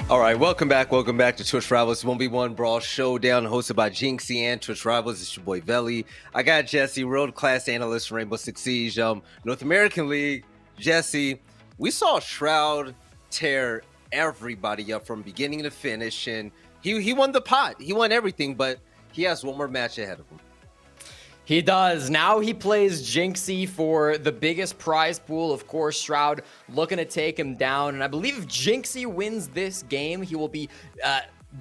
All right, welcome back to Twitch Rivals 1v1 Brawl Showdown, hosted by Jinxie and Twitch Rivals. It's your boy Veli. I got Jesse, world-class analyst from Rainbow Six Siege, North American League. Jesse, we saw Shroud tear everybody up from beginning to finish, and he won the pot. He won everything, but he has one more match ahead of him. He does. Now he plays Jinxie for the biggest prize pool. Of course, Shroud looking to take him down. And I believe if Jinxie wins this game, he will be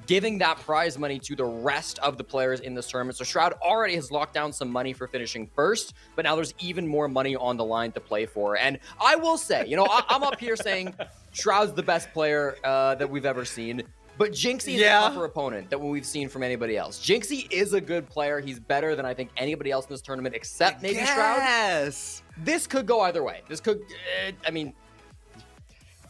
giving that prize money to the rest of the players in this tournament. So Shroud already has locked down some money for finishing first, but now there's even more money on the line to play for. And I will say, you know, I'm up here saying Shroud's the best player that we've ever seen. But Jinxie is a tougher opponent than what we've seen from anybody else. Jinxie is a good player. He's better than I think anybody else in this tournament, except maybe Shroud. Yes. This could go either way. This could, I mean,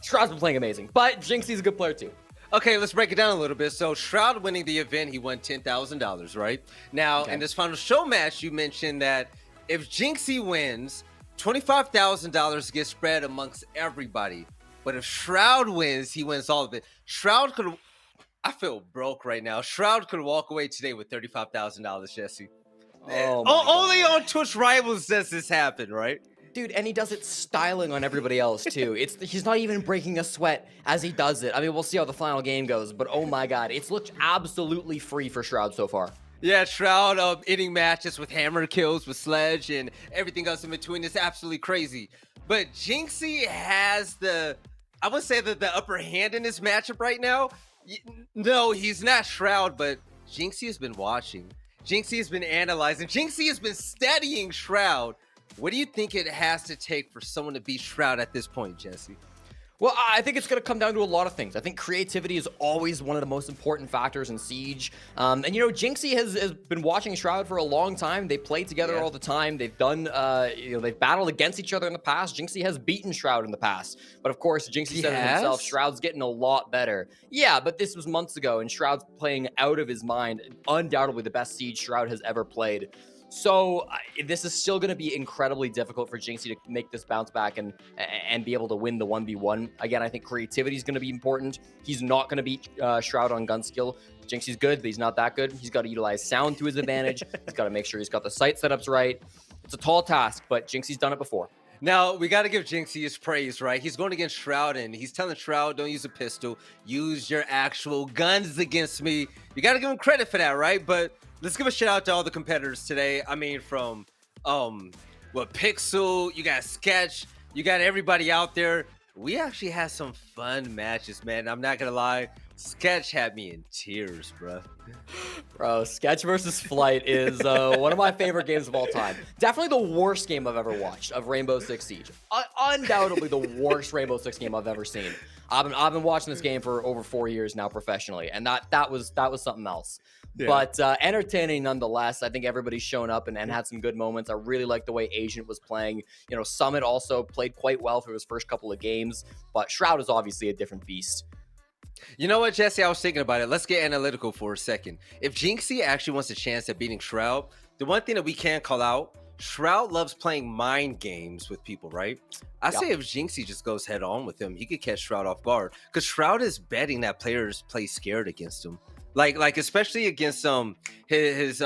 Shroud's been playing amazing, but Jinxie's a good player too. Okay, let's break it down a little bit. So Shroud winning the event, he won $10,000, right? Now, in this final show match, you mentioned that if Jinxie wins, $25,000 gets spread amongst everybody. But if Shroud wins, he wins all of it. Shroud could... I feel broke right now. Shroud could walk away today with $35,000, Jesse. Oh only on Twitch Rivals does this happen, right? Dude, and he does it styling on everybody else too. He's not even breaking a sweat as he does it. I mean, we'll see how the final game goes, but oh my god, it's looked absolutely free for Shroud so far. Yeah, Shroud ending matches with hammer kills, with Sledge, and everything else in between is absolutely crazy. But Jinxie has I would say that the upper hand in this matchup right now. No, he's not Shroud, but Jinxie has been watching. Jinxie has been analyzing. Jinxie has been studying Shroud. What do you think it has to take for someone to beat Shroud at this point, Jesse? Well, I think it's going to come down to a lot of things. I think creativity is always one of the most important factors in Siege. And, you know, Jinxie has been watching Shroud for a long time. They play together all the time. They've done, they've battled against each other in the past. Jinxie has beaten Shroud in the past. But, of course, Jinxie said it himself, Shroud's getting a lot better. Yeah, but this was months ago, and Shroud's playing out of his mind. Undoubtedly the best Siege Shroud has ever played. So this is still going to be incredibly difficult for Jinxie to make this bounce back and be able to win the 1v1. Again, I think creativity is going to be important. He's not going to beat Shroud on gun skill. Jinxie's good, but he's not that good. He's got to utilize sound to his advantage. He's got to make sure he's got the sight setups right. It's a tall task, but Jinxie's done it before. Now, we got to give Jinxie his praise, right? He's going against Shroud, and he's telling Shroud, don't use a pistol. Use your actual guns against me. You got to give him credit for that, right? But let's give a shout out to all the competitors today. I mean, from Pixel, you got Sketch, you got everybody out there. We actually had some fun matches, man. I'm not gonna lie, Sketch had me in tears, bro. Bro, Sketch versus Flight is one of my favorite games of all time. Definitely the worst game I've ever watched of Rainbow Six Siege. Undoubtedly the worst Rainbow Six game I've ever seen. I've been watching this game for over 4 years now professionally, and that was something else. Yeah. But entertaining nonetheless. I think everybody's shown up and had some good moments. I really like the way Agent was playing. You know, Summit also played quite well for his first couple of games, but Shroud is obviously a different beast. You know what, Jesse? I was thinking about it. Let's get analytical for a second. If Jinxie actually wants a chance at beating Shroud, the one thing that we can't call out, Shroud loves playing mind games with people, right? I say if Jinxie just goes head on with him, he could catch Shroud off guard, because Shroud is betting that players play scared against him. Like especially against his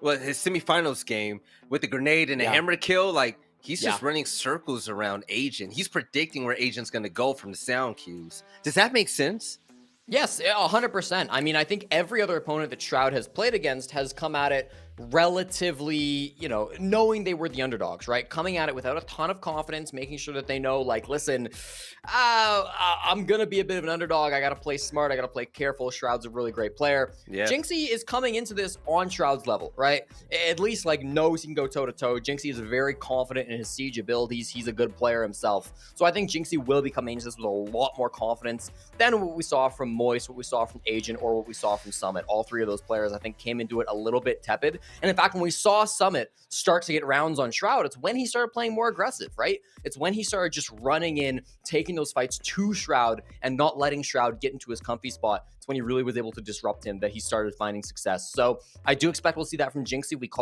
semifinals game with the grenade and the hammer kill. Like, he's just running circles around Agent. He's predicting where Agent's going to go from the sound cues. Does that make sense? Yes, 100%. I mean, I think every other opponent that Shroud has played against has come at it relatively, you know, knowing they were the underdogs, right? Coming at it without a ton of confidence, making sure that they know, like, listen, I'm going to be a bit of an underdog. I got to play smart. I got to play careful. Shroud's a really great player. Yeah. Jinxie is coming into this on Shroud's level, right? At least, like, knows he can go toe-to-toe. Jinxie is very confident in his Siege abilities. He's a good player himself. So I think Jinxie will be coming into this with a lot more confidence than what we saw from Moist, what we saw from Agent, or what we saw from Summit. All three of those players, I think, came into it a little bit tepid. And in fact, when we saw Summit start to get rounds on Shroud, it's when he started playing more aggressive, right? It's when he started just running in, taking those fights to Shroud and not letting Shroud get into his comfy spot. It's when he really was able to disrupt him that he started finding success. So I do expect we'll see that from Jinxie. We call